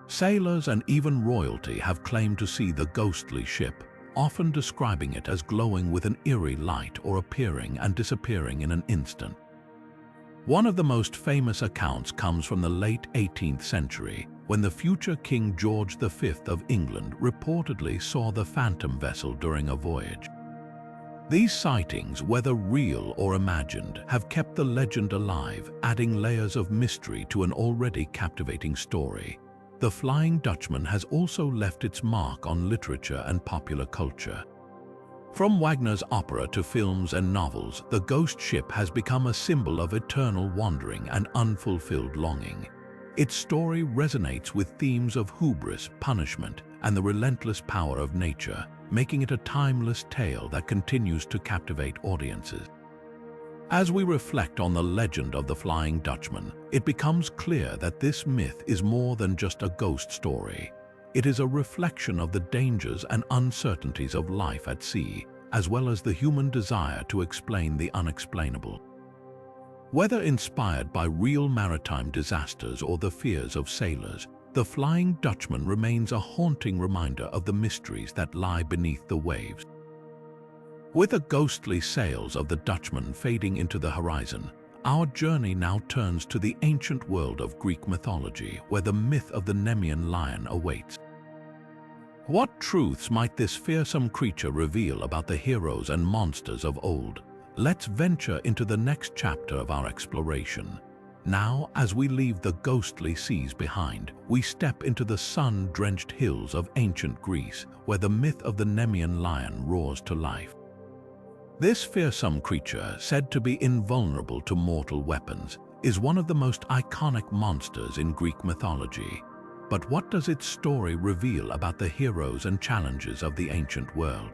Speaker 1: Sailors and even royalty have claimed to see the ghostly ship, often describing it as glowing with an eerie light or appearing and disappearing in an instant. One of the most famous accounts comes from the late 18th century, when the future King George V of England reportedly saw the phantom vessel during a voyage. These sightings, whether real or imagined, have kept the legend alive, adding layers of mystery to an already captivating story. The Flying Dutchman has also left its mark on literature and popular culture. From Wagner's opera to films and novels, the ghost ship has become a symbol of eternal wandering and unfulfilled longing. Its story resonates with themes of hubris, punishment, and the relentless power of nature, making it a timeless tale that continues to captivate audiences. As we reflect on the legend of the Flying Dutchman, it becomes clear that this myth is more than just a ghost story. It is a reflection of the dangers and uncertainties of life at sea, as well as the human desire to explain the unexplainable. Whether inspired by real maritime disasters or the fears of sailors, the Flying Dutchman remains a haunting reminder of the mysteries that lie beneath the waves. With the ghostly sails of the Dutchman fading into the horizon, our journey now turns to the ancient world of Greek mythology, where the myth of the Nemean lion awaits. What truths might this fearsome creature reveal about the heroes and monsters of old? Let's venture into the next chapter of our exploration. Now, as we leave the ghostly seas behind, we step into the sun-drenched hills of ancient Greece, where the myth of the Nemean lion roars to life. This fearsome creature, said to be invulnerable to mortal weapons, is one of the most iconic monsters in Greek mythology. But what does its story reveal about the heroes and challenges of the ancient world?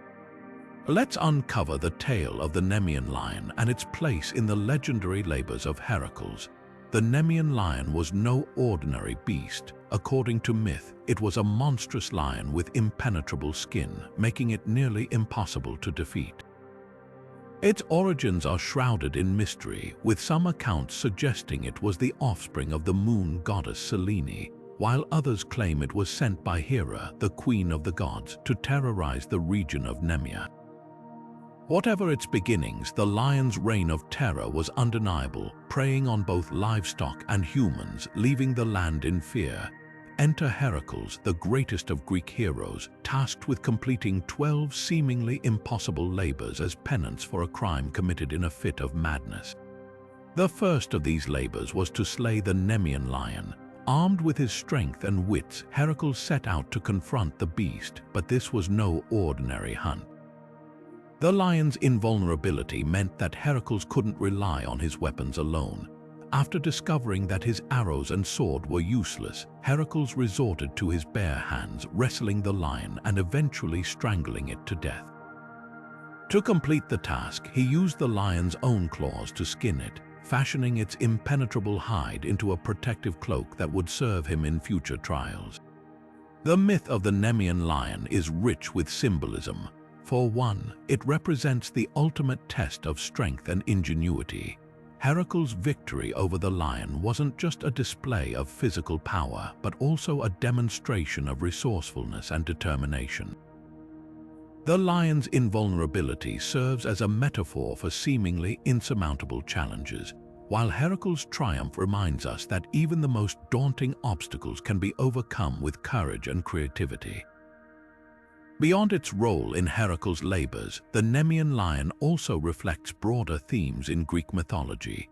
Speaker 1: Let's uncover the tale of the Nemean lion and its place in the legendary labors of Heracles. The Nemean lion was no ordinary beast. According to myth, it was a monstrous lion with impenetrable skin, making it nearly impossible to defeat. Its origins are shrouded in mystery, with some accounts suggesting it was the offspring of the moon goddess Selene, while others claim it was sent by Hera, the queen of the gods, to terrorize the region of Nemea. Whatever its beginnings, the lion's reign of terror was undeniable, preying on both livestock and humans, leaving the land in fear. Enter Heracles, the greatest of Greek heroes, tasked with completing 12 seemingly impossible labors as penance for a crime committed in a fit of madness. The first of these labors was to slay the Nemean lion. Armed with his strength and wits, Heracles set out to confront the beast, but this was no ordinary hunt. The lion's invulnerability meant that Heracles couldn't rely on his weapons alone. After discovering that his arrows and sword were useless, Heracles resorted to his bare hands, wrestling the lion and eventually strangling it to death. To complete the task, he used the lion's own claws to skin it, fashioning its impenetrable hide into a protective cloak that would serve him in future trials. The myth of the Nemean lion is rich with symbolism. For one, it represents the ultimate test of strength and ingenuity. Heracles' victory over the lion wasn't just a display of physical power, but also a demonstration of resourcefulness and determination. The lion's invulnerability serves as a metaphor for seemingly insurmountable challenges, while Heracles' triumph reminds us that even the most daunting obstacles can be overcome with courage and creativity. Beyond its role in Heracles' labors, the Nemean lion also reflects broader themes in Greek mythology.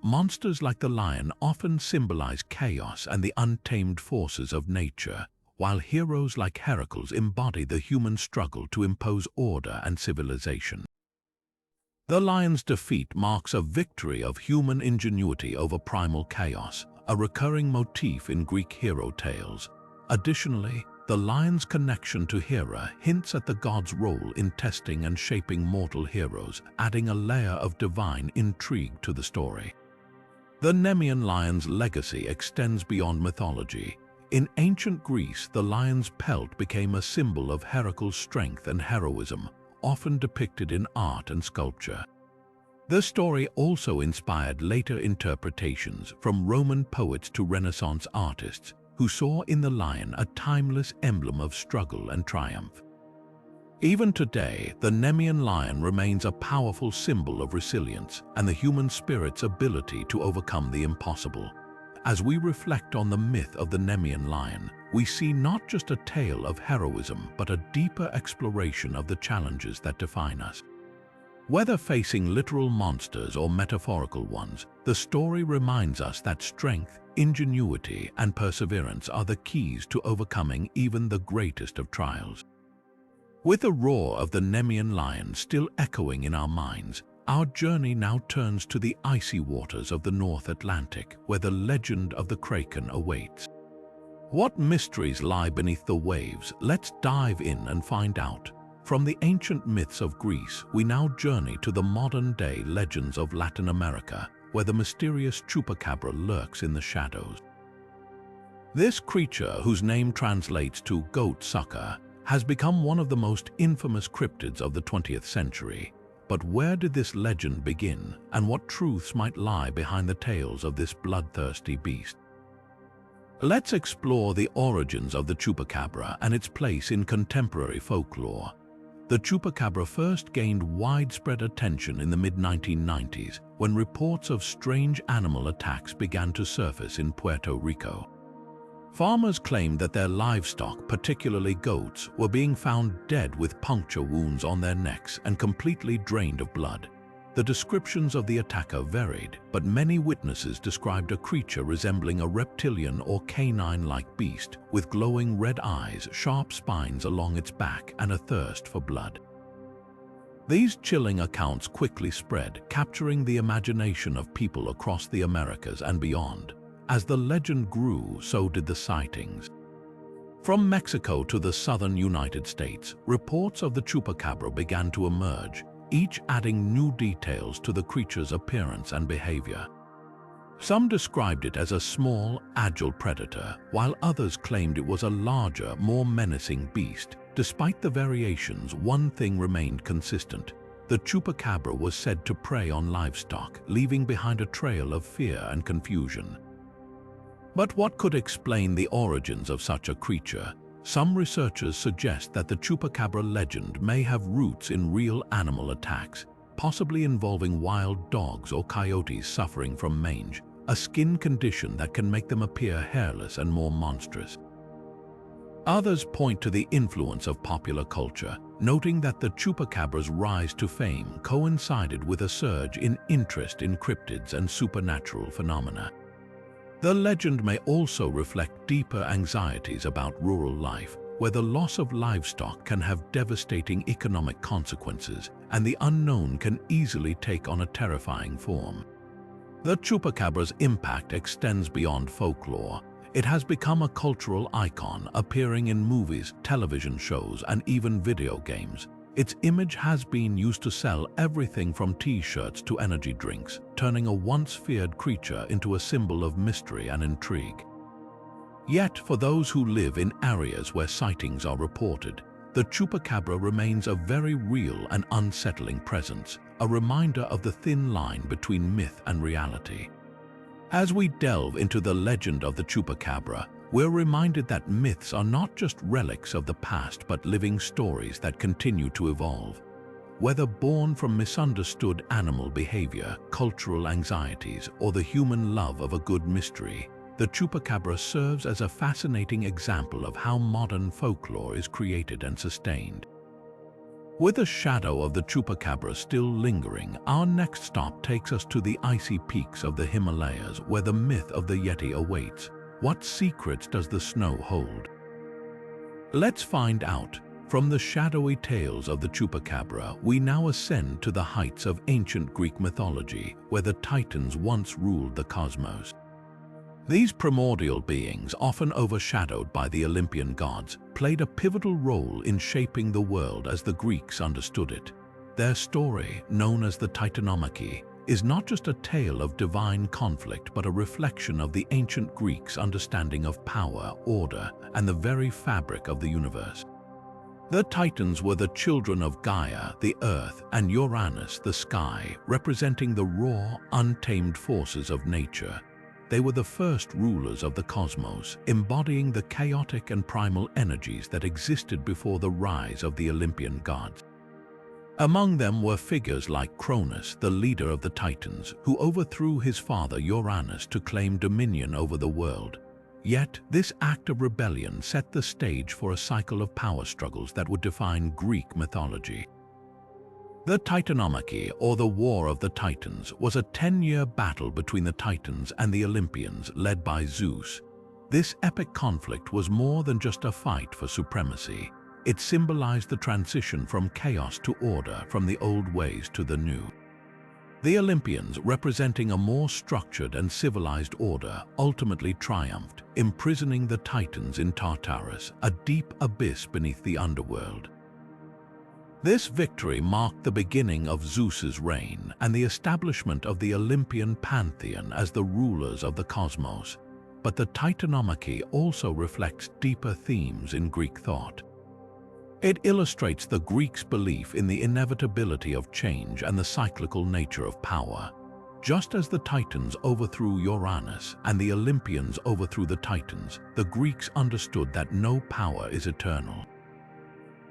Speaker 1: Monsters like the lion often symbolize chaos and the untamed forces of nature, while heroes like Heracles embody the human struggle to impose order and civilization. The lion's defeat marks a victory of human ingenuity over primal chaos, a recurring motif in Greek hero tales. Additionally, the lion's connection to Hera hints at the god's role in testing and shaping mortal heroes, adding a layer of divine intrigue to the story. The Nemean lion's legacy extends beyond mythology. In ancient Greece, the lion's pelt became a symbol of Heracles' strength and heroism, often depicted in art and sculpture. The story also inspired later interpretations from Roman poets to Renaissance artists who saw in the lion a timeless emblem of struggle and triumph. Even today, the Nemean lion remains a powerful symbol of resilience and the human spirit's ability to overcome the impossible. As we reflect on the myth of the Nemean lion, we see not just a tale of heroism but a deeper exploration of the challenges that define us. Whether facing literal monsters or metaphorical ones, the story reminds us that strength, ingenuity, and perseverance are the keys to overcoming even the greatest of trials. With the roar of the Nemean lion still echoing in our minds, our journey now turns to the icy waters of the North Atlantic, where the legend of the Kraken awaits. What mysteries lie beneath the waves? Let's dive in and find out. From the ancient myths of Greece, we now journey to the modern-day legends of Latin America, where the mysterious chupacabra lurks in the shadows. This creature, whose name translates to goat sucker, has become one of the most infamous cryptids of the 20th century. But where did this legend begin, and what truths might lie behind the tales of this bloodthirsty beast? Let's explore the origins of the chupacabra and its place in contemporary folklore. The chupacabra first gained widespread attention in the mid-1990s when reports of strange animal attacks began to surface in Puerto Rico. Farmers claimed that their livestock, particularly goats, were being found dead with puncture wounds on their necks and completely drained of blood. The descriptions of the attacker varied, but many witnesses described a creature resembling a reptilian or canine-like beast, with glowing red eyes, sharp spines along its back, and a thirst for blood. These chilling accounts quickly spread, capturing the imagination of people across the Americas and beyond. As the legend grew, so did the sightings. From Mexico to the southern United States, reports of the chupacabra began to emerge, each adding new details to the creature's appearance and behavior. Some described it as a small, agile predator, while others claimed it was a larger, more menacing beast. Despite the variations, one thing remained consistent. The chupacabra was said to prey on livestock, leaving behind a trail of fear and confusion. But what could explain the origins of such a creature? Some researchers suggest that the chupacabra legend may have roots in real animal attacks, possibly involving wild dogs or coyotes suffering from mange, a skin condition that can make them appear hairless and more monstrous. Others point to the influence of popular culture, noting that the chupacabra's rise to fame coincided with a surge in interest in cryptids and supernatural phenomena. The legend may also reflect deeper anxieties about rural life, where the loss of livestock can have devastating economic consequences, and the unknown can easily take on a terrifying form. The chupacabra's impact extends beyond folklore. It has become a cultural icon, appearing in movies, television shows, and even video games. Its image has been used to sell everything from t-shirts to energy drinks, turning a once-feared creature into a symbol of mystery and intrigue. Yet, for those who live in areas where sightings are reported, the chupacabra remains a very real and unsettling presence, a reminder of the thin line between myth and reality. As we delve into the legend of the chupacabra, we're reminded that myths are not just relics of the past but living stories that continue to evolve. Whether born from misunderstood animal behavior, cultural anxieties, or the human love of a good mystery, the chupacabra serves as a fascinating example of how modern folklore is created and sustained. With the shadow of the chupacabra still lingering, our next stop takes us to the icy peaks of the Himalayas, where the myth of the Yeti awaits. What secrets does the snow hold? Let's find out. From the shadowy tales of the chupacabra, we now ascend to the heights of ancient Greek mythology, where the Titans once ruled the cosmos. These primordial beings, often overshadowed by the Olympian gods, played a pivotal role in shaping the world as the Greeks understood it. Their story, known as the Titanomachy, is not just a tale of divine conflict but a reflection of the ancient Greeks' understanding of power, order, and the very fabric of the universe. The Titans were the children of Gaia, the earth, and Uranus, the sky, representing the raw, untamed forces of nature. They were the first rulers of the cosmos, embodying the chaotic and primal energies that existed before the rise of the Olympian gods. Among them were figures like Cronus, the leader of the Titans, who overthrew his father Uranus to claim dominion over the world. Yet, this act of rebellion set the stage for a cycle of power struggles that would define Greek mythology. The Titanomachy, or the War of the Titans, was a 10-year battle between the Titans and the Olympians, led by Zeus. This epic conflict was more than just a fight for supremacy. It symbolized the transition from chaos to order, from the old ways to the new. The Olympians, representing a more structured and civilized order, ultimately triumphed, imprisoning the Titans in Tartarus, a deep abyss beneath the underworld. This victory marked the beginning of Zeus's reign and the establishment of the Olympian pantheon as the rulers of the cosmos. But the Titanomachy also reflects deeper themes in Greek thought. It illustrates the Greeks' belief in the inevitability of change and the cyclical nature of power. Just as the Titans overthrew Uranus and the Olympians overthrew the Titans, the Greeks understood that no power is eternal.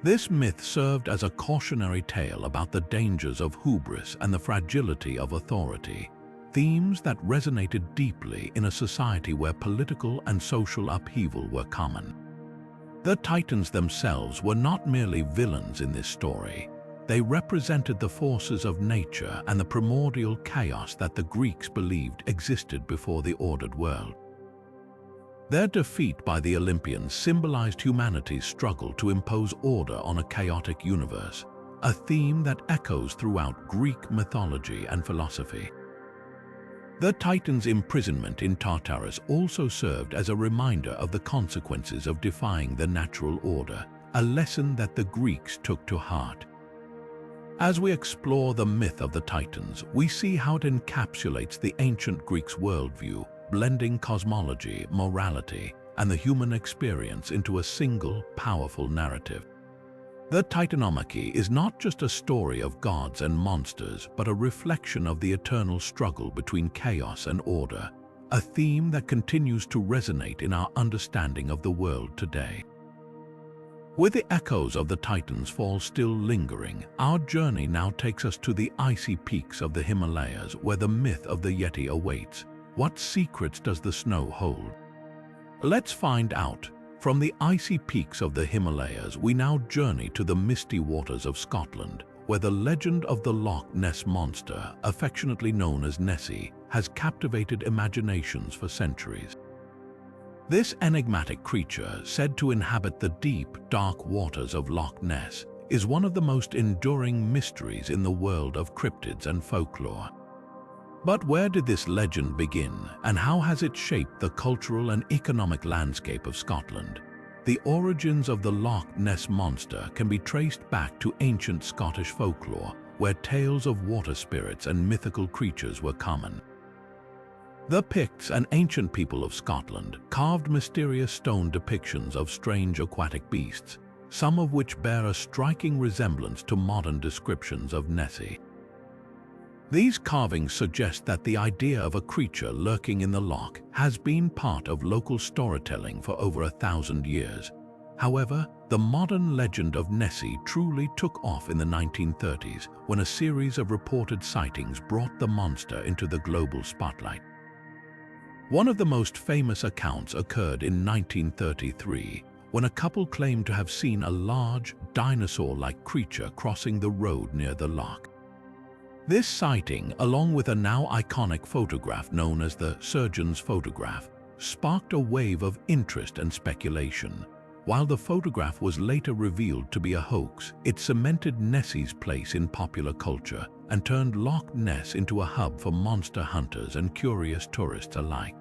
Speaker 1: This myth served as a cautionary tale about the dangers of hubris and the fragility of authority, themes that resonated deeply in a society where political and social upheaval were common. The Titans themselves were not merely villains in this story. They represented the forces of nature and the primordial chaos that the Greeks believed existed before the ordered world. Their defeat by the Olympians symbolized humanity's struggle to impose order on a chaotic universe, a theme that echoes throughout Greek mythology and philosophy. The Titans' imprisonment in Tartarus also served as a reminder of the consequences of defying the natural order, a lesson that the Greeks took to heart. As we explore the myth of the Titans, we see how it encapsulates the ancient Greeks' worldview, blending cosmology, morality, and the human experience into a single, powerful narrative. The Titanomachy is not just a story of gods and monsters, but a reflection of the eternal struggle between chaos and order, a theme that continues to resonate in our understanding of the world today. With the echoes of the Titans' fall still lingering, our journey now takes us to the icy peaks of the Himalayas, where the myth of the Yeti awaits. What secrets does the snow hold? Let's find out. From the icy peaks of the Himalayas, we now journey to the misty waters of Scotland, where the legend of the Loch Ness Monster, affectionately known as Nessie, has captivated imaginations for centuries. This enigmatic creature, said to inhabit the deep, dark waters of Loch Ness, is one of the most enduring mysteries in the world of cryptids and folklore. But where did this legend begin, and how has it shaped the cultural and economic landscape of Scotland? The origins of the Loch Ness Monster can be traced back to ancient Scottish folklore, where tales of water spirits and mythical creatures were common. The Picts, an ancient people of Scotland, carved mysterious stone depictions of strange aquatic beasts, some of which bear a striking resemblance to modern descriptions of Nessie. These carvings suggest that the idea of a creature lurking in the loch has been part of local storytelling for over 1,000 years. However, the modern legend of Nessie truly took off in the 1930s when a series of reported sightings brought the monster into the global spotlight. One of the most famous accounts occurred in 1933, when a couple claimed to have seen a large, dinosaur-like creature crossing the road near the loch. This sighting, along with a now iconic photograph known as the surgeon's photograph, sparked a wave of interest and speculation. While the photograph was later revealed to be a hoax, it cemented Nessie's place in popular culture and turned Loch Ness into a hub for monster hunters and curious tourists alike.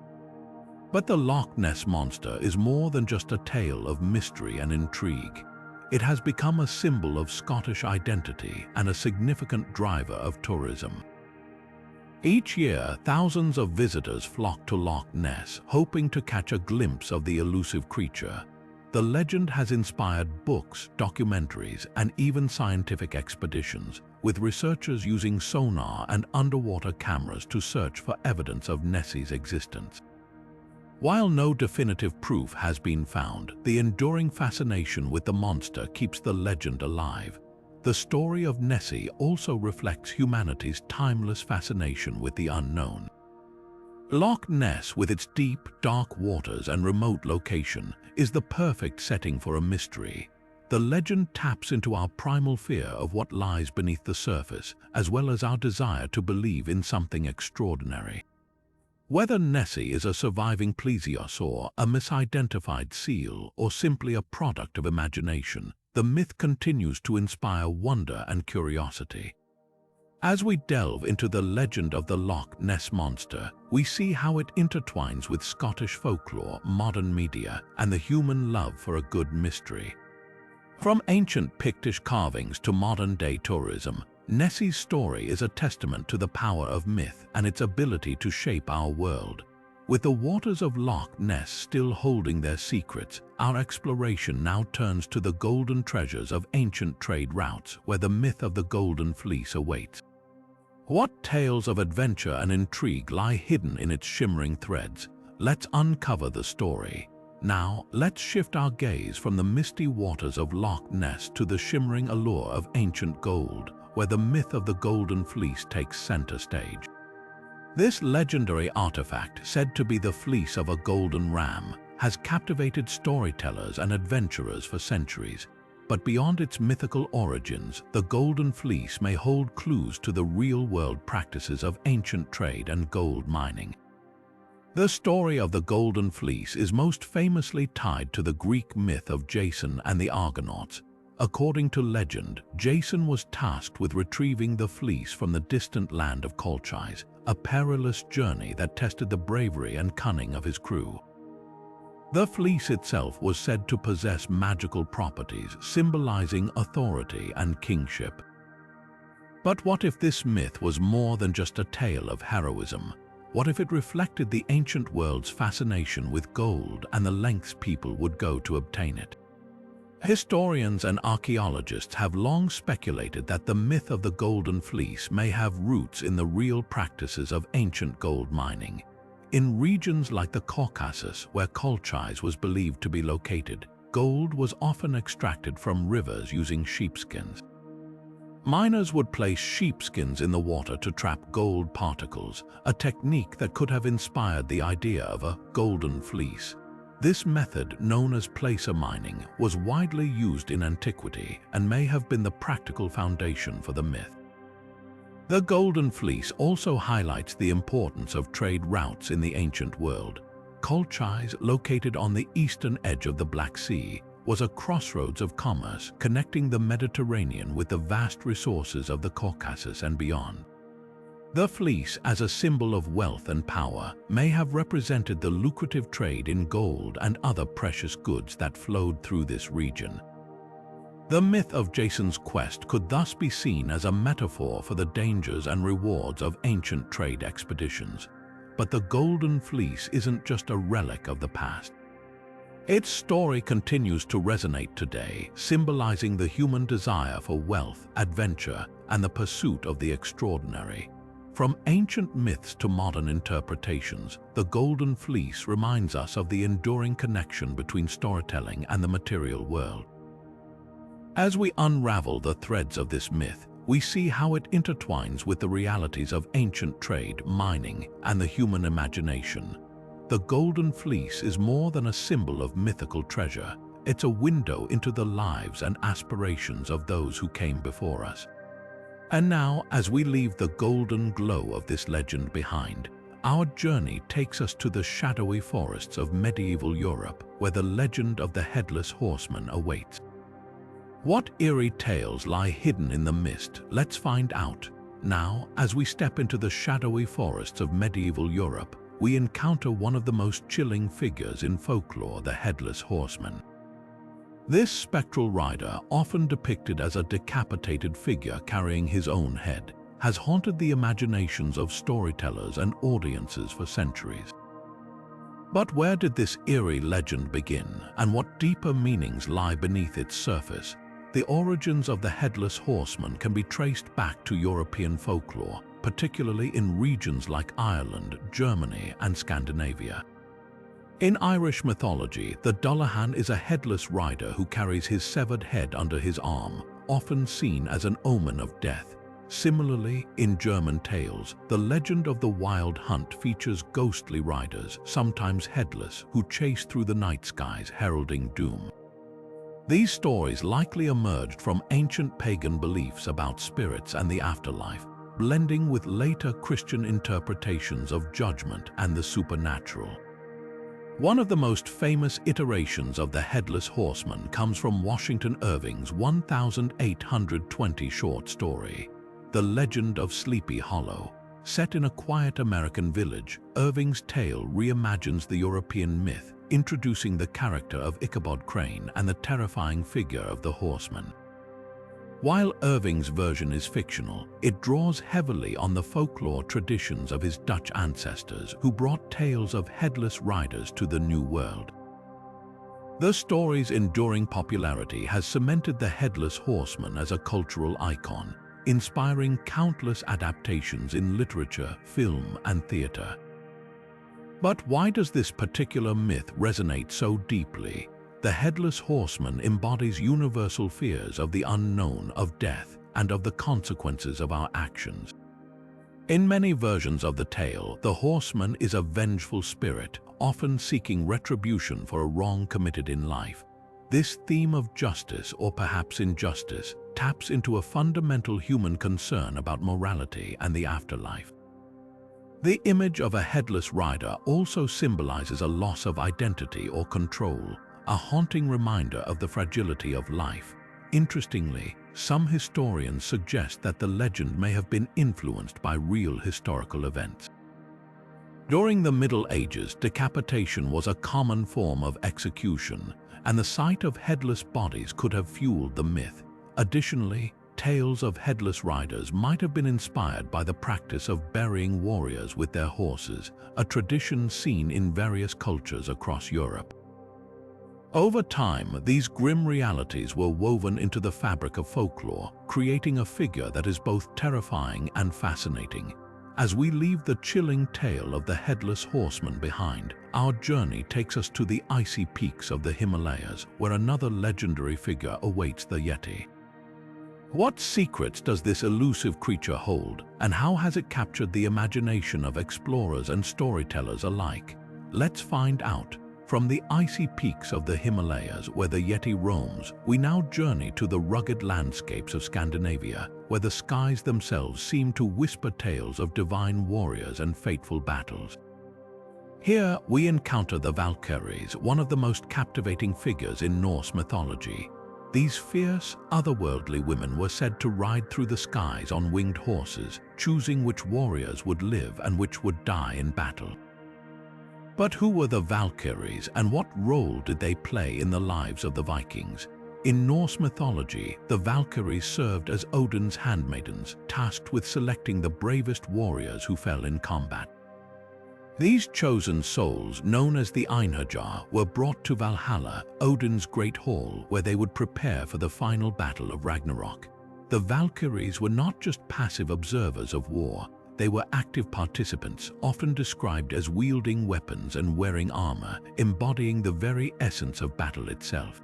Speaker 1: But the Loch Ness Monster is more than just a tale of mystery and intrigue. It has become a symbol of Scottish identity and a significant driver of tourism. Each year, thousands of visitors flock to Loch Ness, hoping to catch a glimpse of the elusive creature. the legend has inspired books, documentaries, and even scientific expeditions, with researchers using sonar and underwater cameras to search for evidence of Nessie's existence. While no definitive proof has been found, the enduring fascination with the monster keeps the legend alive. The story of Nessie also reflects humanity's timeless fascination with the unknown. Loch Ness, with its deep, dark waters and remote location, is the perfect setting for a mystery. The legend taps into our primal fear of what lies beneath the surface, as well as our desire to believe in something extraordinary. Whether Nessie is a surviving plesiosaur, a misidentified seal, or simply a product of imagination, the myth continues to inspire wonder and curiosity. As we delve into the legend of the Loch Ness Monster, we see how it intertwines with Scottish folklore, modern media, and the human love for a good mystery. From ancient Pictish carvings to modern-day tourism, Nessie's story is a testament to the power of myth and its ability to shape our world. With the waters of Loch Ness still holding their secrets, our exploration now turns to the golden treasures of ancient trade routes where the myth of the Golden Fleece awaits. What tales of adventure and intrigue lie hidden in its shimmering threads? Let's uncover the story. Now, let's shift our gaze from the misty waters of Loch Ness to the shimmering allure of ancient gold, where the myth of the Golden Fleece takes center stage. This legendary artifact, said to be the fleece of a golden ram, has captivated storytellers and adventurers for centuries. But beyond its mythical origins, the Golden Fleece may hold clues to the real-world practices of ancient trade and gold mining. The story of the Golden Fleece is most famously tied to the Greek myth of Jason and the Argonauts. According to legend, Jason was tasked with retrieving the fleece from the distant land of Colchis, a perilous journey that tested the bravery and cunning of his crew. The fleece itself was said to possess magical properties, symbolizing authority and kingship. But what if this myth was more than just a tale of heroism? What if it reflected the ancient world's fascination with gold and the lengths people would go to obtain it? Historians and archaeologists have long speculated that the myth of the Golden Fleece may have roots in the real practices of ancient gold mining. In regions like the Caucasus, where Colchis was believed to be located, gold was often extracted from rivers using sheepskins. Miners would place sheepskins in the water to trap gold particles, a technique that could have inspired the idea of a golden fleece. This method, known as placer mining, was widely used in antiquity and may have been the practical foundation for the myth. The Golden Fleece also highlights the importance of trade routes in the ancient world. Colchis, located on the eastern edge of the Black Sea, was a crossroads of commerce connecting the Mediterranean with the vast resources of the Caucasus and beyond. The fleece, as a symbol of wealth and power, may have represented the lucrative trade in gold and other precious goods that flowed through this region. The myth of Jason's quest could thus be seen as a metaphor for the dangers and rewards of ancient trade expeditions. But the Golden Fleece isn't just a relic of the past. Its story continues to resonate today, symbolizing the human desire for wealth, adventure, and the pursuit of the extraordinary. From ancient myths to modern interpretations, the Golden Fleece reminds us of the enduring connection between storytelling and the material world. As we unravel the threads of this myth, we see how it intertwines with the realities of ancient trade, mining, and the human imagination. The Golden Fleece is more than a symbol of mythical treasure. It's a window into the lives and aspirations of those who came before us. And now, as we leave the golden glow of this legend behind, our journey takes us to the shadowy forests of medieval Europe, where the legend of the Headless Horseman awaits. What eerie tales lie hidden in the mist? Let's find out. Now, as we step into the shadowy forests of medieval Europe, we encounter one of the most chilling figures in folklore, the Headless Horseman. This spectral rider, often depicted as a decapitated figure carrying his own head, has haunted the imaginations of storytellers and audiences for centuries. But where did this eerie legend begin, and what deeper meanings lie beneath its surface? The origins of the Headless Horseman can be traced back to European folklore, particularly in regions like Ireland, Germany, and Scandinavia. In Irish mythology, the Dullahan is a headless rider who carries his severed head under his arm, often seen as an omen of death. Similarly, in German tales, the legend of the Wild Hunt features ghostly riders, sometimes headless, who chase through the night skies, heralding doom. These stories likely emerged from ancient pagan beliefs about spirits and the afterlife, blending with later Christian interpretations of judgment and the supernatural. One of the most famous iterations of the Headless Horseman comes from Washington Irving's 1820 short story, The Legend of Sleepy Hollow. Set in a quiet American village, Irving's tale reimagines the European myth, introducing the character of Ichabod Crane and the terrifying figure of the horseman. While Irving's version is fictional, it draws heavily on the folklore traditions of his Dutch ancestors who brought tales of headless riders to the New World. The story's enduring popularity has cemented the Headless Horseman as a cultural icon, inspiring countless adaptations in literature, film, and theater. But why does this particular myth resonate so deeply? The Headless Horseman embodies universal fears of the unknown, of death, and of the consequences of our actions. In many versions of the tale, the horseman is a vengeful spirit, often seeking retribution for a wrong committed in life. This theme of justice, or perhaps injustice, taps into a fundamental human concern about morality and the afterlife. The image of a headless rider also symbolizes a loss of identity or control, a haunting reminder of the fragility of life. Interestingly, some historians suggest that the legend may have been influenced by real historical events. During the Middle Ages, decapitation was a common form of execution, and the sight of headless bodies could have fueled the myth. Additionally, tales of headless riders might have been inspired by the practice of burying warriors with their horses, a tradition seen in various cultures across Europe. Over time, these grim realities were woven into the fabric of folklore, creating a figure that is both terrifying and fascinating. As we leave the chilling tale of the Headless Horseman behind, our journey takes us to the icy peaks of the Himalayas, where another legendary figure awaits the Yeti. What secrets does this elusive creature hold, and how has it captured the imagination of explorers and storytellers alike? Let's find out. From the icy peaks of the Himalayas, where the Yeti roams, we now journey to the rugged landscapes of Scandinavia, where the skies themselves seem to whisper tales of divine warriors and fateful battles. Here, we encounter the Valkyries, one of the most captivating figures in Norse mythology. These fierce, otherworldly women were said to ride through the skies on winged horses, choosing which warriors would live and which would die in battle. But who were the Valkyries, and what role did they play in the lives of the Vikings? In Norse mythology, the Valkyries served as Odin's handmaidens, tasked with selecting the bravest warriors who fell in combat. These chosen souls, known as the Einherjar, were brought to Valhalla, Odin's great hall, where they would prepare for the final battle of Ragnarok. The Valkyries were not just passive observers of war. They were active participants, often described as wielding weapons and wearing armor, embodying the very essence of battle itself.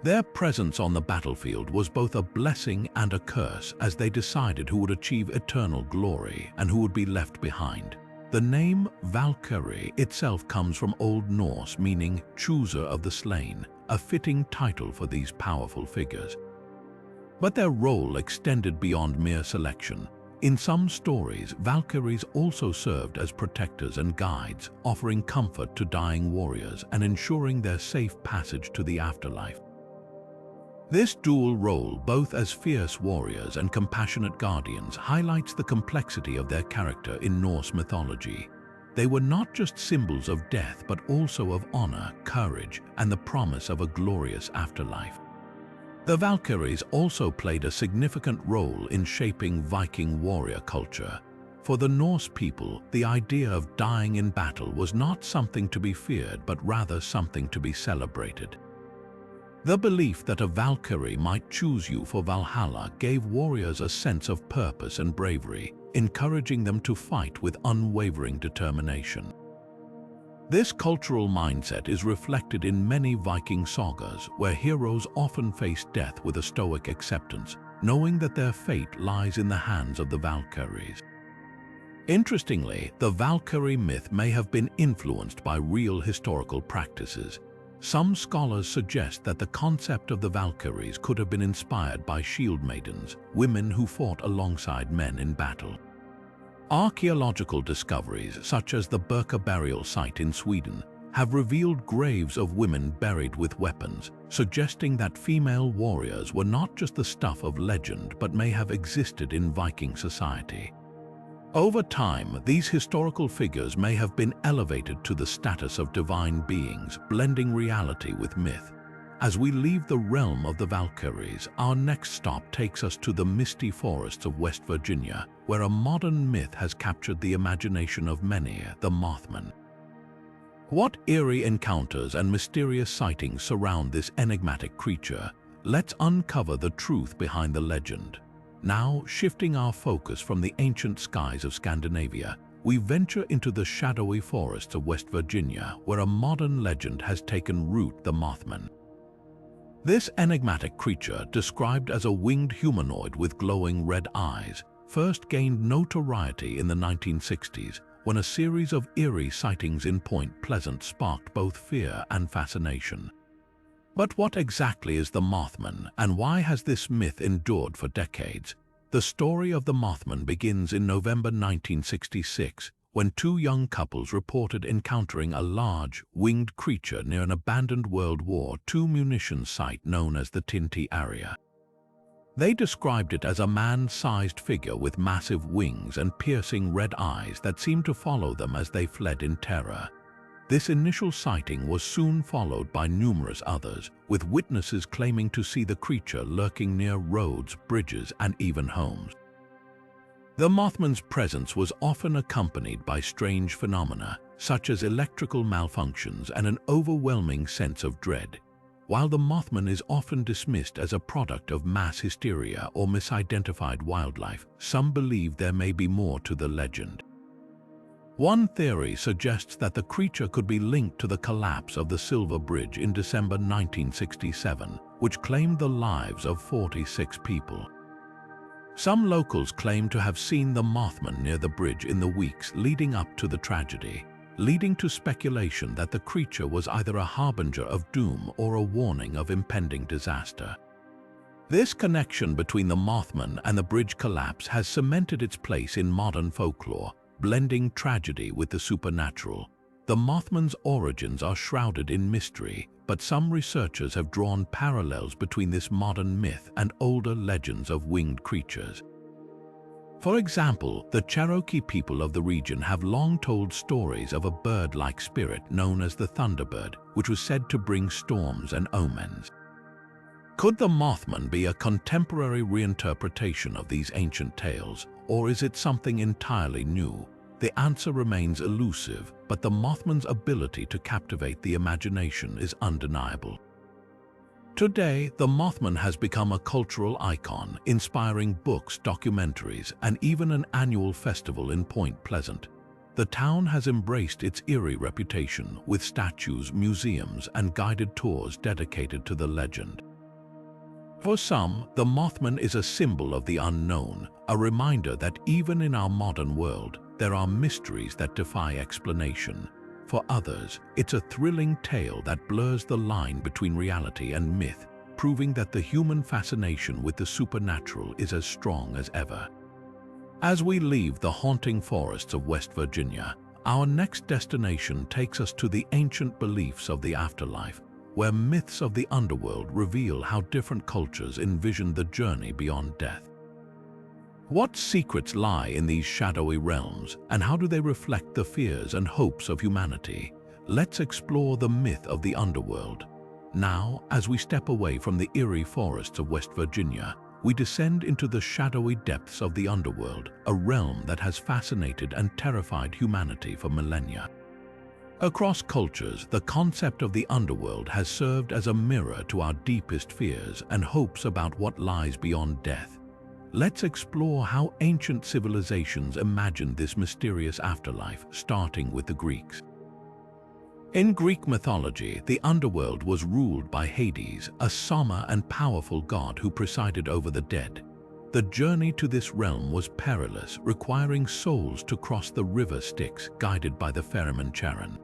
Speaker 1: Their presence on the battlefield was both a blessing and a curse, as they decided who would achieve eternal glory and who would be left behind. The name Valkyrie itself comes from Old Norse, meaning chooser of the slain, a fitting title for these powerful figures. But their role extended beyond mere selection. In some stories, Valkyries also served as protectors and guides, offering comfort to dying warriors and ensuring their safe passage to the afterlife. This dual role, both as fierce warriors and compassionate guardians, highlights the complexity of their character in Norse mythology. They were not just symbols of death, but also of honor, courage, and the promise of a glorious afterlife. The Valkyries also played a significant role in shaping Viking warrior culture. For the Norse people, the idea of dying in battle was not something to be feared, but rather something to be celebrated. The belief that a Valkyrie might choose you for Valhalla gave warriors a sense of purpose and bravery, encouraging them to fight with unwavering determination. This cultural mindset is reflected in many Viking sagas, where heroes often face death with a stoic acceptance, knowing that their fate lies in the hands of the Valkyries. Interestingly, the Valkyrie myth may have been influenced by real historical practices. Some scholars suggest that the concept of the Valkyries could have been inspired by shield maidens, women who fought alongside men in battle. Archaeological discoveries, such as the Birka burial site in Sweden, have revealed graves of women buried with weapons, suggesting that female warriors were not just the stuff of legend but may have existed in Viking society. Over time, these historical figures may have been elevated to the status of divine beings, blending reality with myth. As we leave the realm of the Valkyries, our next stop takes us to the misty forests of West Virginia, where a modern myth has captured the imagination of many, the Mothman. What eerie encounters and mysterious sightings surround this enigmatic creature? Let's uncover the truth behind the legend. Now, shifting our focus from the ancient skies of Scandinavia, we venture into the shadowy forests of West Virginia, where a modern legend has taken root: the Mothman. This enigmatic creature, described as a winged humanoid with glowing red eyes, first gained notoriety in the 1960s when a series of eerie sightings in Point Pleasant sparked both fear and fascination. But what exactly is the Mothman, and why has this myth endured for decades? The story of the Mothman begins in November 1966, when two young couples reported encountering a large, winged creature near an abandoned World War II munitions site known as the Tinti area. They described it as a man-sized figure with massive wings and piercing red eyes that seemed to follow them as they fled in terror. This initial sighting was soon followed by numerous others, with witnesses claiming to see the creature lurking near roads, bridges, and even homes. The Mothman's presence was often accompanied by strange phenomena, such as electrical malfunctions and an overwhelming sense of dread. While the Mothman is often dismissed as a product of mass hysteria or misidentified wildlife, some believe there may be more to the legend. One theory suggests that the creature could be linked to the collapse of the Silver Bridge in December 1967, which claimed the lives of 46 people. Some locals claim to have seen the Mothman near the bridge in the weeks leading up to the tragedy, leading to speculation that the creature was either a harbinger of doom or a warning of impending disaster. This connection between the Mothman and the bridge collapse has cemented its place in modern folklore, blending tragedy with the supernatural. The Mothman's origins are shrouded in mystery, but some researchers have drawn parallels between this modern myth and older legends of winged creatures. For example, the Cherokee people of the region have long told stories of a bird-like spirit known as the Thunderbird, which was said to bring storms and omens. Could the Mothman be a contemporary reinterpretation of these ancient tales, or is it something entirely new? The answer remains elusive, but the Mothman's ability to captivate the imagination is undeniable. Today, the Mothman has become a cultural icon, inspiring books, documentaries, and even an annual festival in Point Pleasant. The town has embraced its eerie reputation, with statues, museums, and guided tours dedicated to the legend. For some, the Mothman is a symbol of the unknown, a reminder that even in our modern world, there are mysteries that defy explanation. For others, it's a thrilling tale that blurs the line between reality and myth, proving that the human fascination with the supernatural is as strong as ever. As we leave the haunting forests of West Virginia, our next destination takes us to the ancient beliefs of the afterlife, where myths of the underworld reveal how different cultures envision the journey beyond death. What secrets lie in these shadowy realms, and how do they reflect the fears and hopes of humanity? Let's explore the myth of the underworld. Now, as we step away from the eerie forests of West Virginia, we descend into the shadowy depths of the underworld, a realm that has fascinated and terrified humanity for millennia. Across cultures, the concept of the underworld has served as a mirror to our deepest fears and hopes about what lies beyond death. Let's explore how ancient civilizations imagined this mysterious afterlife, starting with the Greeks. In Greek mythology, the underworld was ruled by Hades, a somber and powerful god who presided over the dead. The journey to this realm was perilous, requiring souls to cross the river Styx, guided by the ferryman Charon.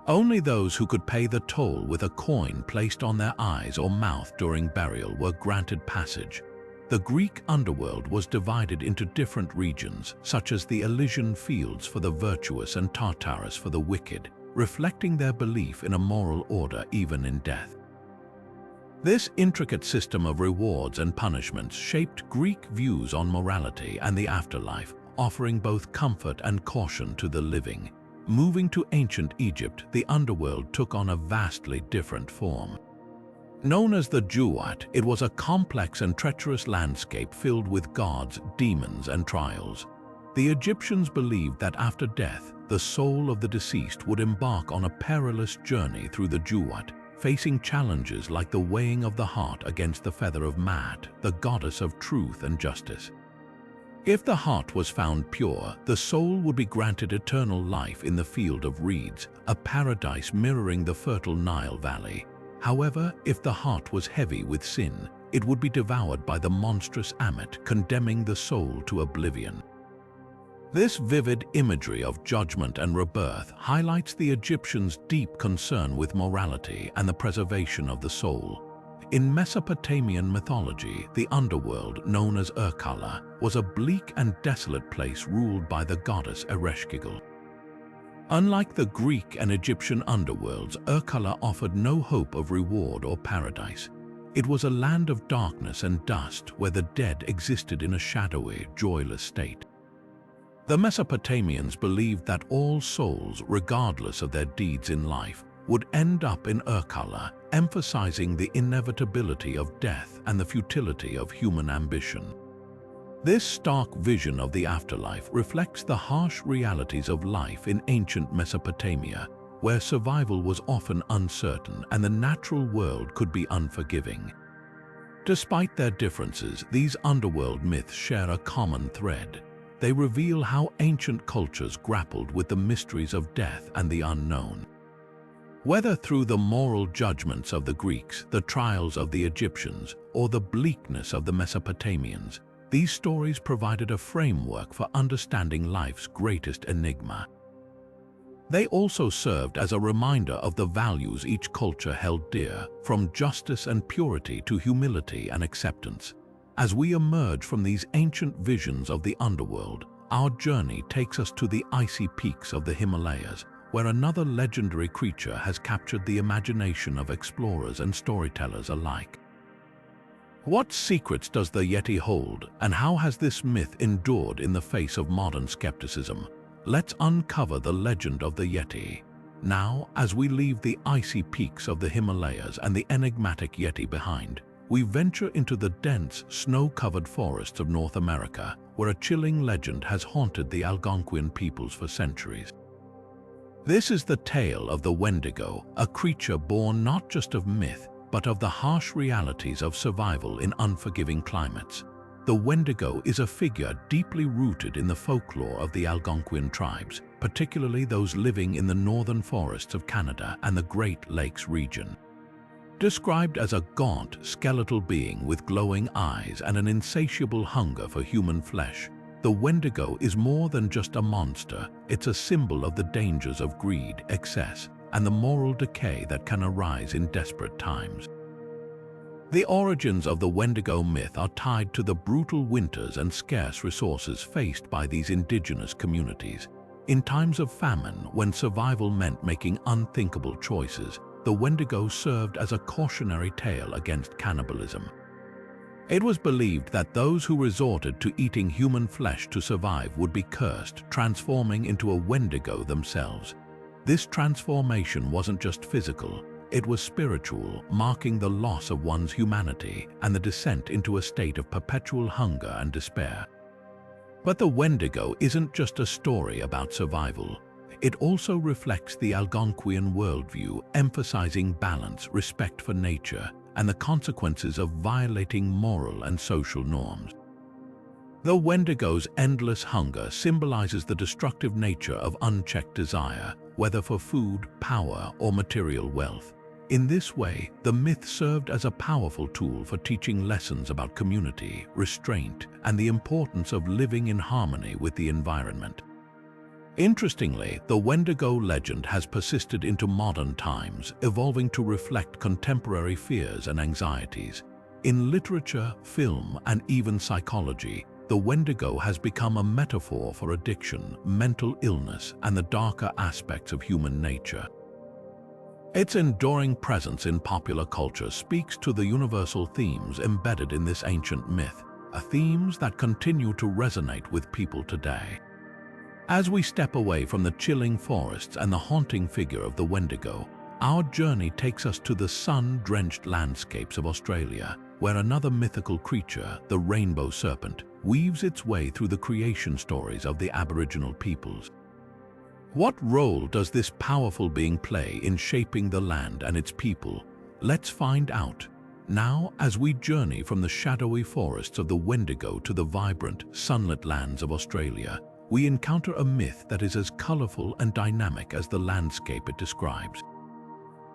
Speaker 1: Only those who could pay the toll with a coin placed on their eyes or mouth during burial were granted passage. The Greek underworld was divided into different regions, such as the Elysian Fields for the virtuous and Tartarus for the wicked, reflecting their belief in a moral order even in death. This intricate system of rewards and punishments shaped Greek views on morality and the afterlife, offering both comfort and caution to the living. Moving to ancient Egypt, the underworld took on a vastly different form. Known as the Duat, it was a complex and treacherous landscape filled with gods, demons, and trials. The Egyptians believed that after death, the soul of the deceased would embark on a perilous journey through the Duat, facing challenges like the weighing of the heart against the feather of Maat, the goddess of truth and justice. If the heart was found pure, the soul would be granted eternal life in the field of reeds, a paradise mirroring the fertile Nile Valley. However, if the heart was heavy with sin, it would be devoured by the monstrous Ammit, condemning the soul to oblivion. This vivid imagery of judgment and rebirth highlights the Egyptians' deep concern with morality and the preservation of the soul. In Mesopotamian mythology, the underworld, known as Urkala, was a bleak and desolate place ruled by the goddess Ereshkigal. Unlike the Greek and Egyptian underworlds, Urkala offered no hope of reward or paradise. It was a land of darkness and dust where the dead existed in a shadowy, joyless state. The Mesopotamians believed that all souls, regardless of their deeds in life, would end up in Urkala, emphasizing the inevitability of death and the futility of human ambition. This stark vision of the afterlife reflects the harsh realities of life in ancient Mesopotamia, where survival was often uncertain and the natural world could be unforgiving. Despite their differences, these underworld myths share a common thread. They reveal how ancient cultures grappled with the mysteries of death and the unknown. Whether through the moral judgments of the Greeks, the trials of the Egyptians, or the bleakness of the Mesopotamians, these stories provided a framework for understanding life's greatest enigma. They also served as a reminder of the values each culture held dear, from justice and purity to humility and acceptance. As we emerge from these ancient visions of the underworld, our journey takes us to the icy peaks of the Himalayas, where another legendary creature has captured the imagination of explorers and storytellers alike. What secrets does the Yeti hold, and how has this myth endured in the face of modern skepticism? Let's uncover the legend of the Yeti. Now, as we leave the icy peaks of the Himalayas and the enigmatic Yeti behind, we venture into the dense, snow-covered forests of North America, where a chilling legend has haunted the Algonquian peoples for centuries. This is the tale of the Wendigo, a creature born not just of myth, but of the harsh realities of survival in unforgiving climates. The Wendigo is a figure deeply rooted in the folklore of the Algonquian tribes, particularly those living in the northern forests of Canada and the Great Lakes region. Described as a gaunt, skeletal being with glowing eyes and an insatiable hunger for human flesh, the Wendigo is more than just a monster. It's a symbol of the dangers of greed, excess, and the moral decay that can arise in desperate times. The origins of the Wendigo myth are tied to the brutal winters and scarce resources faced by these indigenous communities. In times of famine, when survival meant making unthinkable choices, the Wendigo served as a cautionary tale against cannibalism. It was believed that those who resorted to eating human flesh to survive would be cursed, transforming into a Wendigo themselves. This transformation wasn't just physical, It was spiritual, marking the loss of one's humanity and the descent into a state of perpetual hunger and despair. But the Wendigo isn't just a story about survival. It also reflects the Algonquian worldview, emphasizing balance, respect for nature, and the consequences of violating moral and social norms. The Wendigo's endless hunger symbolizes the destructive nature of unchecked desire, whether for food, power, or material wealth. In this way, the myth served as a powerful tool for teaching lessons about community, restraint, and the importance of living in harmony with the environment. Interestingly, the Wendigo legend has persisted into modern times, evolving to reflect contemporary fears and anxieties. In literature, film, and even psychology, the Wendigo has become a metaphor for addiction, mental illness, and the darker aspects of human nature. Its enduring presence in popular culture speaks to the universal themes embedded in this ancient myth, themes that continue to resonate with people today. As we step away from the chilling forests and the haunting figure of the Wendigo, our journey takes us to the sun-drenched landscapes of Australia, where another mythical creature, the Rainbow Serpent, weaves its way through the creation stories of the Aboriginal peoples. What role does this powerful being play in shaping the land and its people? Let's find out. Now, as we journey from the shadowy forests of the Wendigo to the vibrant, sunlit lands of Australia, we encounter a myth that is as colorful and dynamic as the landscape it describes.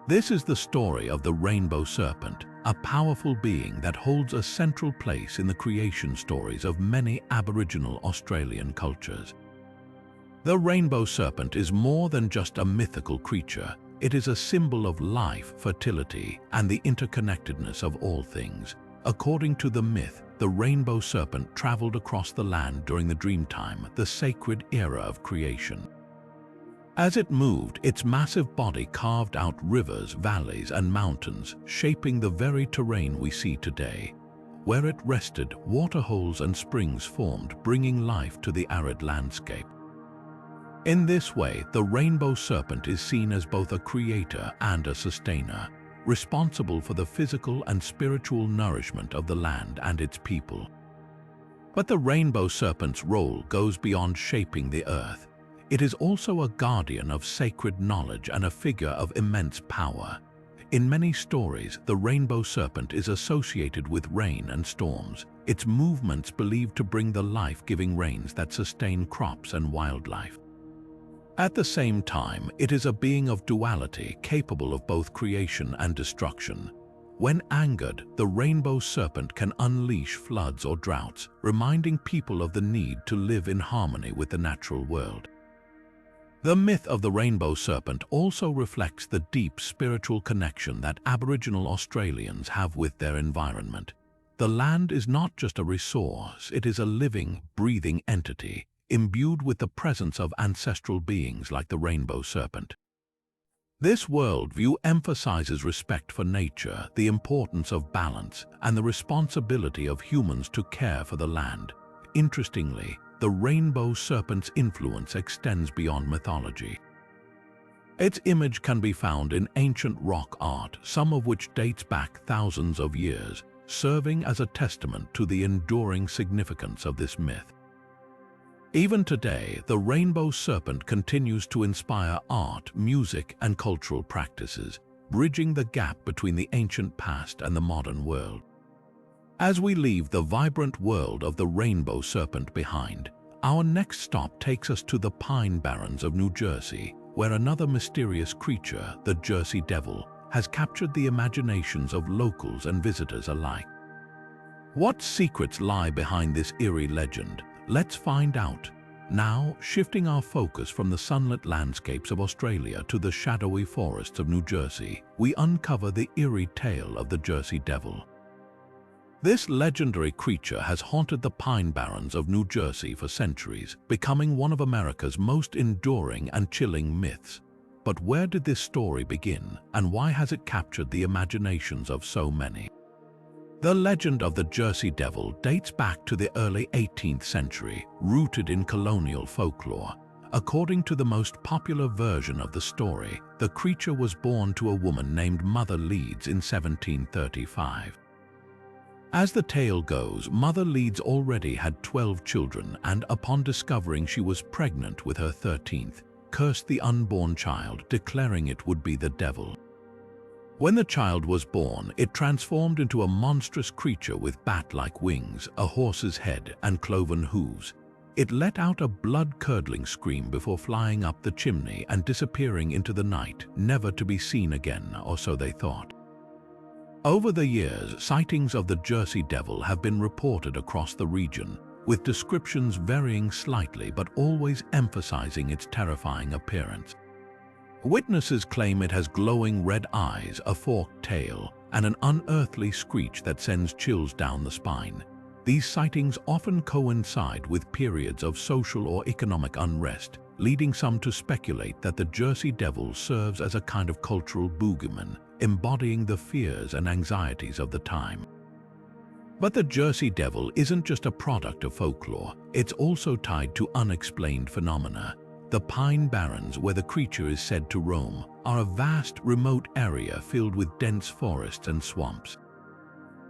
Speaker 1: This is the story of the Rainbow Serpent, a powerful being that holds a central place in the creation stories of many Aboriginal Australian cultures. The Rainbow Serpent is more than just a mythical creature. It is a symbol of life, fertility, and the interconnectedness of all things. According to the myth, the Rainbow Serpent traveled across the land during the Dreamtime, the sacred era of creation. As it moved, its massive body carved out rivers, valleys, and mountains, shaping the very terrain we see today. Where it rested, waterholes and springs formed, bringing life to the arid landscape. In this way, the Rainbow Serpent is seen as both a creator and a sustainer, responsible for the physical and spiritual nourishment of the land and its people. But the Rainbow Serpent's role goes beyond shaping the earth. It is also a guardian of sacred knowledge and a figure of immense power. In many stories, the Rainbow Serpent is associated with rain and storms, its movements believed to bring the life-giving rains that sustain crops and wildlife. At the same time, it is a being of duality, capable of both creation and destruction. When angered, the Rainbow Serpent can unleash floods or droughts, reminding people of the need to live in harmony with the natural world. The myth of the Rainbow Serpent also reflects the deep spiritual connection that Aboriginal Australians have with their environment. The land is not just a resource, it is a living, breathing entity, imbued with the presence of ancestral beings like the Rainbow Serpent. This worldview emphasizes respect for nature, the importance of balance, and the responsibility of humans to care for the land. Interestingly, the Rainbow Serpent's influence extends beyond mythology. Its image can be found in ancient rock art, some of which dates back thousands of years, serving as a testament to the enduring significance of this myth. Even today, the Rainbow Serpent continues to inspire art, music, and cultural practices, bridging the gap between the ancient past and the modern world. As we leave the vibrant world of the Rainbow Serpent behind, our next stop takes us to the Pine Barrens of New Jersey, where another mysterious creature, the Jersey Devil, has captured the imaginations of locals and visitors alike. What secrets lie behind this eerie legend? Let's find out. Now, shifting our focus from the sunlit landscapes of Australia to the shadowy forests of New Jersey, we uncover the eerie tale of the Jersey Devil. This legendary creature has haunted the Pine Barrens of New Jersey for centuries, becoming one of America's most enduring and chilling myths. But where did this story begin, and why has it captured the imaginations of so many? The legend of the Jersey Devil dates back to the early 18th century, rooted in colonial folklore. According to the most popular version of the story, the creature was born to a woman named Mother Leeds in 1735. As the tale goes, Mother Leeds already had 12 children and, upon discovering she was pregnant with her 13th, cursed the unborn child, declaring it would be the devil. When the child was born, it transformed into a monstrous creature with bat-like wings, a horse's head, and cloven hooves. It let out a blood-curdling scream before flying up the chimney and disappearing into the night, never to be seen again, or so they thought. Over the years, sightings of the Jersey Devil have been reported across the region, with descriptions varying slightly but always emphasizing its terrifying appearance. Witnesses claim it has glowing red eyes, a forked tail, and an unearthly screech that sends chills down the spine. These sightings often coincide with periods of social or economic unrest, leading some to speculate that the Jersey Devil serves as a kind of cultural boogeyman, embodying the fears and anxieties of the time. But the Jersey Devil isn't just a product of folklore, it's also tied to unexplained phenomena. The Pine Barrens, where the creature is said to roam, are a vast, remote area filled with dense forests and swamps.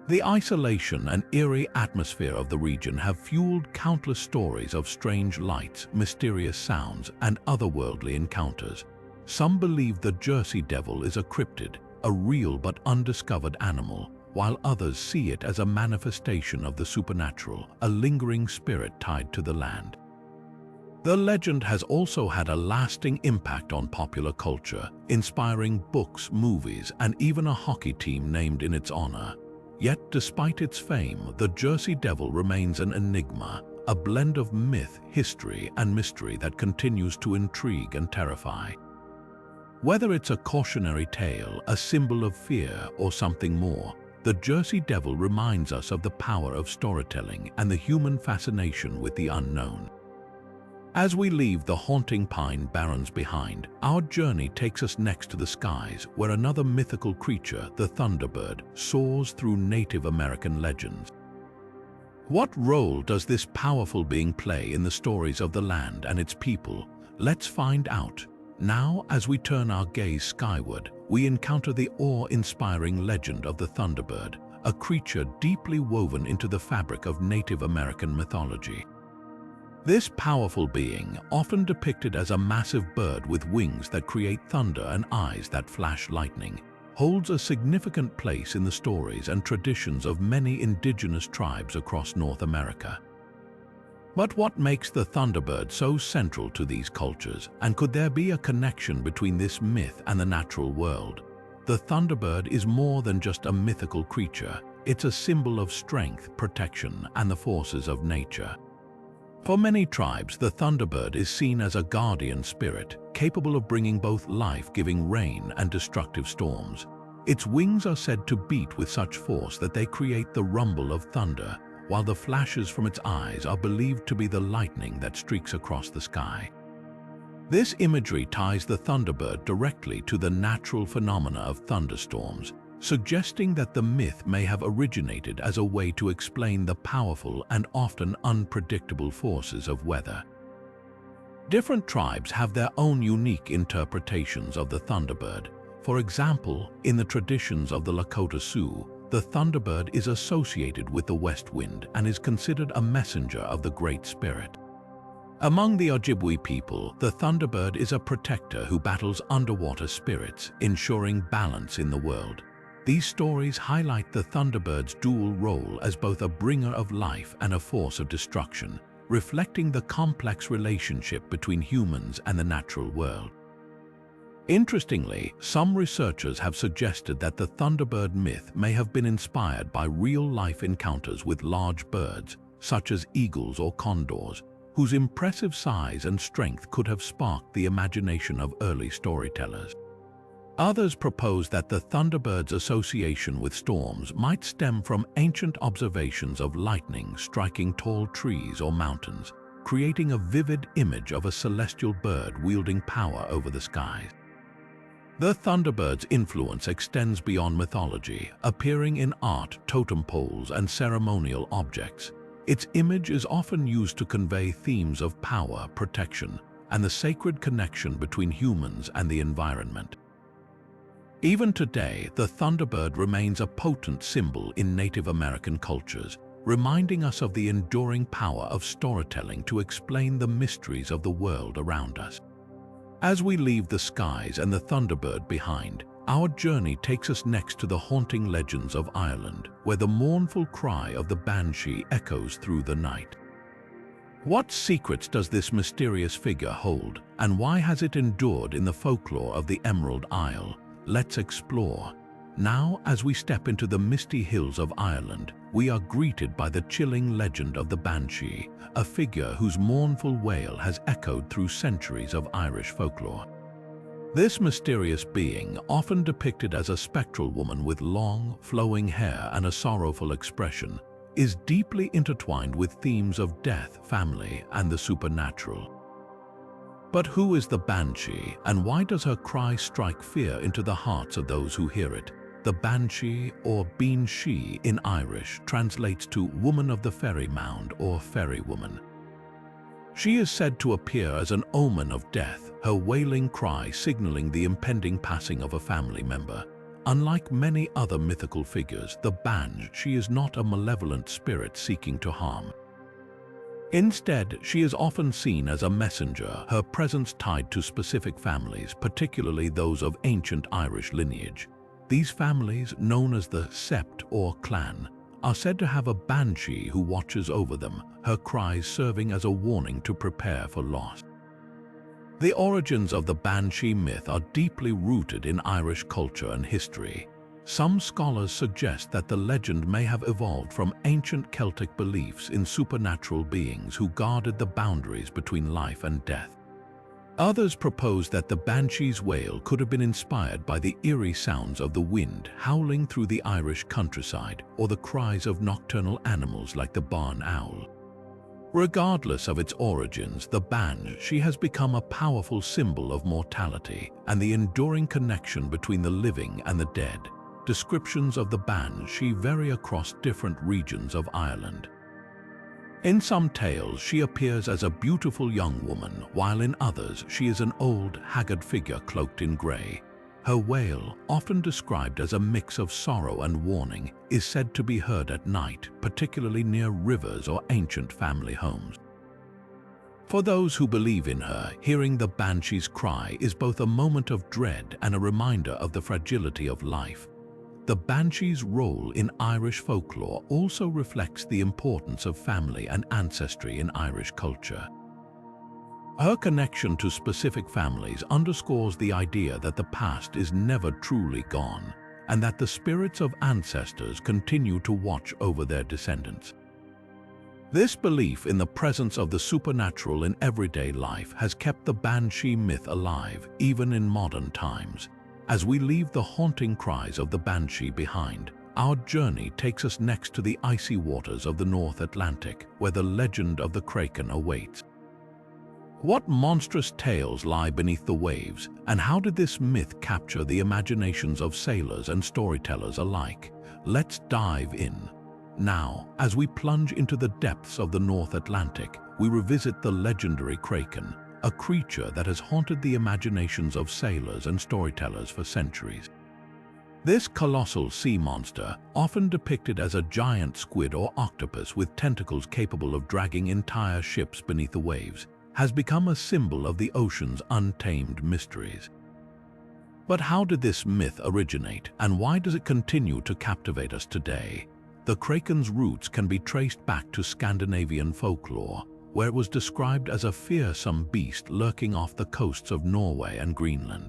Speaker 1: The isolation and eerie atmosphere of the region have fueled countless stories of strange lights, mysterious sounds, and otherworldly encounters. Some believe the Jersey Devil is a cryptid, a real but undiscovered animal, while others see it as a manifestation of the supernatural, a lingering spirit tied to the land. The legend has also had a lasting impact on popular culture, inspiring books, movies, and even a hockey team named in its honor. Yet, despite its fame, the Jersey Devil remains an enigma, a blend of myth, history, and mystery that continues to intrigue and terrify. Whether it's a cautionary tale, a symbol of fear, or something more, the Jersey Devil reminds us of the power of storytelling and the human fascination with the unknown. As we leave the haunting Pine Barrens behind, our journey takes us next to the skies, where another mythical creature, the Thunderbird, soars through Native American legends. What role does this powerful being play in the stories of the land and its people? Let's find out. Now, as we turn our gaze skyward, we encounter the awe-inspiring legend of the Thunderbird, a creature deeply woven into the fabric of Native American mythology. This powerful being, often depicted as a massive bird with wings that create thunder and eyes that flash lightning, holds a significant place in the stories and traditions of many indigenous tribes across North America. But what makes the Thunderbird so central to these cultures, and could there be a connection between this myth and the natural world? The Thunderbird is more than just a mythical creature. It's a symbol of strength, protection, and the forces of nature. For many tribes, the Thunderbird is seen as a guardian spirit, capable of bringing both life-giving rain and destructive storms. Its wings are said to beat with such force that they create the rumble of thunder, while the flashes from its eyes are believed to be the lightning that streaks across the sky. This imagery ties the Thunderbird directly to the natural phenomena of thunderstorms, suggesting that the myth may have originated as a way to explain the powerful and often unpredictable forces of weather. Different tribes have their own unique interpretations of the Thunderbird. For example, in the traditions of the Lakota Sioux, the Thunderbird is associated with the west wind and is considered a messenger of the Great Spirit. Among the Ojibwe people, the Thunderbird is a protector who battles underwater spirits, ensuring balance in the world. These stories highlight the Thunderbird's dual role as both a bringer of life and a force of destruction, reflecting the complex relationship between humans and the natural world. Interestingly, some researchers have suggested that the Thunderbird myth may have been inspired by real-life encounters with large birds, such as eagles or condors, whose impressive size and strength could have sparked the imagination of early storytellers. Others propose that the Thunderbird's association with storms might stem from ancient observations of lightning striking tall trees or mountains, creating a vivid image of a celestial bird wielding power over the skies. The Thunderbird's influence extends beyond mythology, appearing in art, totem poles, and ceremonial objects. Its image is often used to convey themes of power, protection, and the sacred connection between humans and the environment. Even today, the Thunderbird remains a potent symbol in Native American cultures, reminding us of the enduring power of storytelling to explain the mysteries of the world around us. As we leave the skies and the Thunderbird behind, our journey takes us next to the haunting legends of Ireland, where the mournful cry of the banshee echoes through the night. What secrets does this mysterious figure hold, and why has it endured in the folklore of the Emerald Isle? Let's explore. Now, as we step into the misty hills of Ireland, we are greeted by the chilling legend of the banshee, a figure whose mournful wail has echoed through centuries of Irish folklore. This mysterious being, often depicted as a spectral woman with long, flowing hair and a sorrowful expression, is deeply intertwined with themes of death, family, and the supernatural. But who is the banshee, and why does her cry strike fear into the hearts of those who hear it? The banshee, or bean-shee in Irish, translates to woman of the fairy mound or fairy woman. She is said to appear as an omen of death, her wailing cry signaling the impending passing of a family member. Unlike many other mythical figures, the banshee is not a malevolent spirit seeking to harm. Instead, she is often seen as a messenger, her presence tied to specific families, particularly those of ancient Irish lineage. These families, known as the sept or clan, are said to have a banshee who watches over them, her cries serving as a warning to prepare for loss. The origins of the banshee myth are deeply rooted in Irish culture and history. Some scholars suggest that the legend may have evolved from ancient Celtic beliefs in supernatural beings who guarded the boundaries between life and death. Others propose that the banshee's wail could have been inspired by the eerie sounds of the wind howling through the Irish countryside or the cries of nocturnal animals like the barn owl. Regardless of its origins, the banshee has become a powerful symbol of mortality and the enduring connection between the living and the dead. Descriptions of the banshee vary across different regions of Ireland. In some tales, she appears as a beautiful young woman, while in others, she is an old, haggard figure cloaked in grey. Her wail, often described as a mix of sorrow and warning, is said to be heard at night, particularly near rivers or ancient family homes. For those who believe in her, hearing the banshee's cry is both a moment of dread and a reminder of the fragility of life. The banshee's role in Irish folklore also reflects the importance of family and ancestry in Irish culture. Her connection to specific families underscores the idea that the past is never truly gone, and that the spirits of ancestors continue to watch over their descendants. This belief in the presence of the supernatural in everyday life has kept the banshee myth alive, even in modern times. As we leave the haunting cries of the banshee behind, our journey takes us next to the icy waters of the North Atlantic, where the legend of the Kraken awaits. What monstrous tales lie beneath the waves, and how did this myth capture the imaginations of sailors and storytellers alike? Let's dive in. Now, as we plunge into the depths of the North Atlantic, we revisit the legendary Kraken, a creature that has haunted the imaginations of sailors and storytellers for centuries. This colossal sea monster, often depicted as a giant squid or octopus with tentacles capable of dragging entire ships beneath the waves, has become a symbol of the ocean's untamed mysteries. But how did this myth originate, and why does it continue to captivate us today? The Kraken's roots can be traced back to Scandinavian folklore, where it was described as a fearsome beast lurking off the coasts of Norway and Greenland.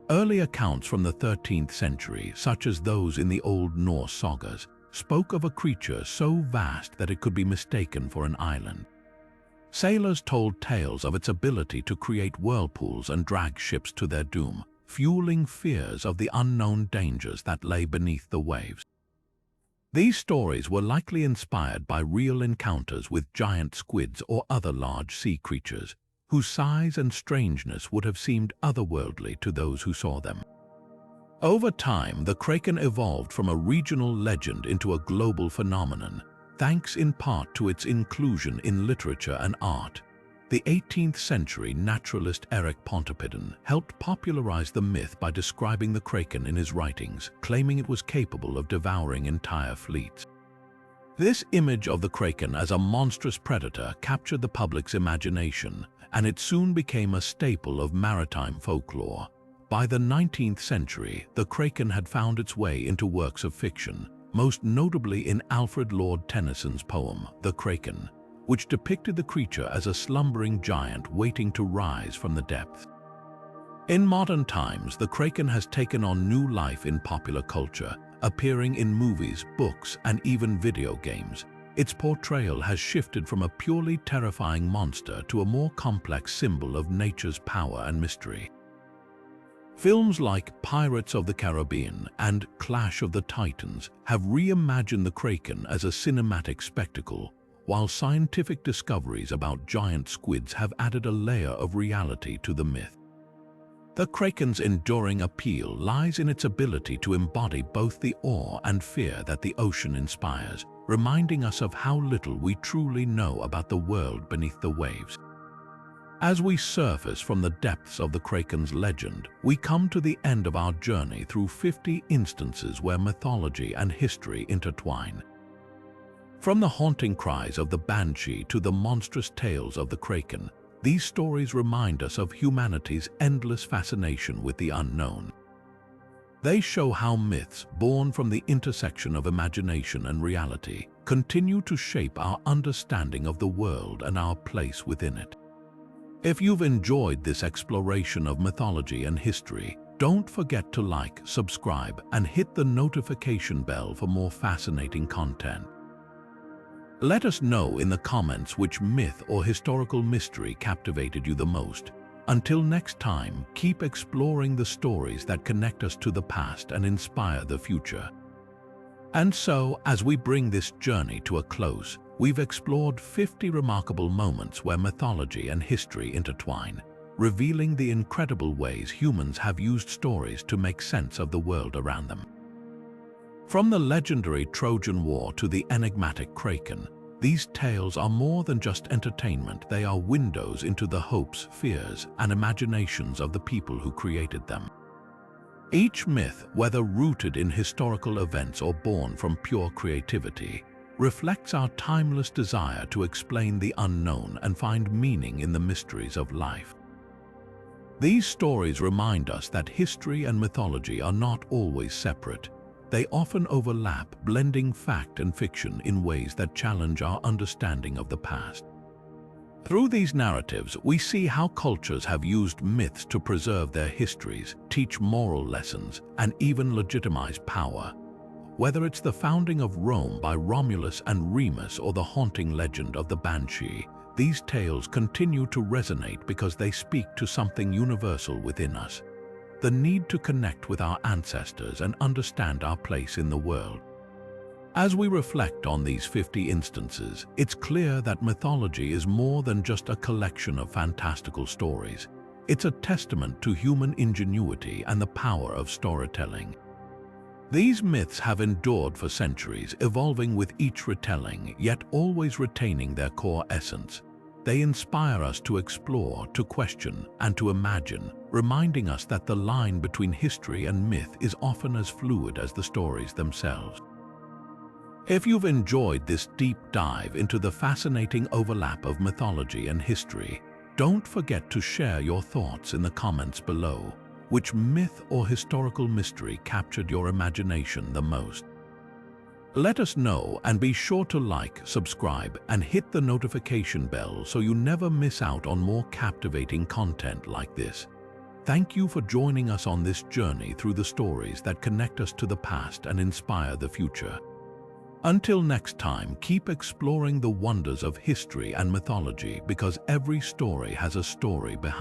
Speaker 1: Early accounts from the 13th century, such as those in the Old Norse sagas, spoke of a creature so vast that it could be mistaken for an island. Sailors told tales of its ability to create whirlpools and drag ships to their doom, fueling fears of the unknown dangers that lay beneath the waves. These stories were likely inspired by real encounters with giant squids or other large sea creatures, whose size and strangeness would have seemed otherworldly to those who saw them. Over time, the Kraken evolved from a regional legend into a global phenomenon, thanks in part to its inclusion in literature and art. The 18th century naturalist Eric Pontoppidan helped popularize the myth by describing the Kraken in his writings, claiming it was capable of devouring entire fleets. This image of the Kraken as a monstrous predator captured the public's imagination, and it soon became a staple of maritime folklore. By the 19th century, the Kraken had found its way into works of fiction, most notably in Alfred Lord Tennyson's poem, The Kraken, which depicted the creature as a slumbering giant waiting to rise from the depths. In modern times, the Kraken has taken on new life in popular culture, appearing in movies, books, and even video games. Its portrayal has shifted from a purely terrifying monster to a more complex symbol of nature's power and mystery. Films like Pirates of the Caribbean and Clash of the Titans have reimagined the Kraken as a cinematic spectacle, while scientific discoveries about giant squids have added a layer of reality to the myth. The Kraken's enduring appeal lies in its ability to embody both the awe and fear that the ocean inspires, reminding us of how little we truly know about the world beneath the waves. As we surface from the depths of the Kraken's legend, we come to the end of our journey through 50 instances where mythology and history intertwine. From the haunting cries of the banshee to the monstrous tales of the Kraken, these stories remind us of humanity's endless fascination with the unknown. They show how myths, born from the intersection of imagination and reality, continue to shape our understanding of the world and our place within it. If you've enjoyed this exploration of mythology and history, don't forget to like, subscribe, and hit the notification bell for more fascinating content. Let us know in the comments which myth or historical mystery captivated you the most. Until next time, keep exploring the stories that connect us to the past and inspire the future. And so, as we bring this journey to a close, we've explored 50 remarkable moments where mythology and history intertwine, revealing the incredible ways humans have used stories to make sense of the world around them. From the legendary Trojan War to the enigmatic Kraken, these tales are more than just entertainment. They are windows into the hopes, fears, and imaginations of the people who created them. Each myth, whether rooted in historical events or born from pure creativity, reflects our timeless desire to explain the unknown and find meaning in the mysteries of life. These stories remind us that history and mythology are not always separate. They often overlap, blending fact and fiction in ways that challenge our understanding of the past. Through these narratives, we see how cultures have used myths to preserve their histories, teach moral lessons, and even legitimize power. Whether it's the founding of Rome by Romulus and Remus or the haunting legend of the Banshee, these tales continue to resonate because they speak to something universal within us: the need to connect with our ancestors and understand our place in the world. As we reflect on these 50 instances, it's clear that mythology is more than just a collection of fantastical stories. It's a testament to human ingenuity and the power of storytelling. These myths have endured for centuries, evolving with each retelling, yet always retaining their core essence. They inspire us to explore, to question, and to imagine, reminding us that the line between history and myth is often as fluid as the stories themselves. If you've enjoyed this deep dive into the fascinating overlap of mythology and history, don't forget to share your thoughts in the comments below. Which myth or historical mystery captured your imagination the most? Let us know, and be sure to like, subscribe, and hit the notification bell so you never miss out on more captivating content like this. Thank you for joining us on this journey through the stories that connect us to the past and inspire the future. Until next time, keep exploring the wonders of history and mythology, because every story has a story behind